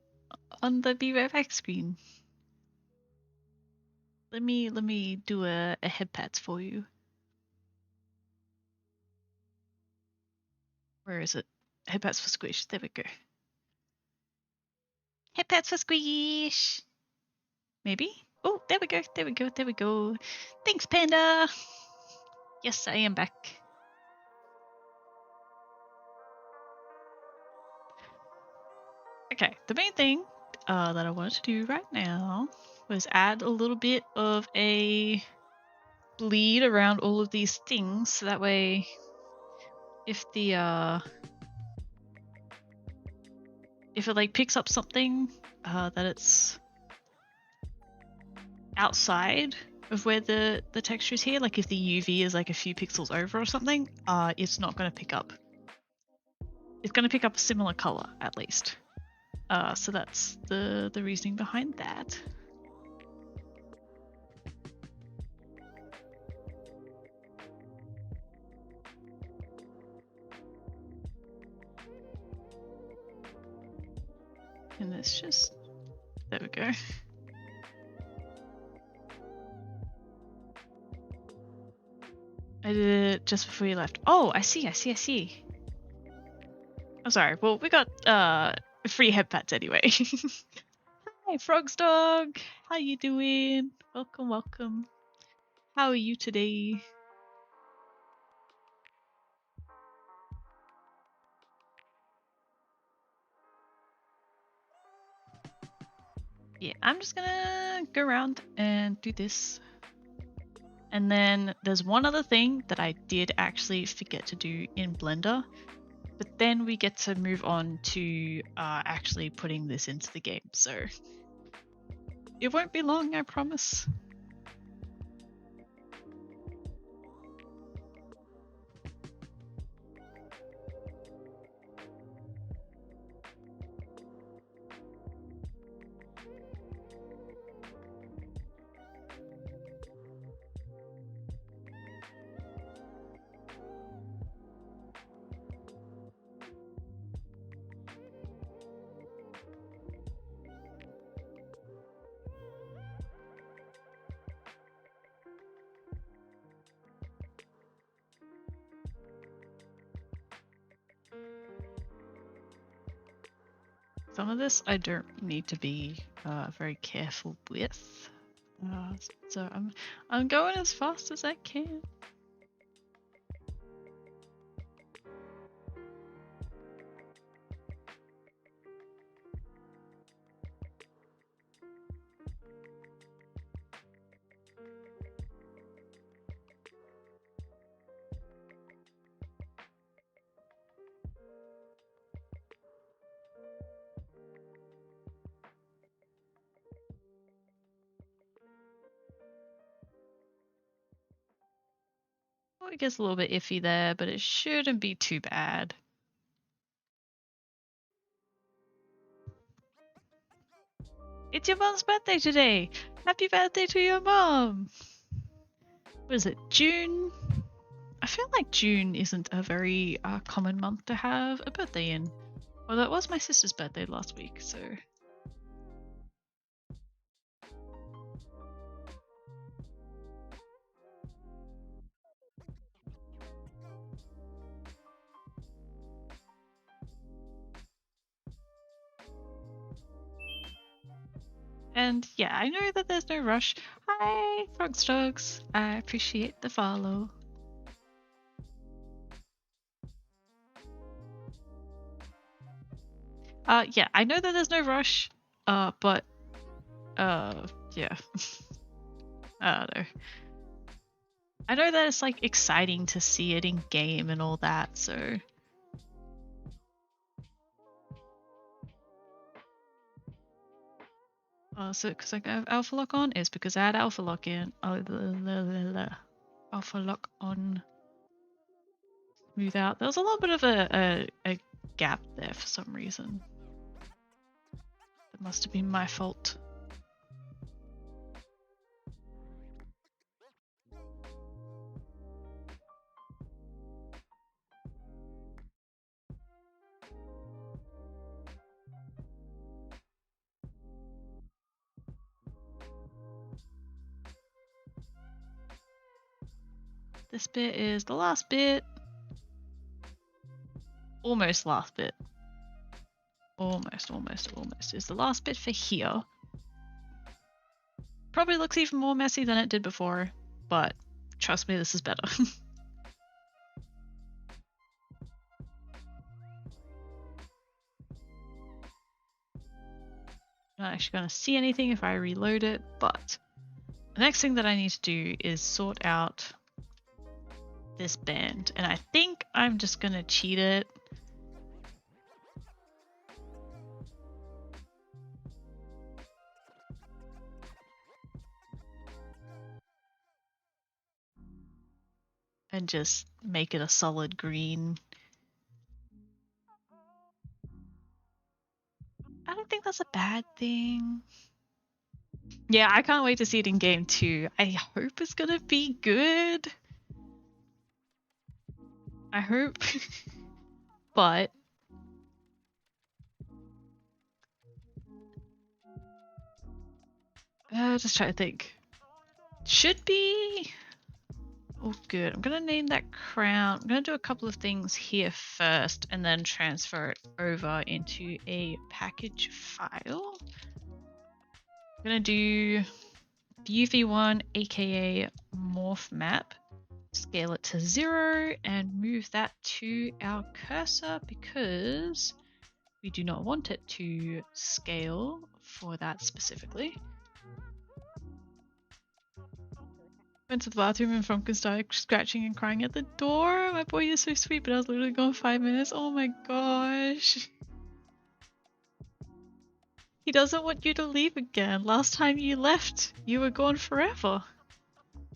Speaker 1: on the Be Right Back screen? Let me do a head pats for you. Where is it? Head pats for Squish. There we go. Head pats for Squish. Maybe? Oh, there we go. There we go. There we go. Thanks, Panda. Yes, I am back. Okay, the main thing that I wanted to do right now was add a little bit of a bleed around all of these things, so that way if the if it like picks up something that it's outside of where the texture is here, like if the UV is like a few pixels over or something, it's not going to pick up. It's going to pick up a similar color at least. So that's the reasoning behind that. And it's just, there we go. I did it just before you left. Oh, I see. I'm sorry. Well, we got free head pats anyway. Hi, Frogs Dog. How you doing? Welcome. How are you today? Yeah, I'm just gonna go around and do this. And then there's one other thing that I did actually forget to do in Blender, but then we get to move on to actually putting this into the game. So it won't be long, I promise. Some of this I don't need to be very careful with, so I'm going as fast as I can. Oh, it gets a little bit iffy there, but it shouldn't be too bad. It's your mom's birthday today! Happy birthday to your mom! What is it, June? I feel like June isn't a very common month to have a birthday in. Although it was my sister's birthday last week, so... And yeah, I know that there's no rush. Hi, Frogs Dogs. I appreciate the follow. Yeah, I know that there's no rush. But yeah. I don't know. I know that it's like exciting to see it in game and all that, so. So because I have Alpha Lock on is because I had Alpha Lock in. Alpha Lock on. Smooth out. There was a little bit of a gap there for some reason. That must have been my fault. This bit is the last bit. Almost last bit. Almost is the last bit for here. Probably looks even more messy than it did before, but trust me, this is better. Not actually going to see anything if I reload it, but the next thing that I need to do is sort out this band, and I think I'm just going to cheat it. And just make it a solid green. I don't think that's a bad thing. Yeah, I can't wait to see it in game 2. I hope it's gonna be good. I hope. But just try to think. Should be all good. I'm gonna name that crown. I'm gonna do a couple of things here first and then transfer it over into a package file. I'm gonna do the UV1 aka morph map, scale it to 0 and move that to our cursor because we do not want it to scale for that specifically. Went to the bathroom and Frumpkin started scratching and crying at the door. My boy is so sweet, but I was literally gone 5 minutes. Oh my gosh. He doesn't want you to leave again. Last time you left, you were gone forever.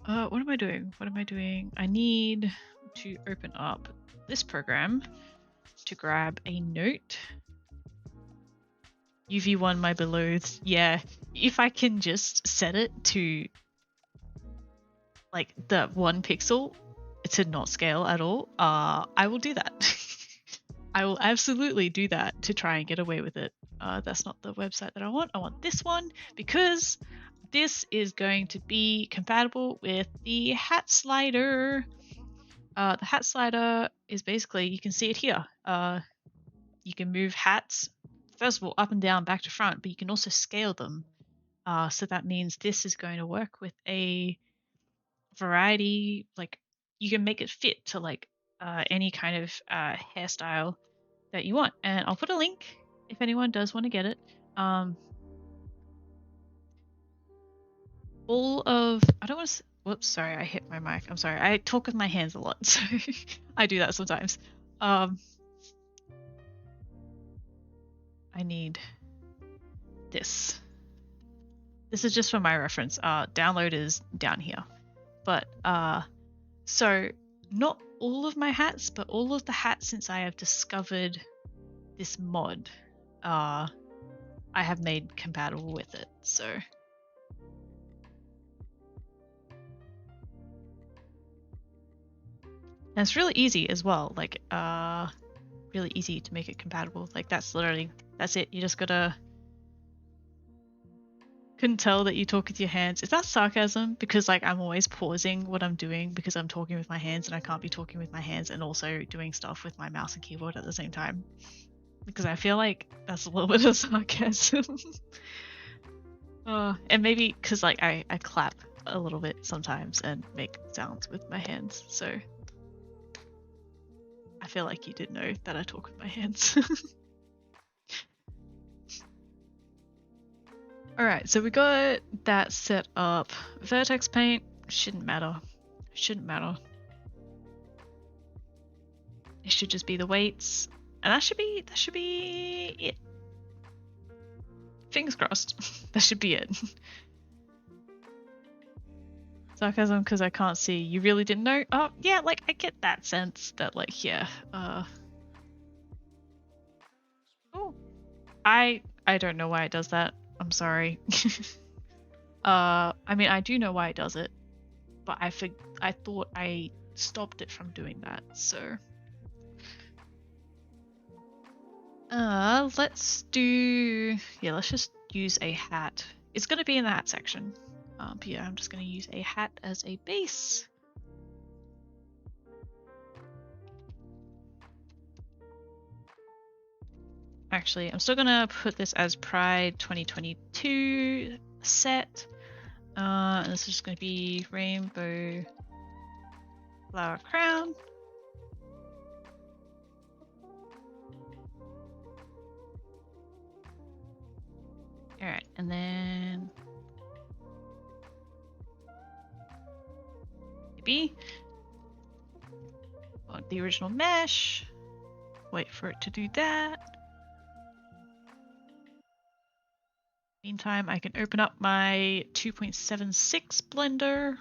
Speaker 1: What am I doing? What am I doing? I need to open up this program to grab a note. UV1 my beloved. Yeah, if I can just set it to like the 1 pixel to not scale at all, I will do that. I will absolutely do that to try and get away with it. That's not the website that I want. I want this one because this is going to be compatible with the hat slider. The hat slider is basically, you can see it here. You can move hats, first of all, up and down, back to front, but you can also scale them. So that means this is going to work with a variety, like you can make it fit to like any kind of hairstyle that you want. And I'll put a link if anyone does want to get it. All of, I don't want to, whoops, sorry, I hit my mic. I'm sorry. I talk with my hands a lot, so I do that sometimes. I need this. This is just for my reference. Download is down here. But so not all of my hats, but all of the hats since I have discovered this mod, I have made compatible with it. So and it's really easy as well. Like really easy to make it compatible. Like that's it. You just gotta. Couldn't tell that you talk with your hands. Is that sarcasm? Because like I'm always pausing what I'm doing because I'm talking with my hands and I can't be talking with my hands and also doing stuff with my mouse and keyboard at the same time. Because I feel like that's a little bit of sarcasm. And maybe because like I clap a little bit sometimes and make sounds with my hands. So I feel like you did know that I talk with my hands. Alright, so we got that set up. Vertex paint shouldn't matter. Shouldn't matter. It should just be the weights. And that should be it. Fingers crossed. That should be it. Sarcasm because I can't see. You really didn't know? Oh, yeah, like I get that sense that like, yeah. Oh. I don't know why it does that. I'm sorry. I mean, I do know why it does it, but I thought I stopped it from doing that, so. Let's just use a hat. It's gonna be in the hat section. But yeah, I'm just gonna use a hat as a base. Actually, I'm still gonna put this as Pride 2022 set. And this is just gonna be rainbow flower crown. Alright, and then maybe want the original mesh. Wait for it to do that. Meantime, I can open up my 2.76 blender.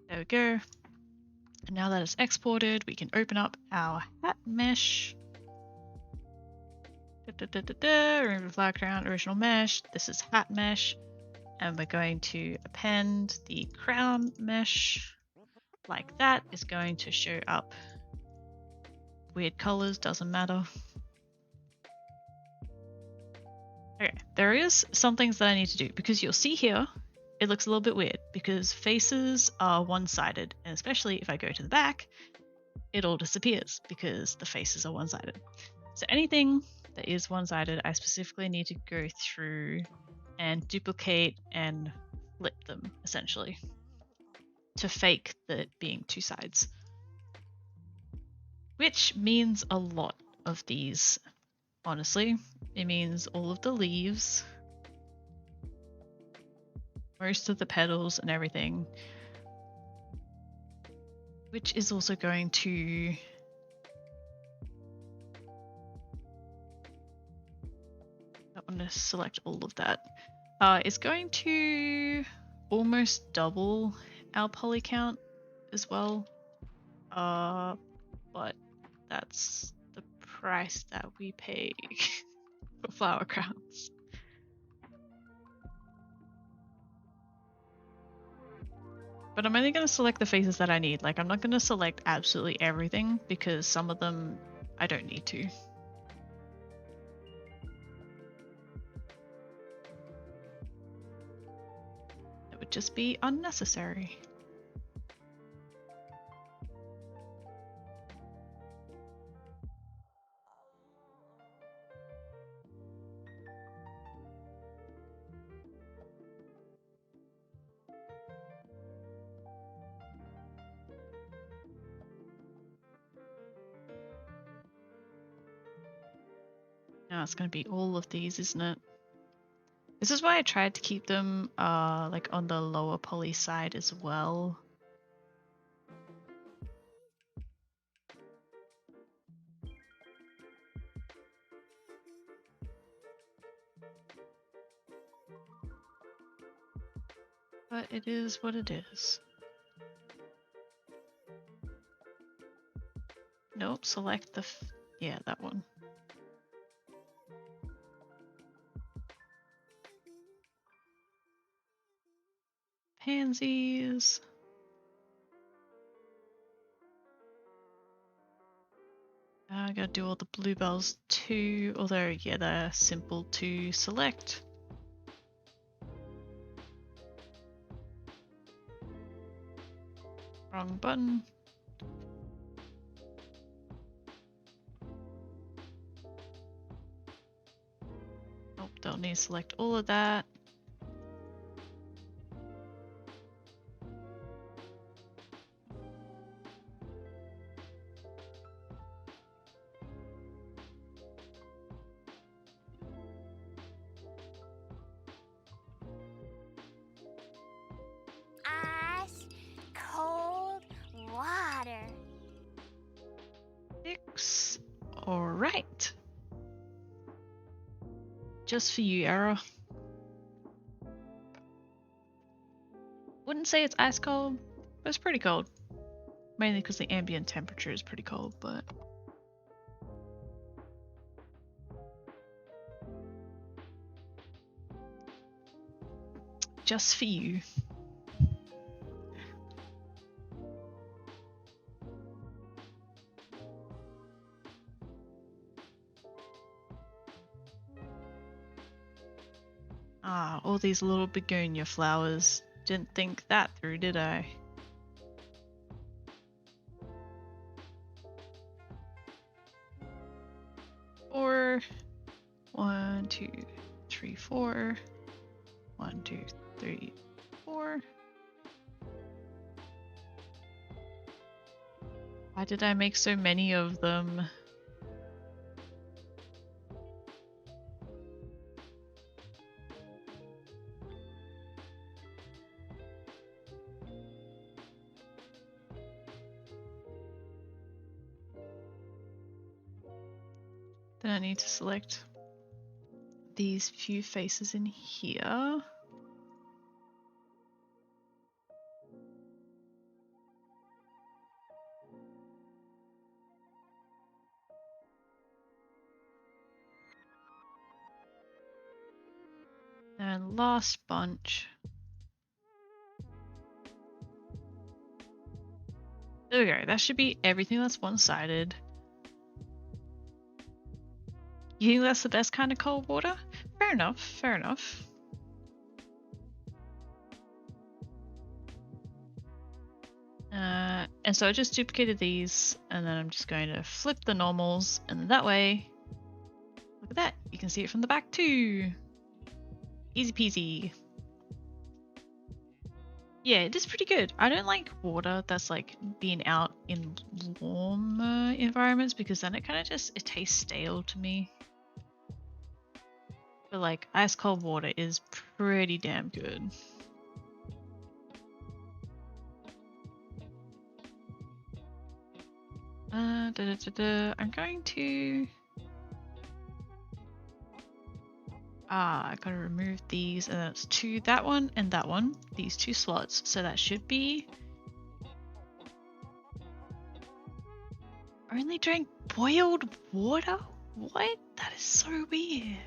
Speaker 1: There we go. And now that it's exported, we can open up our hat mesh. Remove flower crown, original mesh. This is hat mesh. And we're going to append the crown mesh like that. Is going to show up weird colors, doesn't matter. Okay, there is some things that I need to do because you'll see here it looks a little bit weird because faces are one-sided, and especially if I go to the back, it all disappears because the faces are one-sided. So anything that is one-sided, I specifically need to go through and duplicate and flip them essentially to fake it being two sides, which means a lot of these. Honestly, it means all of the leaves, most of the petals and everything, which is also going to I want to select all of that. It's going to almost double our poly count as well, but that's the price that we pay for flower crowns. But I'm only going to select the faces that I need. Like, I'm not going to select absolutely everything because some of them I don't need to. It would just be unnecessary. Now it's going to be all of these, isn't it? This is why I tried to keep them like on the lower poly side as well. But it is what it is. Nope, select the yeah, that one. Pansies. I gotta do all the bluebells too, although yeah, they're simple to select. Wrong button. Nope, they'll need to select all of that.
Speaker 3: Ice cold water.
Speaker 1: 6. Alright. Just for you, Era. Wouldn't say it's ice cold, but it's pretty cold. Mainly because the ambient temperature is pretty cold, but... just for you. Ah, all these little begonia flowers. Didn't think that through, did I? 4. 1, 2, 3, 4. 1, 2, 3, 4. Why did I make so many of them? Then I need to select these few faces in here. And last bunch. There we go. That should be everything that's one-sided. You think that's the best kind of cold water? Fair enough, fair enough. And so I just duplicated these, and then I'm just going to flip the normals, and that way, look at that, you can see it from the back too. Easy peasy. Yeah, it is pretty good. I don't like water that's like being out in warmer environments because then it kind of just, it tastes stale to me. But like ice cold water is pretty damn good. I'm going to... I gotta remove these, and that's two, that one and that one, these two slots. So that should be... Only drank boiled water? What? That is so weird.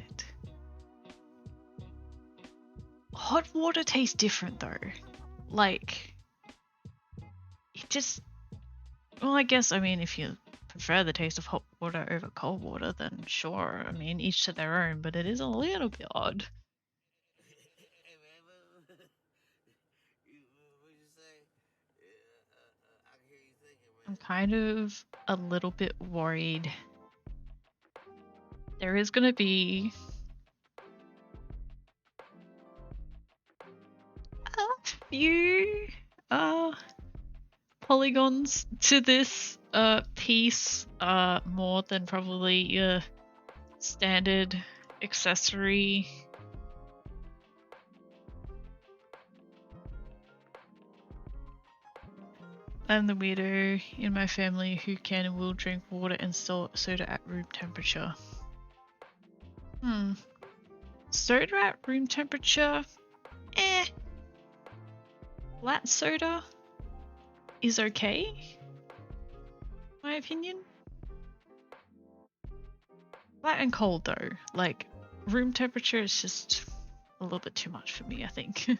Speaker 1: Hot water tastes different though. Like, it just... Well, I guess, I mean, if you prefer the taste of hot water over cold water, then sure. I mean, each to their own, but it is a little bit odd. I'm kind of a little bit worried. There is going to be a few polygons to this piece, more than probably your standard accessory. I'm the weirdo in my family who can and will drink water and soda at room temperature. Soda at room temperature? Flat soda is okay, my opinion. Flat and cold though, like room temperature is just a little bit too much for me, I think.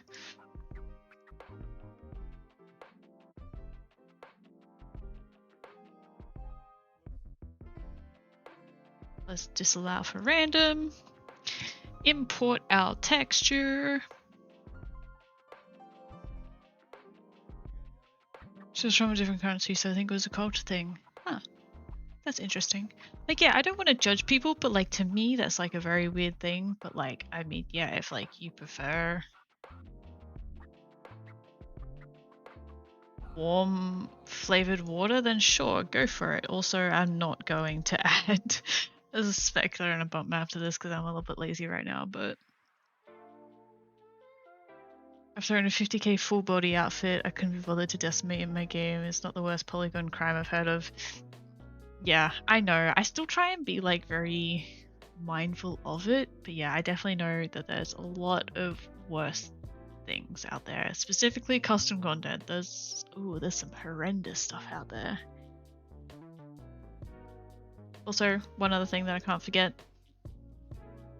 Speaker 1: Let's disallow for random. Import our texture. Just from a different currency, so I think it was a culture thing. Huh. That's interesting. Like, yeah, I don't want to judge people, but like to me that's like a very weird thing. But like, I mean, yeah, if like you prefer warm flavored water, then sure, go for it. Also, I'm not going to add a specular and a bump map to this because I'm a little bit lazy right now, but I've thrown a 50k full body outfit. I couldn't be bothered to decimate in my game. It's not the worst polygon crime I've heard of. Yeah, I know. I still try and be like very mindful of it, but yeah, I definitely know that there's a lot of worse things out there, specifically custom content. There's some horrendous stuff out there. Also, one other thing that I can't forget.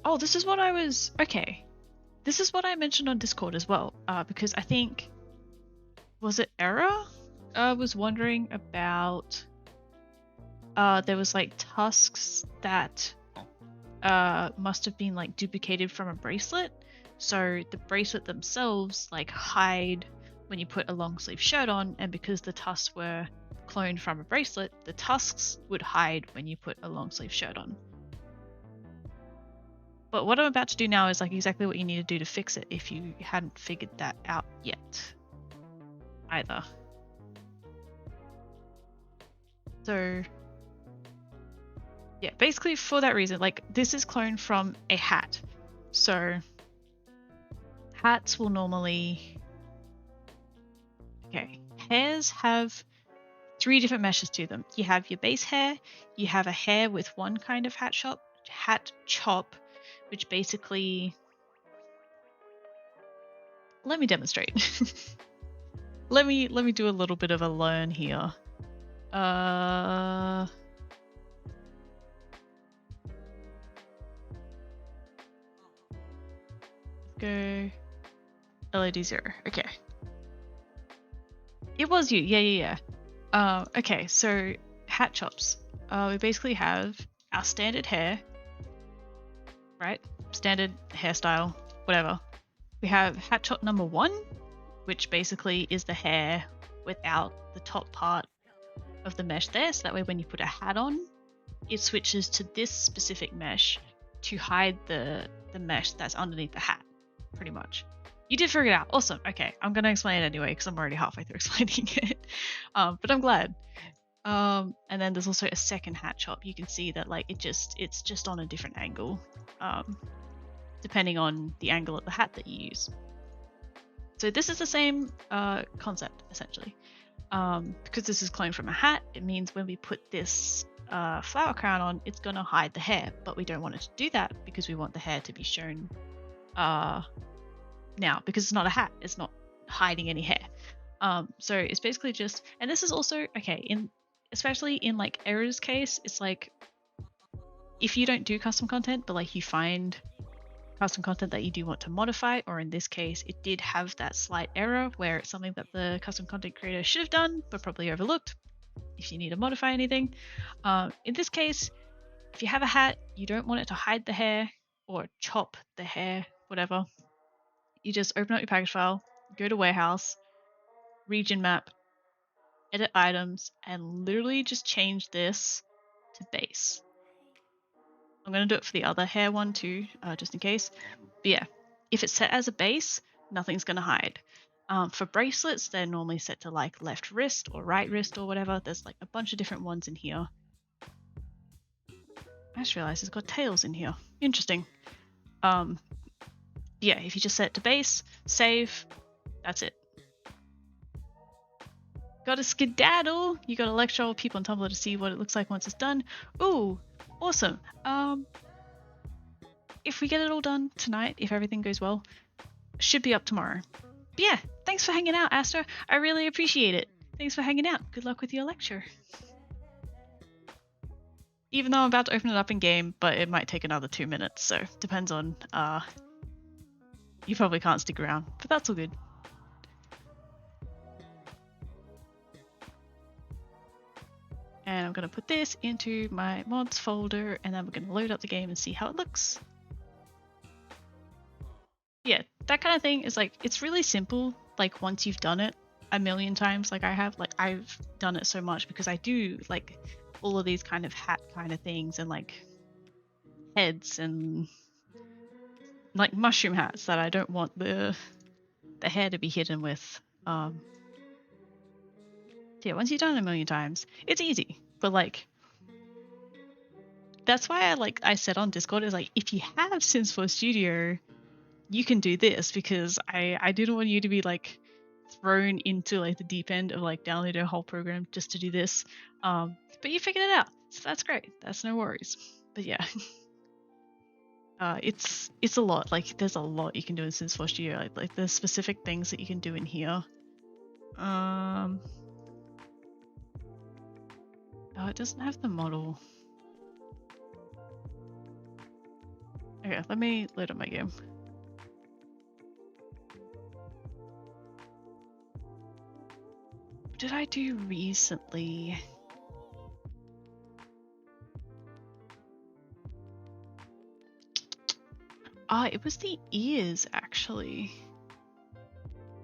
Speaker 1: Oh, this is what I was... Okay. This is what I mentioned on Discord as well, because I think... Was it Era? Was wondering about... there was like tusks that must have been like duplicated from a bracelet. So the bracelet themselves like hide when you put a long sleeve shirt on, and because the tusks were cloned from a bracelet, the tusks would hide when you put a long sleeve shirt on. But what I'm about to do now is like exactly what you need to do to fix it if you hadn't figured that out yet. Either. So yeah, basically for that reason, like this is cloned from a hat. So hats will normally, okay, hairs have 3 different meshes to them. You have your base hair, you have a hair with one kind of hat chop, which basically, let me demonstrate. let me do a little bit of a learn here. Go LED 0. Okay. It was you. Yeah. Okay, so hat chops. We basically have our standard hair, right? Standard hairstyle, whatever. We have hat chop number 1, which basically is the hair without the top part of the mesh there. So that way when you put a hat on, it switches to this specific mesh to hide the mesh that's underneath the hat, pretty much. You did figure it out. Awesome. Okay, I'm going to explain it anyway because I'm already halfway through explaining it. But I'm glad. And then there's also a second hat chop. You can see that like it's just on a different angle, depending on the angle of the hat that you use. So this is the same concept essentially. Because this is cloned from a hat, it means when we put this flower crown on, it's going to hide the hair, but we don't want it to do that because we want the hair to be shown now, because it's not a hat, it's not hiding any hair. So it's basically just, and this is also okay especially in like Error's case, it's like if you don't do custom content but like you find custom content that you do want to modify, or in this case it did have that slight error where it's something that the custom content creator should have done but probably overlooked if you need to modify anything. In this case, if you have a hat, you don't want it to hide the hair or chop the hair, whatever, you just open up your package file, go to warehouse, region map, edit items, and literally just change this to base. I'm going to do it for the other hair one too, just in case. But yeah, if it's set as a base, nothing's going to hide. For bracelets, they're normally set to like left wrist or right wrist or whatever. There's like a bunch of different ones in here. I just realized it's got tails in here. Interesting. Yeah, if you just set it to base, save, that's it. Gotta skedaddle! You gotta lecture all people on Tumblr to see what it looks like once it's done. Ooh, awesome. If we get it all done tonight, if everything goes well, should be up tomorrow. But yeah, thanks for hanging out, Astra. I really appreciate it. Thanks for hanging out. Good luck with your lecture. Even though I'm about to open it up in game, but it might take another 2 minutes, so depends on, you probably can't stick around, but that's all good. And I'm going to put this into my mods folder, and then we're going to load up the game and see how it looks. Yeah, that kind of thing is like, it's really simple, like once you've done it a million times like I have. Like I've done it so much because I do like all of these kind of hat kind of things and like heads and like mushroom hats that I don't want the hair to be hidden with. Yeah, once you've done it a million times, it's easy. But like, that's why I said on Discord is like, if you have Sims 4 Studio, you can do this, because I didn't want you to be like thrown into like the deep end of like downloading a whole program just to do this. But you figured it out, so that's great. That's no worries. But yeah. It's a lot. Like there's a lot you can do in Sims 4 Studio. Like there's specific things that you can do in here. Oh, it doesn't have the model. Okay, let me load up my game. What did I do recently? Ah, it was the ears, actually.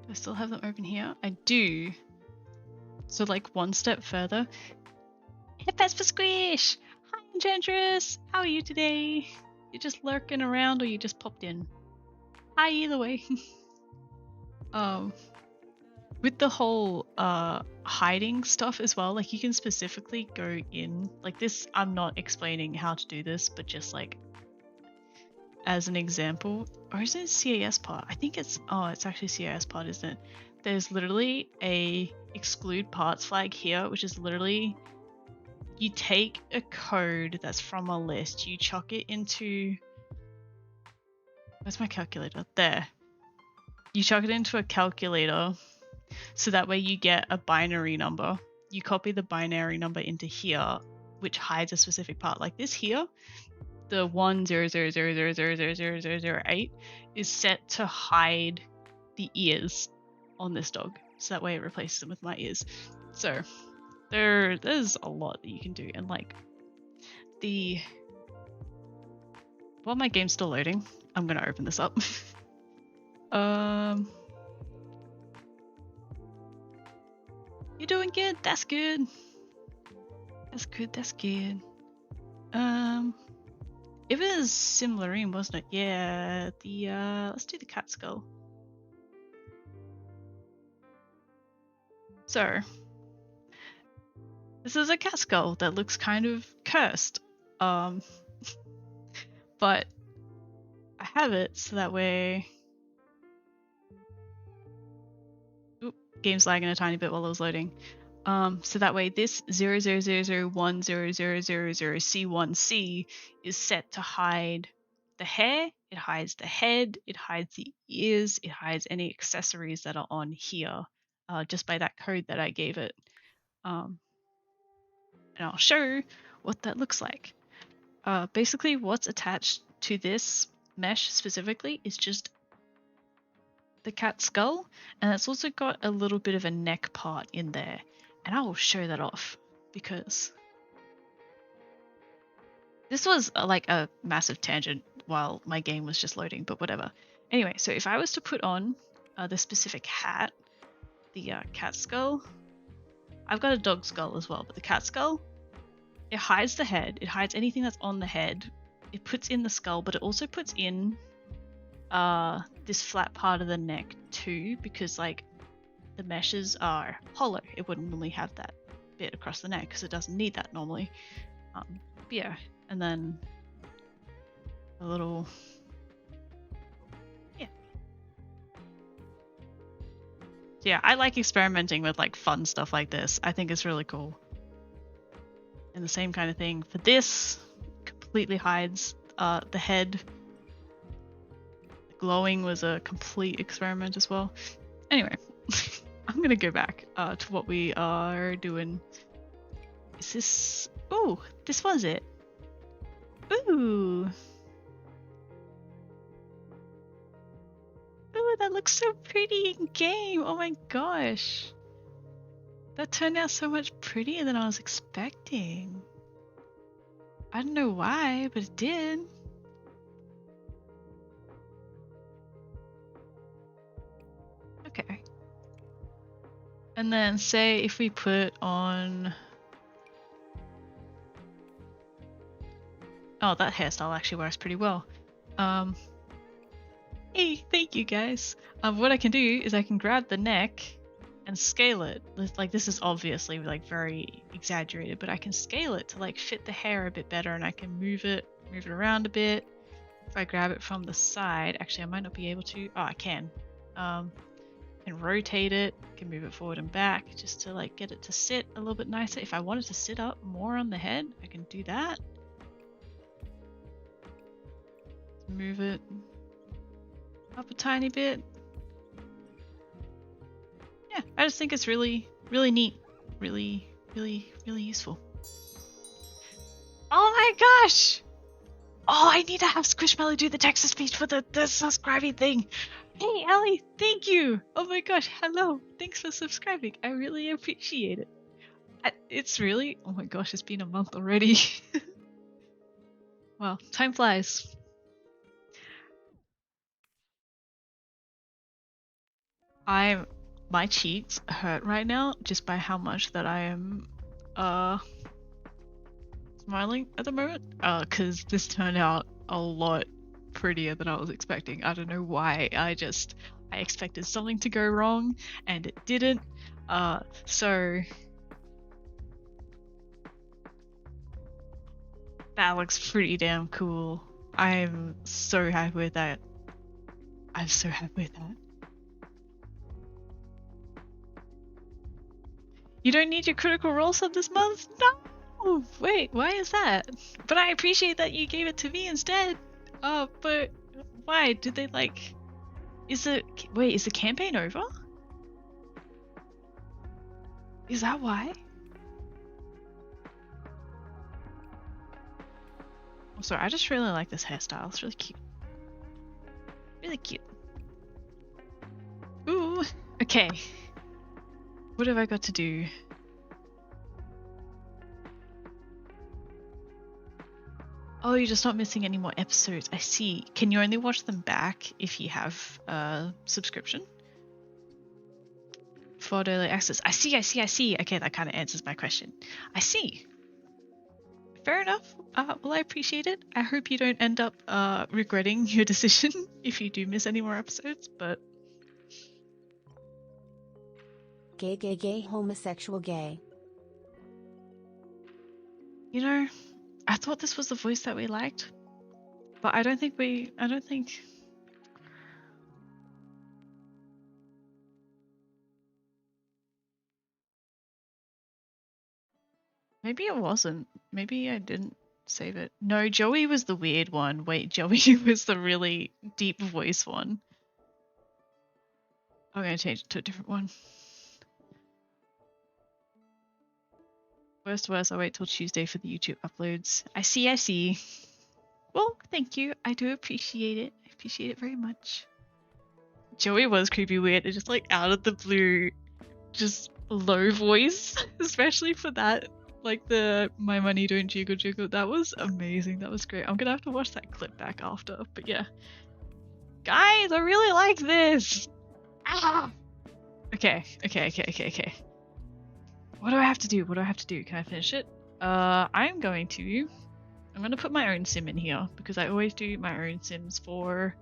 Speaker 1: Do I still have them open here? I do. So like one step further. Hey, Pets for Squish! Hi, Enchantress! How are you today? You're just lurking around or you just popped in. Hi, either way. With the whole hiding stuff as well, like you can specifically go in like this. I'm not explaining how to do this, but just like as an example, or is it CAS part? I think it's actually CAS part, isn't it? There's literally a exclude parts flag here, which is literally you take a code that's from a list, you chuck it into, where's my calculator? There. You chuck it into a calculator so that way you get a binary number. You copy the binary number into here, which hides a specific part. Like this here, the 10000000008 is set to hide the ears on this dog. So that way it replaces them with my ears. So there's a lot that you can do. And like while my game's still loading, I'm gonna open this up. You're doing good. That's good. That's good. That's good. It was Simlarine, wasn't it? Yeah. Let's do the cat skull. So this is a cat skull that looks kind of cursed. But I have it so that way. Game's lagging a tiny bit while I was loading. So that way this 000100000C1C is set to hide the hair, it hides the head, it hides the ears, it hides any accessories that are on here, just by that code that I gave it. And I'll show what that looks like. Basically what's attached to this mesh specifically is just the cat skull, and it's also got a little bit of a neck part in there, and I will show that off because this was like a massive tangent while my game was just loading, but whatever. Anyway, so if I was to put on the specific hat, the cat skull, I've got a dog skull as well, but the cat skull, it hides the head, it hides anything that's on the head, it puts in the skull, but it also puts in this flat part of the neck too, because like the meshes are hollow. It wouldn't normally have that bit across the neck because it doesn't need that normally. Yeah, and then a little, yeah. So yeah, I like experimenting with like fun stuff like this. I think it's really cool. And the same kind of thing for this, completely hides the head. Glowing was a complete experiment as well. Anyway, I'm gonna go back to what we are doing. Is this? Oh, this was it. Ooh. Ooh, that looks so pretty in game. Oh my gosh. That turned out so much prettier than I was expecting. I don't know why, but it did. Okay. And then say if we put on... Oh, that hairstyle actually works pretty well. Hey, thank you guys. What I can do is I can grab the neck and scale it. Like this is obviously like very exaggerated, but I can scale it to like fit the hair a bit better, and I can move it around a bit. If I grab it from the side, actually I might not be able to. Oh, I can. And rotate it, can move it forward and back just to like get it to sit a little bit nicer. If I wanted to sit up more on the head, I can do that. Move it up a tiny bit. Yeah, I just think it's really, really neat. Really, really, really useful. Oh my gosh! Oh, I need to have Squishmallow do the text to speech for the subscribing thing. Hey, Ellie, thank you. Oh my gosh, hello. Thanks for subscribing. I really appreciate it. It's really... Oh my gosh, it's been a month already. Wow, time flies. My cheeks hurt right now just by how much that I am smiling at the moment, because this turned out a lot prettier than I was expecting. I don't know why. I expected something to go wrong and it didn't. So that looks pretty damn cool. I'm so happy with that. I'm so happy with that. You don't need your Critical Role sub this month? No! Wait, why is that? But I appreciate that you gave it to me instead. But why? Did they like... is the campaign over? Is that why? I'm sorry, I just really like this hairstyle. It's really cute. Really cute. Ooh, okay. What have I got to do? Oh, you're just not missing any more episodes. I see. Can you only watch them back if you have a subscription? For early access. I see. Okay, that kind of answers my question. I see. Fair enough. Well, I appreciate it. I hope you don't end up regretting your decision if you do miss any more episodes, but...
Speaker 6: Gay, homosexual, gay.
Speaker 1: You know, I thought this was the voice that we liked, but I don't think... Maybe it wasn't. Maybe I didn't save it. No, Joey was the weird one. Wait, Joey was the really deep voice one. I'm gonna change it to a different one. Worst, I'll wait till Tuesday for the YouTube uploads. I see. Well, thank you. I do appreciate it. I appreciate it very much. Joey was creepy weird. It's just like out of the blue, just low voice, especially for that. Like the my money don't jiggle. That was amazing. That was great. I'm gonna have to watch that clip back after. But yeah. Guys, I really like this. Ah! Okay. What do I have to do? Can I finish it? I'm gonna put my own sim in here because I always do my own sims for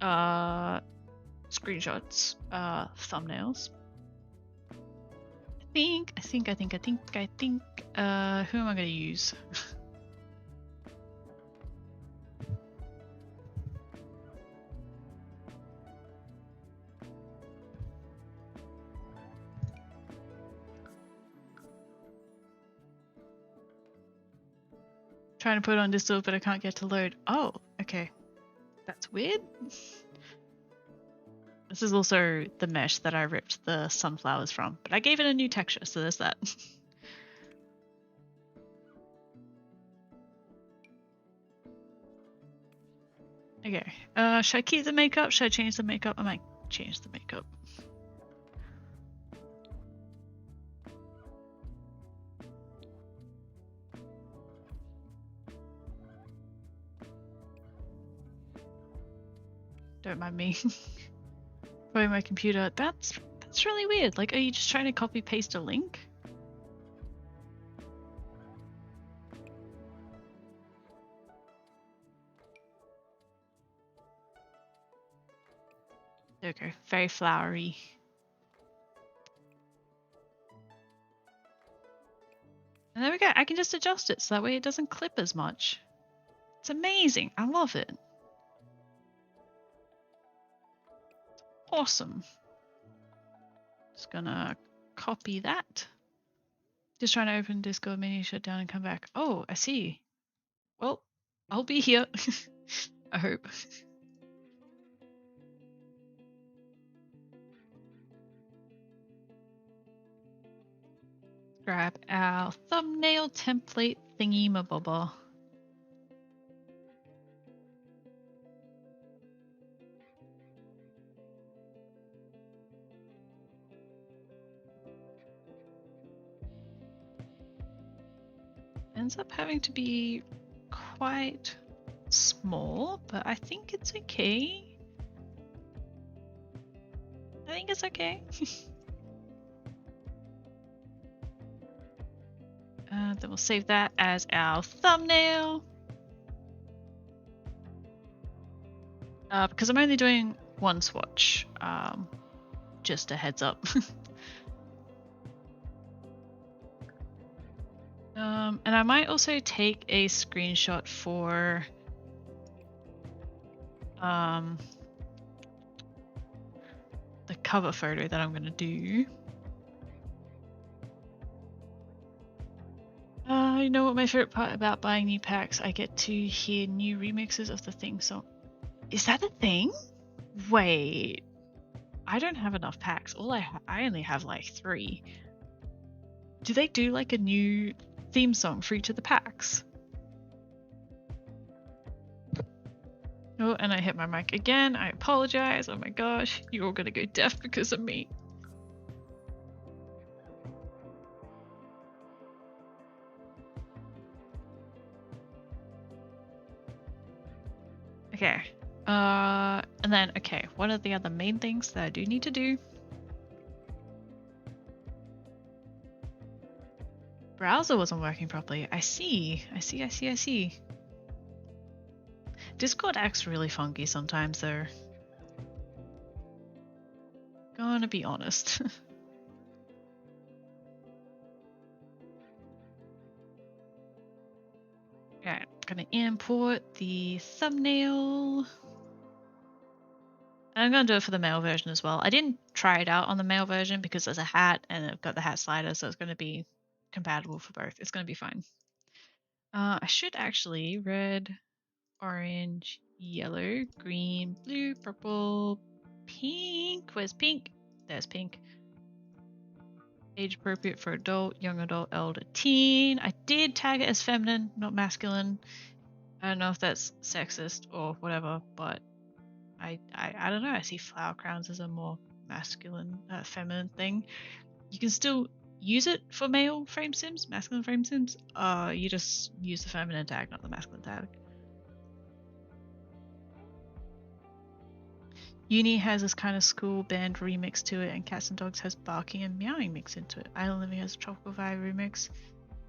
Speaker 1: screenshots, thumbnails. I think who am I gonna use? Trying to put it on Discord, but I can't get to load. Oh, okay. That's weird. This is also the mesh that I ripped the sunflowers from, but I gave it a new texture, so there's that. Okay. Should I keep the makeup? Should I change the makeup? I might change the makeup. Don't mind me. Probably my computer. That's really weird. Like, are you just trying to copy paste a link? There we go. Very flowery. And there we go. I can just adjust it so that way it doesn't clip as much. It's amazing. I love it. Awesome. Just gonna copy that. Just trying to open Discord menu, shut down and come back. Oh, I see. Well, I'll be here. I hope. Grab our thumbnail template thingy mabobba. Ends up having to be quite small, but I think it's okay. I think it's okay. Then we'll save that as our thumbnail. Because I'm only doing one swatch. Just a heads up. And I might also take a screenshot for the cover photo that I'm gonna do. You know what my favorite part about buying new packs? I get to hear new remixes of the theme song. Is that a thing? Wait, I don't have enough packs. I only have like 3. Do they do like a new theme song for each of the packs? Oh, and I hit my mic again. I apologize. Oh my gosh, you're all gonna go deaf because of me. Okay. And then, okay, what are the other main things that I do need to do? Browser wasn't working properly. I see. Discord acts really funky sometimes though. Gonna be honest. Alright, gonna import the thumbnail. And I'm gonna do it for the male version as well. I didn't try it out on the male version because there's a hat and I've got the hat slider, so it's gonna be compatible for both. It's gonna be fine. I should actually red, orange, yellow, green, blue, purple, pink. Where's pink? There's pink. Age appropriate for adult, young adult, elder, teen. I did tag it as feminine, not masculine. I don't know if that's sexist or whatever, but I don't know. I see flower crowns as a more masculine, feminine thing. You can still use it for male frame sims, masculine frame sims. You just use the feminine tag, not the masculine tag. Uni has this kind of school band remix to it, and Cats and Dogs has barking and meowing mixed into it. Island Living has a tropical vibe remix.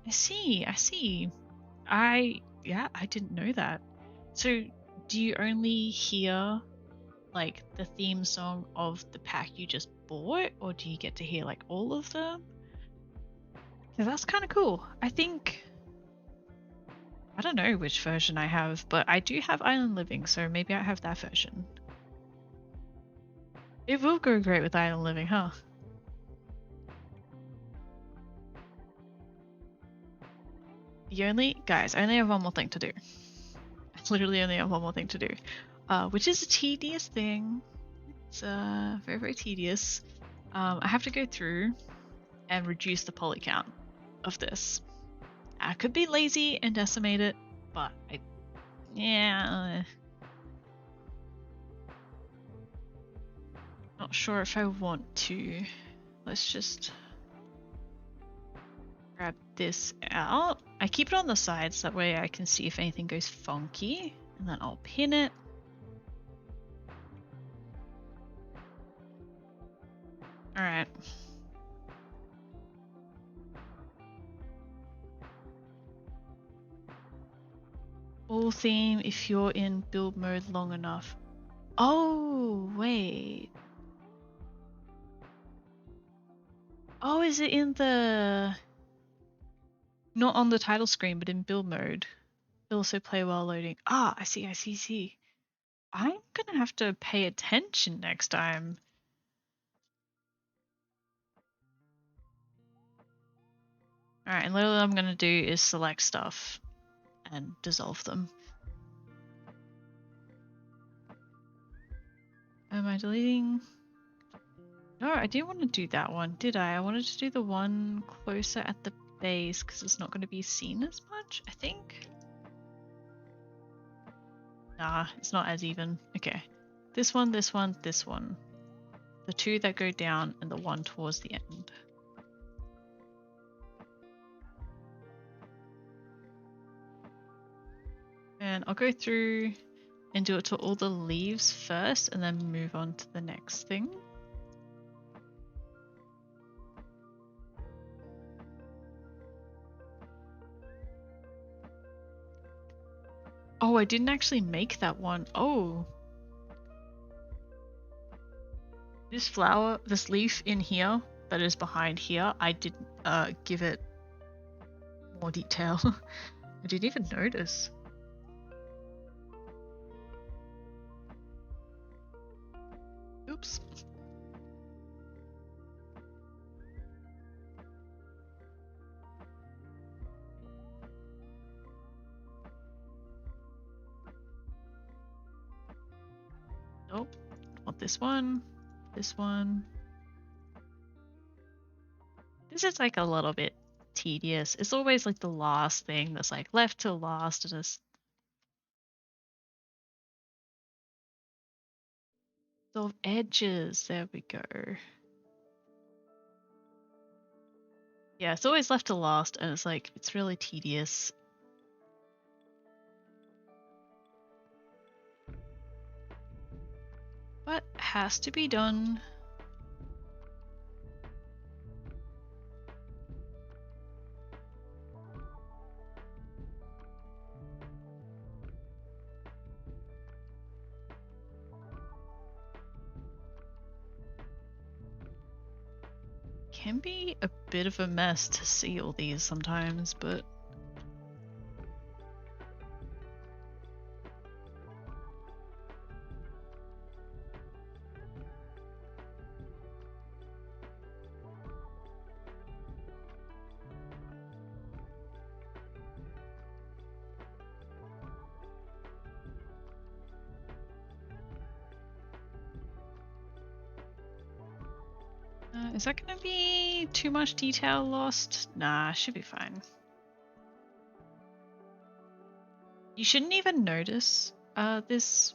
Speaker 1: I see. I didn't know that. So, do you only hear like the theme song of the pack you just bought, or do you get to hear like all of them? Yeah, that's kind of cool. I don't know which version I have, but I do have Island Living, so maybe I have that version. It will go great with Island Living, huh? Guys, I only have one more thing to do. I literally only have one more thing to do, which is a tedious thing. It's very, very tedious. I have to go through and reduce the poly count of this. I could be lazy and decimate it, but not sure if I want to. Let's just grab this out. I keep it on the sides, that way I can see if anything goes funky, and then I'll pin it. Alright. All theme if you're in build mode long enough. Oh, wait. Oh, is it in the... Not on the title screen, but in build mode. It'll also play while loading. Ah, I see. I'm gonna have to pay attention next time. Alright, and literally what I'm gonna do is select stuff and dissolve them. Am I deleting? No, I didn't want to do that one, did I? I wanted to do the one closer at the base because it's not going to be seen as much, I think. Nah, it's not as even. Okay. This one, this one, this one. The 2 that go down and the 1 towards the end. And I'll go through and do it to all the leaves first and then move on to the next thing. Oh, I didn't actually make that one. Oh, This flower, this leaf in here that is behind here, I didn't give it more detail. I didn't even notice. Oops. Nope. Want this one. This one. This is like a little bit tedious. It's always like the last thing that's like left till last and it's the edges. There we go. Yeah, it's always left to last and it's like it's really tedious. But has to be done. Can be a bit of a mess to see all these sometimes, but is that gonna be too much detail lost? Nah, should be fine. You shouldn't even notice this,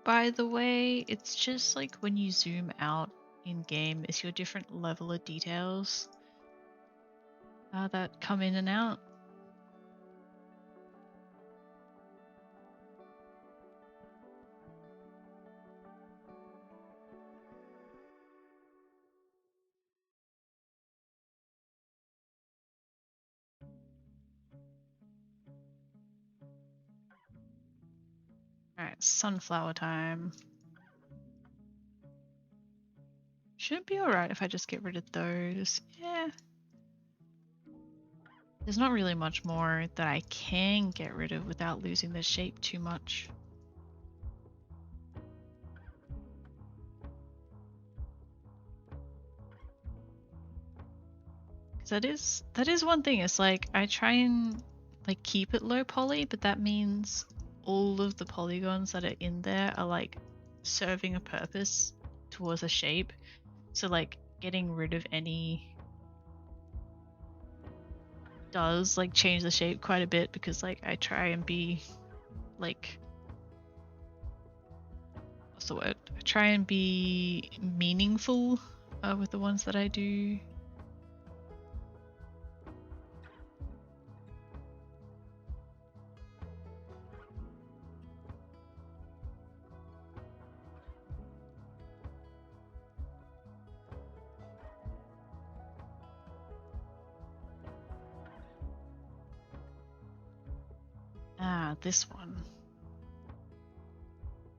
Speaker 1: by the way. It's just like when you zoom out in game, it's your different level of details that come in and out. Alright, sunflower time. Should it be alright if I just get rid of those? Yeah. There's not really much more that I can get rid of without losing the shape too much. Because that is one thing. It's like I try and like keep it low poly, but that means all of the polygons that are in there are like serving a purpose towards a shape. So like getting rid of any does like change the shape quite a bit, because like I try and be like, what's the word? I try and be meaningful with the ones that I do. Ah, this one.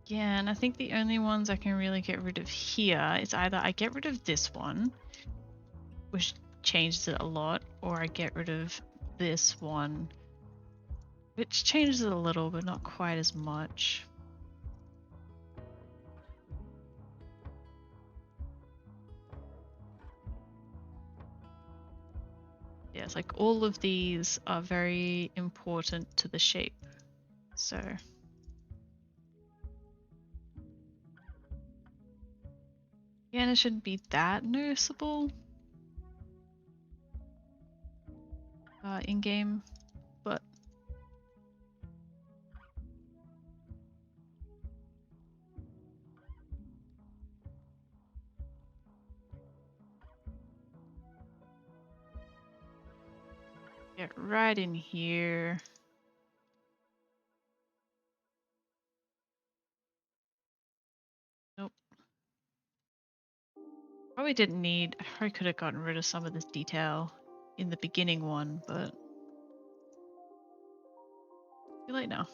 Speaker 1: Yeah, and I think the only ones I can really get rid of here is either I get rid of this one, which changes it a lot, or I get rid of this one, which changes it a little, but not quite as much. Yeah, it's like all of these are very important to the shape. So yeah, and it shouldn't be that noticeable in game, but get right in here. Nope. Probably didn't need, I probably could have gotten rid of some of this detail in the beginning one, but too late now.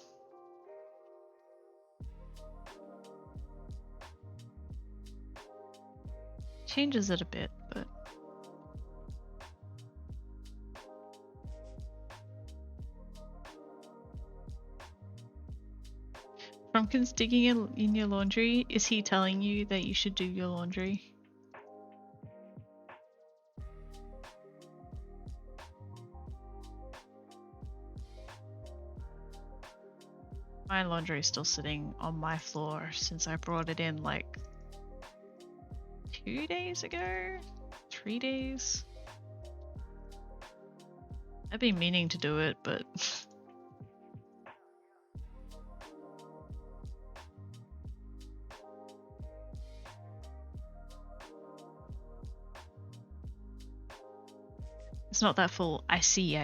Speaker 1: changes it a bit, but Frumpkin's digging in your laundry. Is he telling you that you should do your laundry? My laundry is still sitting on my floor since I brought it in like 2 days ago? 3 days? I've been meaning to do it, but it's not that full. I see.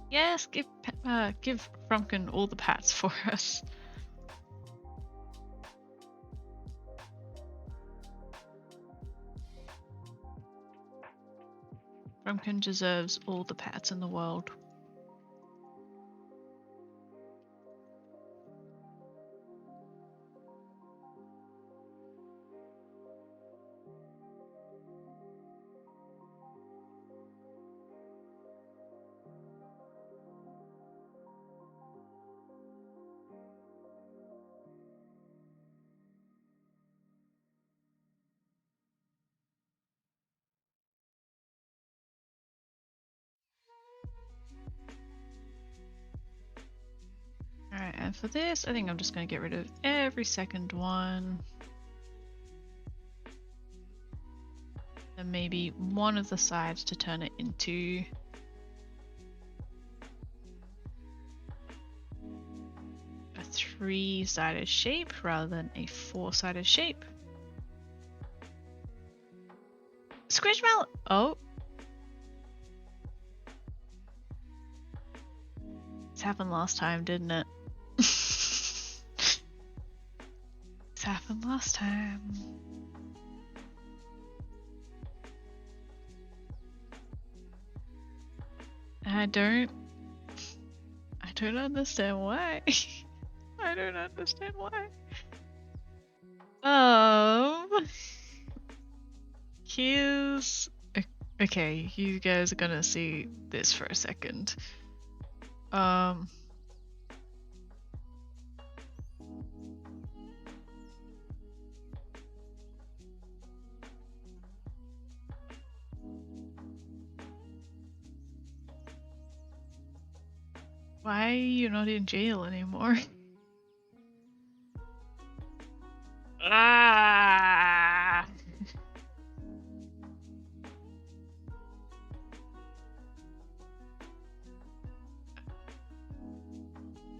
Speaker 1: Yes, give Frumpkin all the pats for us. Frumpkin deserves all the pats in the world. Alright, and for this, I think I'm just going to get rid of every second one. And maybe one of the sides to turn it into a 3-sided shape rather than a 4-sided shape. Squishmallow! Oh! This happened last time, didn't it? This happened last time. I don't understand why. I don't understand why. Here's okay, you guys are gonna see this for a second. Why are you not in jail anymore? Ah!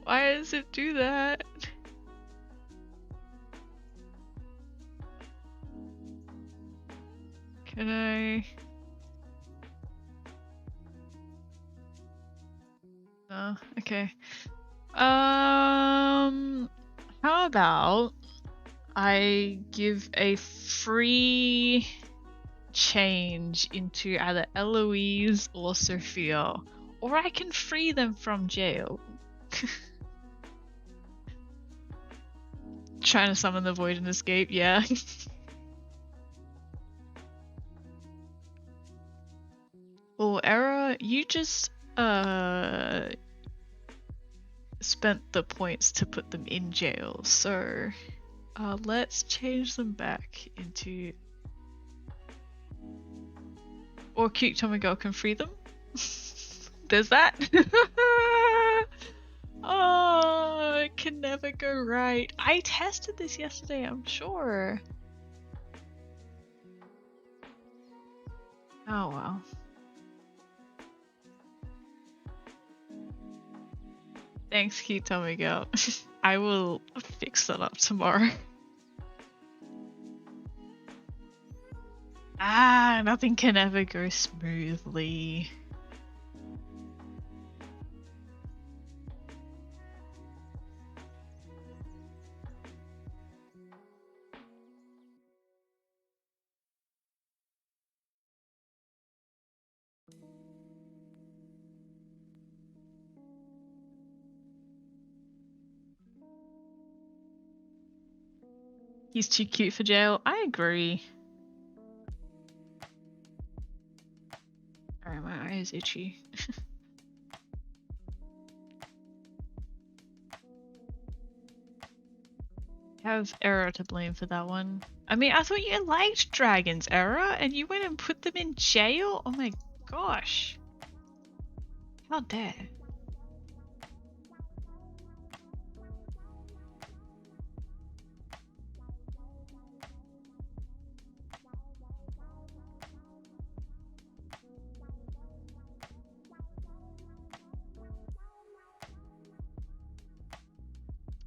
Speaker 1: Why does it do that? Can I? No, okay. How about I give a free change into either Eloise or Sophia, or I can free them from jail. Trying to summon the void and escape, yeah. Well, Era, you just spent the points to put them in jail, so let's change them back into, or Cute Tommy Girl can free them. There's that. Oh, it can never go right. I tested this yesterday, I'm sure. Oh well. Thanks, Cute Tommy Girl. I will fix that up tomorrow. Ah, nothing can ever go smoothly. He's too cute for jail. I agree. Alright, my eye is itchy. Have Era to blame for that one. I mean, I thought you liked dragons, Era, and you went and put them in jail? Oh my gosh. How dare.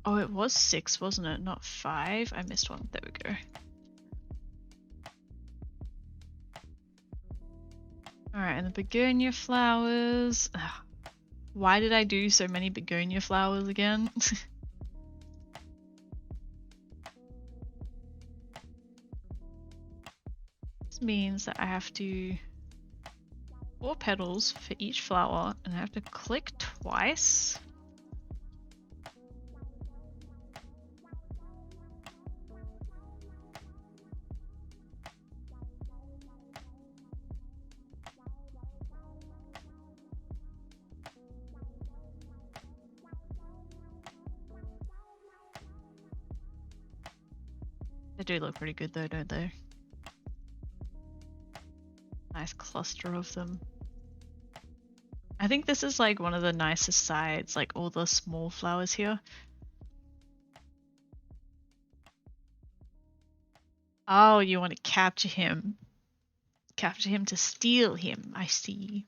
Speaker 1: Oh, it was 6, wasn't it? Not 5? I missed one. There we go. Alright, and the begonia flowers. Ugh. Why did I do so many begonia flowers again? This means that I have to 4 petals for each flower, and I have to click twice. They do look pretty good though, don't they? Nice cluster of them. I think this is like one of the nicest sides, like all the small flowers here. Oh, you want to capture him. Capture him to steal him, I see.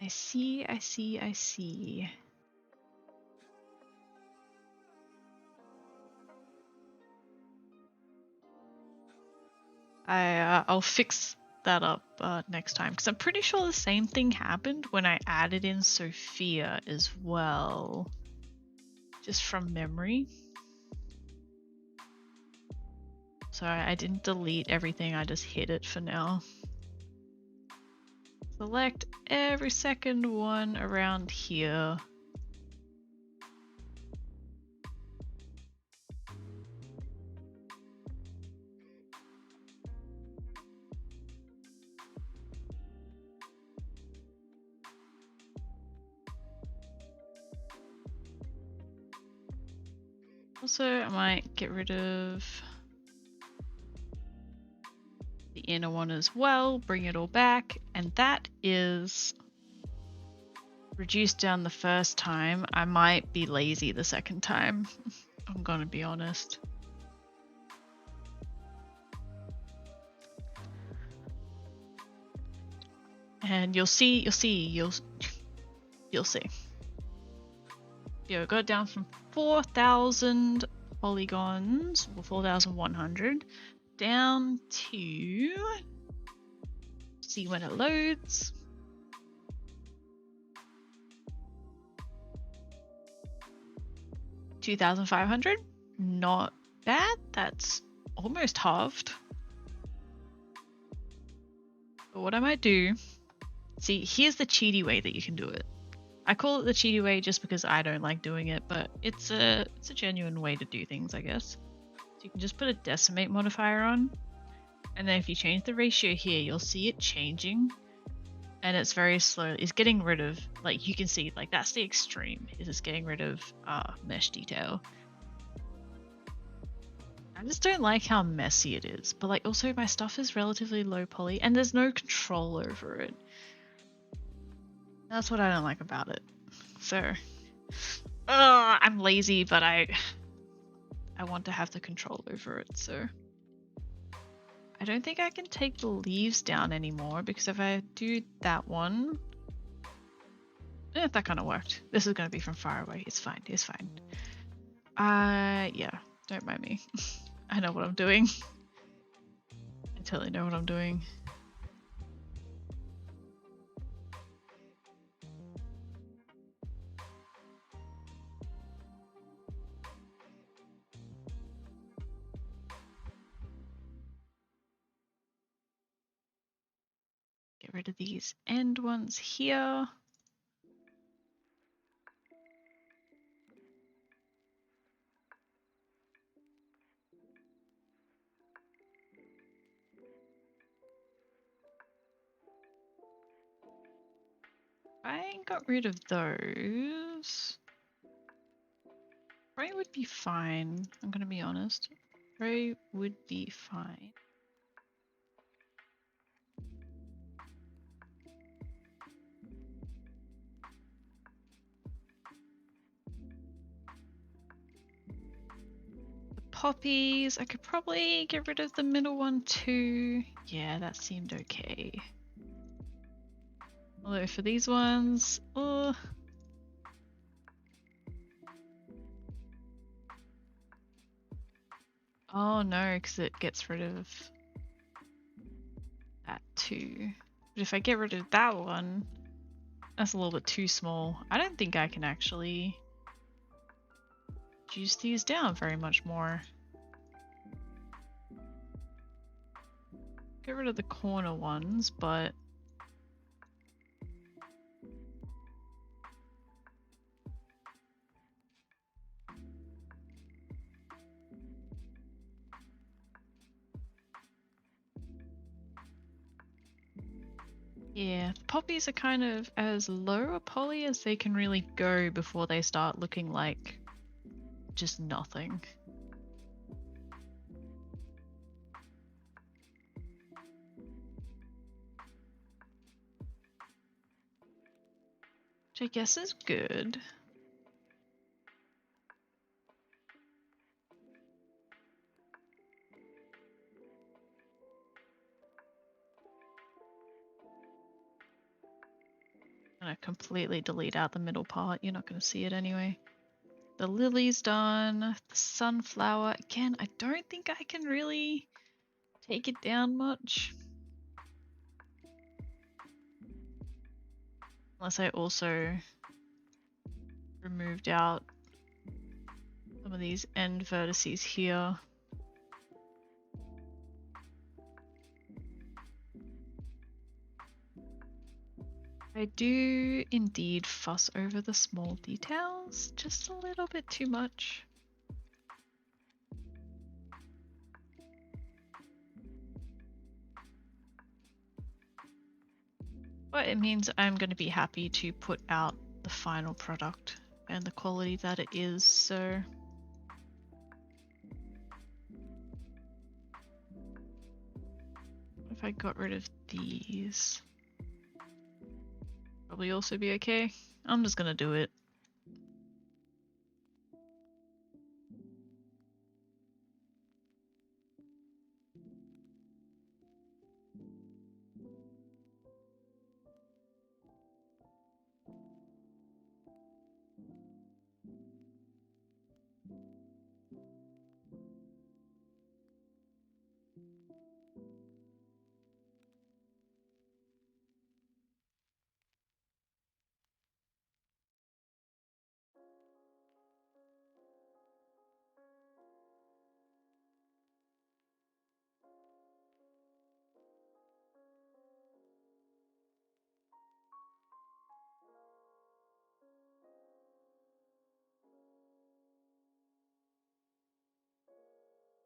Speaker 1: I see, I see, I see. I'll fix that up next time, because I'm pretty sure the same thing happened when I added in Sophia as well. Just from memory. Sorry, I didn't delete everything, I just hid it for now. Select every second one around here. Also, I might get rid of the inner one as well, bring it all back, and that is reduced down the first time. I might be lazy the second time. I'm gonna be honest. And you'll see. You'll see. Yeah, it got down from 4,000 polygons, or 4,100, down to, see when it loads. 2,500, not bad, that's almost halved. But what I might do, see, here's the cheaty way that you can do it. I call it the cheaty way just because I don't like doing it, but it's a genuine way to do things, I guess. So you can just put a decimate modifier on, and then if you change the ratio here, you'll see it changing, and it's very slow. It's getting rid of, like, you can see, like, that's the extreme, is it's getting rid of mesh detail. I just don't like how messy it is, but like also my stuff is relatively low poly and there's no control over it. That's what I don't like about it. So, I'm lazy, but I want to have the control over it, so. I don't think I can take the leaves down anymore, because if I do that one, that kind of worked. This is going to be from far away. It's fine. It's fine. Yeah, don't mind me. I know what I'm doing. I totally know what I'm doing. Get rid of these end ones here. I got rid of those. Gray would be fine. I'm gonna be honest. Gray would be fine. The poppies, I could probably get rid of the middle one too. Yeah, that seemed okay. Although for these ones, oh. Oh no, because it gets rid of that too. But if I get rid of that one, that's a little bit too small. I don't think I can actually juice these down very much more. Get rid of the corner ones, but yeah, the poppies are kind of as low a poly as they can really go before they start looking like just nothing. Which I guess is good. I'm gonna completely delete out the middle part, you're not gonna see it anyway. The lily's done, the sunflower, again, I don't think I can really take it down much. Unless I also removed out some of these end vertices here. I do indeed fuss over the small details, just a little bit too much. But it means I'm going to be happy to put out the final product and the quality that it is, so if I got rid of these, probably also be okay. I'm just gonna do it.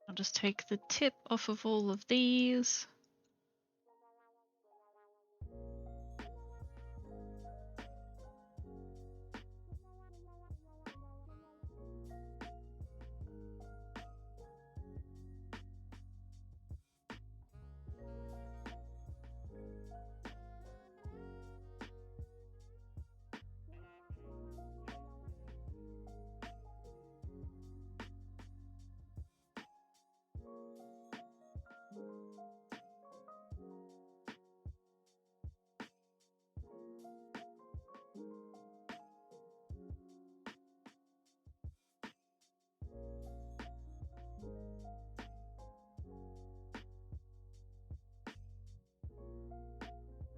Speaker 1: I'll just take the tip off of all of these.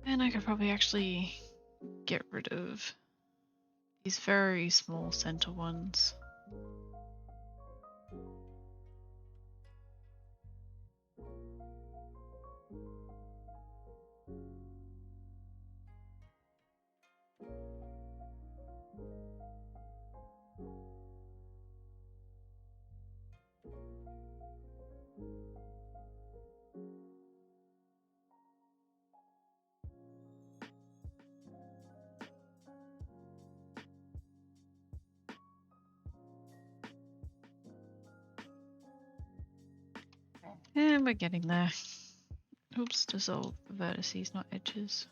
Speaker 1: And I could probably actually get rid of these very small center ones. And we're getting there. Oops, dissolve vertices, not edges.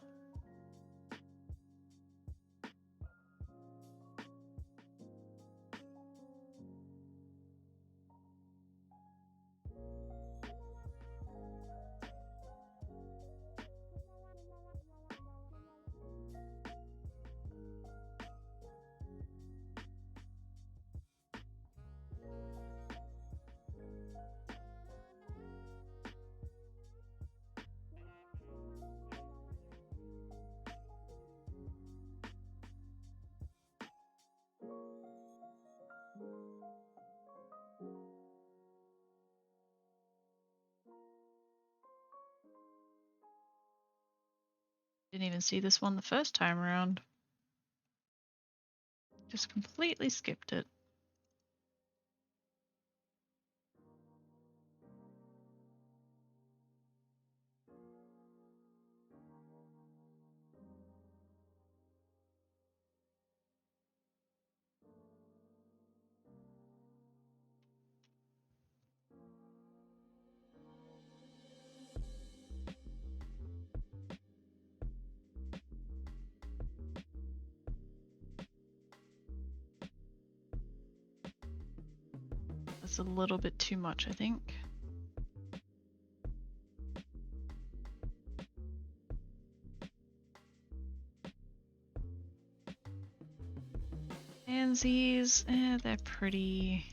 Speaker 1: Didn't even see this one the first time around. Just completely skipped it. That's a little bit too much, I think. Pansies, they're pretty.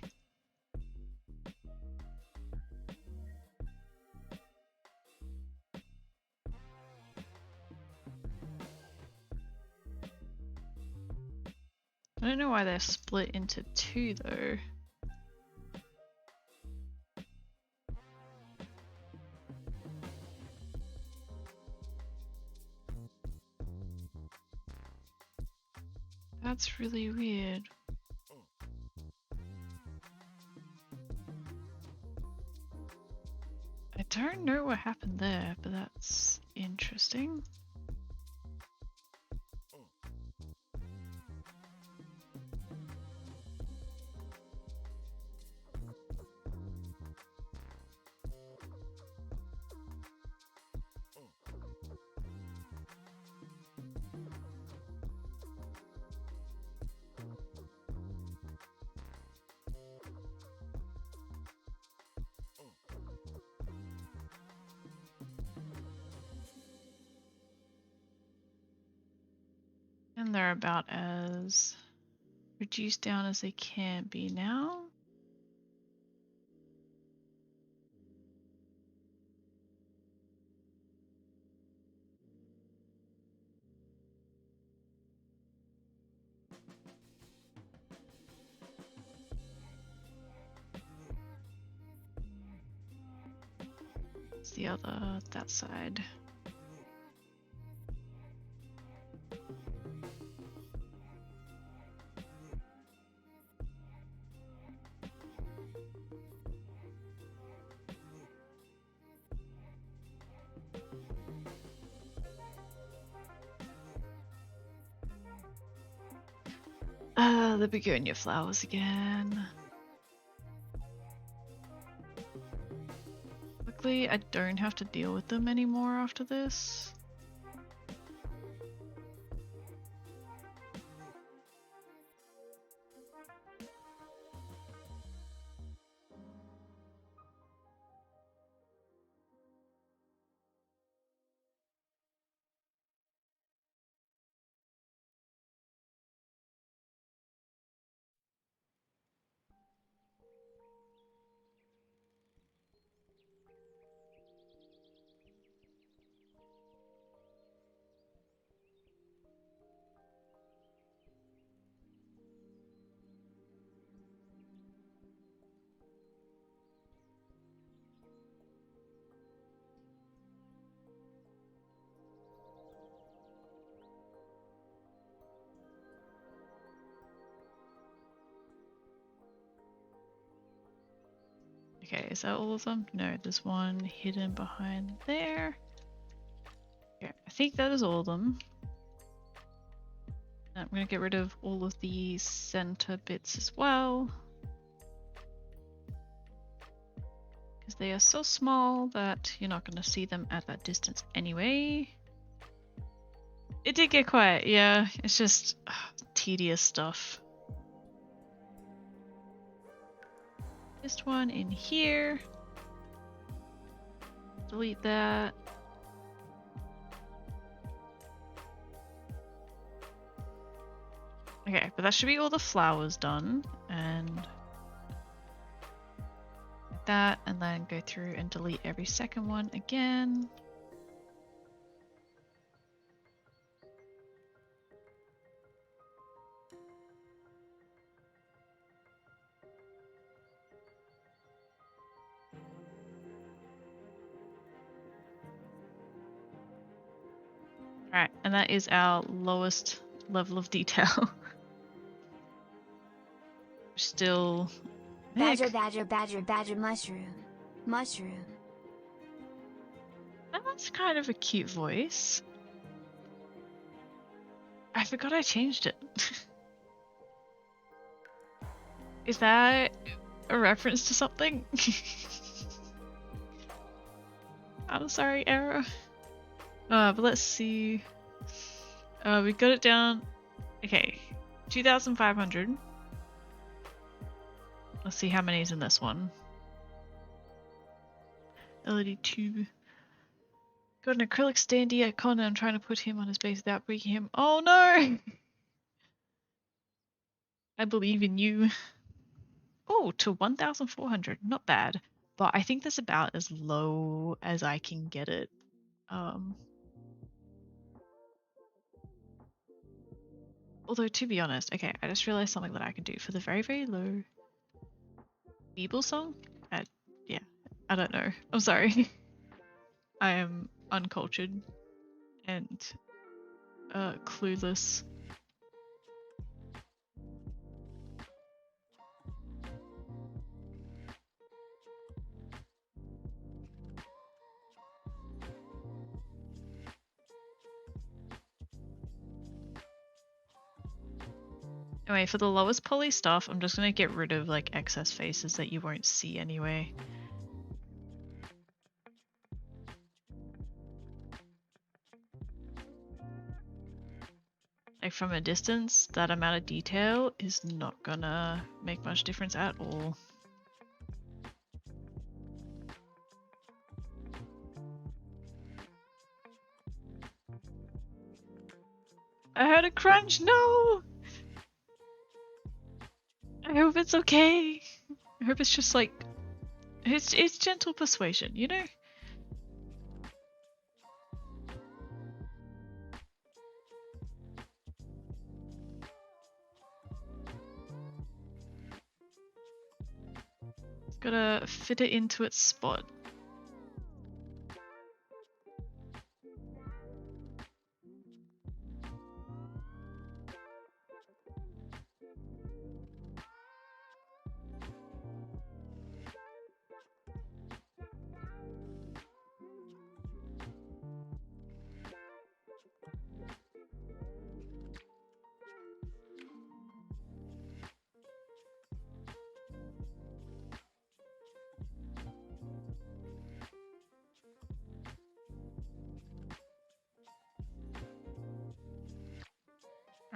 Speaker 1: I don't know why they're split into two though. That's really weird. I don't know what happened there, but that's interesting. And they're about as reduced down as they can be now. It's the other, that side. The begonia flowers again. Luckily, I don't have to deal with them anymore after this. Okay, is that all of them? No, there's one hidden behind there. Okay, I think that is all of them. I'm going to get rid of all of the center bits as well. because they are so small that you're not going to see them at that distance anyway. It did get quiet, yeah. It's just tedious stuff. Just one in here. Delete that. Okay, but that should be all the flowers done, and that, and then go through and delete every second one again. Alright, and that is our lowest level of detail. Still...
Speaker 7: Badger, badger, badger, badger, mushroom. Mushroom.
Speaker 1: That's kind of a cute voice. I forgot I changed it. Is that a reference to something? I'm sorry, error. But let's see. We got it down. Okay, 2,500. Let's see how many is in this one. LED tube. Got an acrylic standee icon and I'm trying to put him on his base without breaking him. Oh no! I believe in you. Oh, to 1,400. Not bad. But I think that's about as low as I can get it. Although, to be honest, okay, I just realized something that I can do for the very, very low Beeble song. Yeah, I don't know. I'm sorry. I am uncultured and clueless. Anyway, for the lowest poly stuff, I'm just gonna get rid of like excess faces that you won't see anyway. Like from a distance, that amount of detail is not gonna make much difference at all. I heard a crunch, no! I hope it's okay. I hope it's just like, it's gentle persuasion, you know? It's gotta fit it into its spot.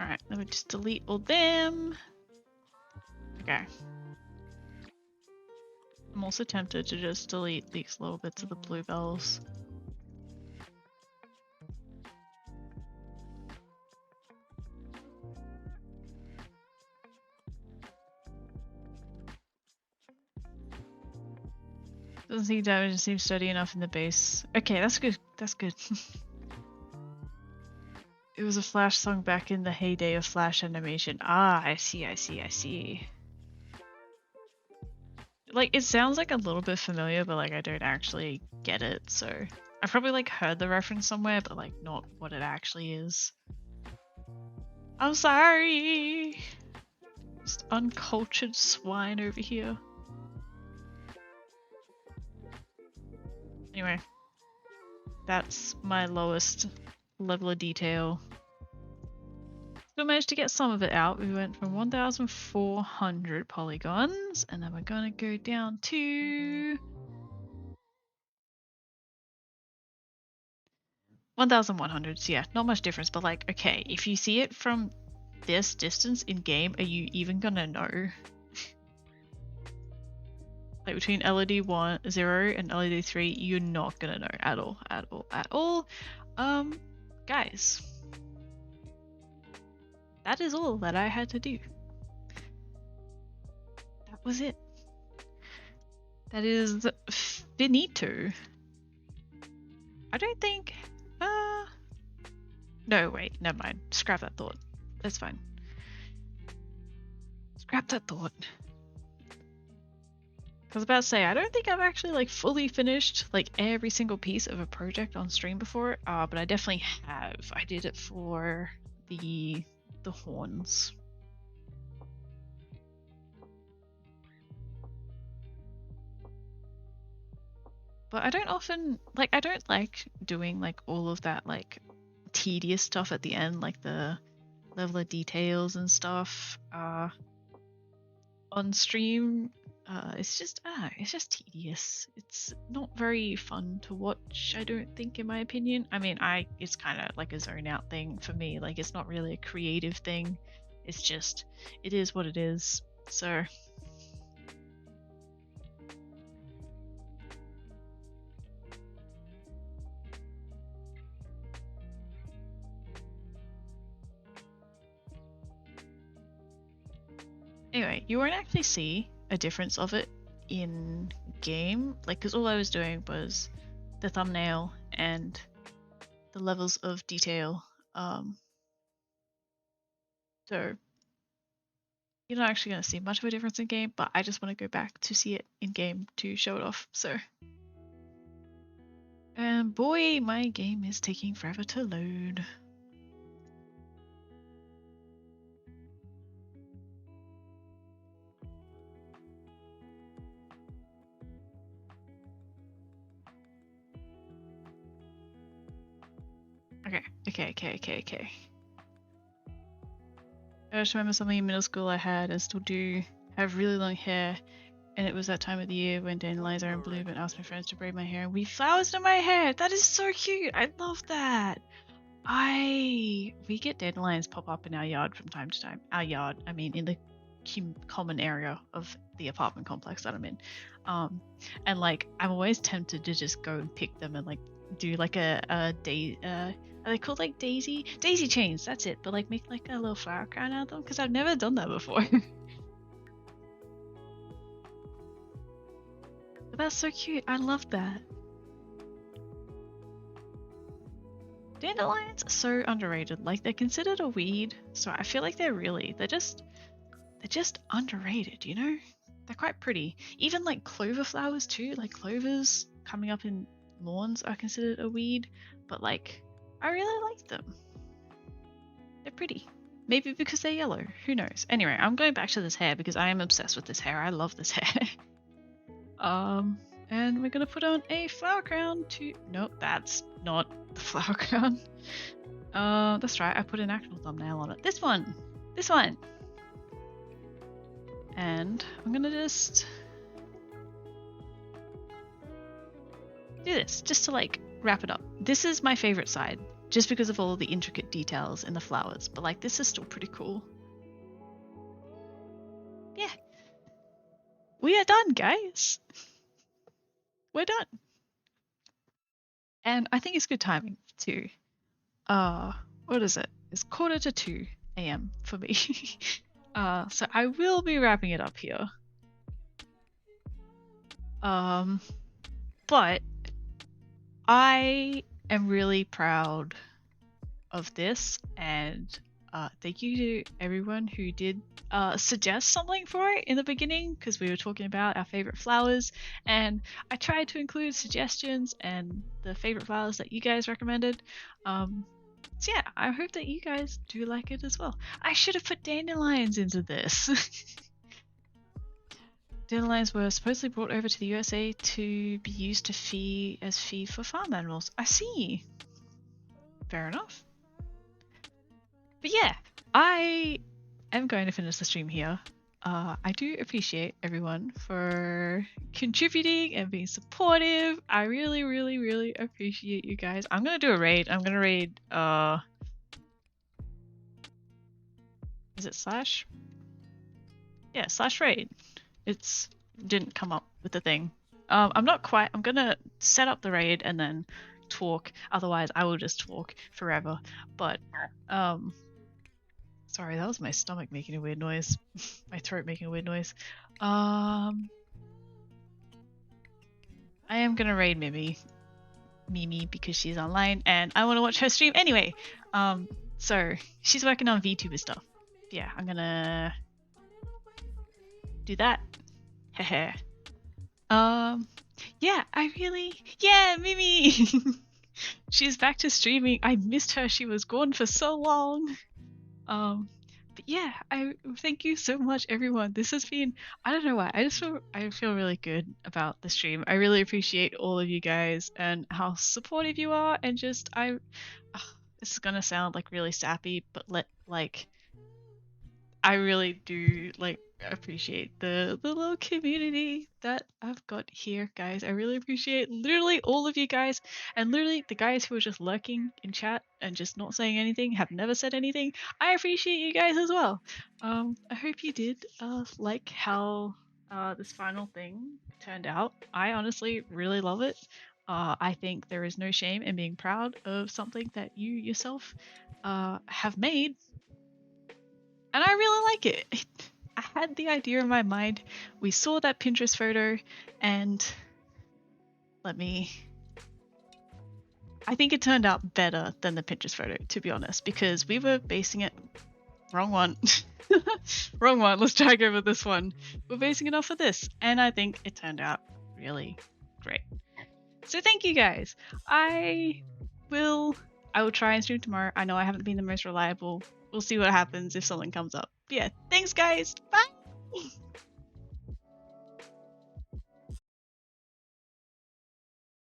Speaker 1: Alright, let me just delete all them. Okay. I'm also tempted to just delete these little bits of the bluebells. Doesn't seem damaged and seems steady enough in the base. Okay, that's good. That's good. It was a Flash song back in the heyday of Flash animation. Ah, I see, I see, I see. Like, it sounds like a little bit familiar, but like I don't actually get it, so... I've probably like heard the reference somewhere, but like not what it actually is. I'm sorry! Just uncultured swine over here. Anyway. That's my lowest level of detail. Still managed to get some of it out. We went from 1,400 polygons, and then we're gonna go down to 1,100, so yeah, not much difference, but like, okay, if you see it from this distance in game, are you even gonna know? Like between LED 0 and LED 3, you're not gonna know at all, at all, at all. Guys, that is all that I had to do. That was it. That is finito. I don't think, no, wait, never mind. Scrap that thought. That's fine. Scrap that thought. I was about to say, I don't think I've actually like fully finished like every single piece of a project on stream before, but I definitely have. I did it for the horns. But I don't often like, I don't like doing like all of that like tedious stuff at the end, like the level of details and stuff on stream. It's just tedious. It's not very fun to watch, I don't think, in my opinion. I mean, it's kind of like a zone out thing for me. Like, it's not really a creative thing. It's just, it is what it is. So anyway, you won't actually see a difference of it in game, like, because all I was doing was the thumbnail and the levels of detail, so you're not actually going to see much of a difference in game, but I just want to go back to see it in game to show it off. So, and boy, my game is taking forever to load. Okay. I just remember something in middle school I had, and still do, have really long hair, and it was that time of the year when dandelions are in bloom, and asked my friends to braid my hair and weave flowers in my hair. That is so cute. I love that. We get dandelions pop up in our yard from time to time. Our yard, I mean, in the common area of the apartment complex that I'm in. And like, I'm always tempted to just go and pick them and like do like a day. Are they called like daisy chains? That's it. But like make like a little flower crown out of them, because I've never done that before. But that's so cute. I love that. Dandelions are so underrated. Like, they're considered a weed, so I feel like they're just underrated, you know? They're quite pretty. Even like clover flowers too. Like, clovers coming up in lawns are considered a weed, but like, I really like them. They're pretty. Maybe because they're yellow. Who knows? Anyway, I'm going back to this hair because I am obsessed with this hair. I love this hair. And we're gonna put on a flower crown to... Nope, that's not the flower crown. That's right, I put an actual thumbnail on it. This one! And I'm gonna just do this, just to like wrap it up. This is my favorite side, just because of all of the intricate details in the flowers, but like, this is still pretty cool. Yeah. We are done, guys. We're done. And I think it's good timing too. What is it? It's 1:45 a.m. for me. So I will be wrapping it up here. But I am really proud of this, and thank you to everyone who did suggest something for it in the beginning, because we were talking about our favorite flowers, and I tried to include suggestions and the favorite flowers that you guys recommended. So yeah, I hope that you guys do like it as well. I should have put dandelions into this. Dandelions were supposedly brought over to the USA to be used to feed for farm animals. I see. Fair enough. But yeah, I am going to finish the stream here. I do appreciate everyone for contributing and being supportive. I really, really, really appreciate you guys. I'm gonna do a raid. I'm gonna raid, is it slash? Yeah, slash raid. It's didn't come up with the thing. I'm gonna set up the raid and then talk. Otherwise, I will just talk forever. But, sorry, that was my stomach making a weird noise. My throat making a weird noise. I am gonna raid Mimi because she's online and I want to watch her stream anyway. So she's working on VTuber stuff. Yeah, I'm gonna do that. Hehe. Yeah, Mimi. She's back to streaming. I missed her. She was gone for so long. But yeah, I thank you so much, everyone. This has been, I don't know why, I feel really good about the stream. I really appreciate all of you guys and how supportive you are, and just this is gonna sound like really sappy, but I really do appreciate the little community that I've got here, guys. I really appreciate literally all of you guys, and literally the guys who are just lurking in chat and just not saying anything, have never said anything. I appreciate you guys as well. I hope you did like how this final thing turned out. I honestly really love it. I think there is no shame in being proud of something that you yourself have made. And I really like it. I had the idea in my mind. We saw that Pinterest photo, and I think it turned out better than the Pinterest photo, to be honest, because we were basing it... Wrong one. Wrong one. Let's try again with this one. We're basing it off of this, and I think it turned out really great. So thank you guys. I will try and stream tomorrow. I know I haven't been the most reliable. We'll see what happens if something comes up. But yeah, thanks guys. Bye!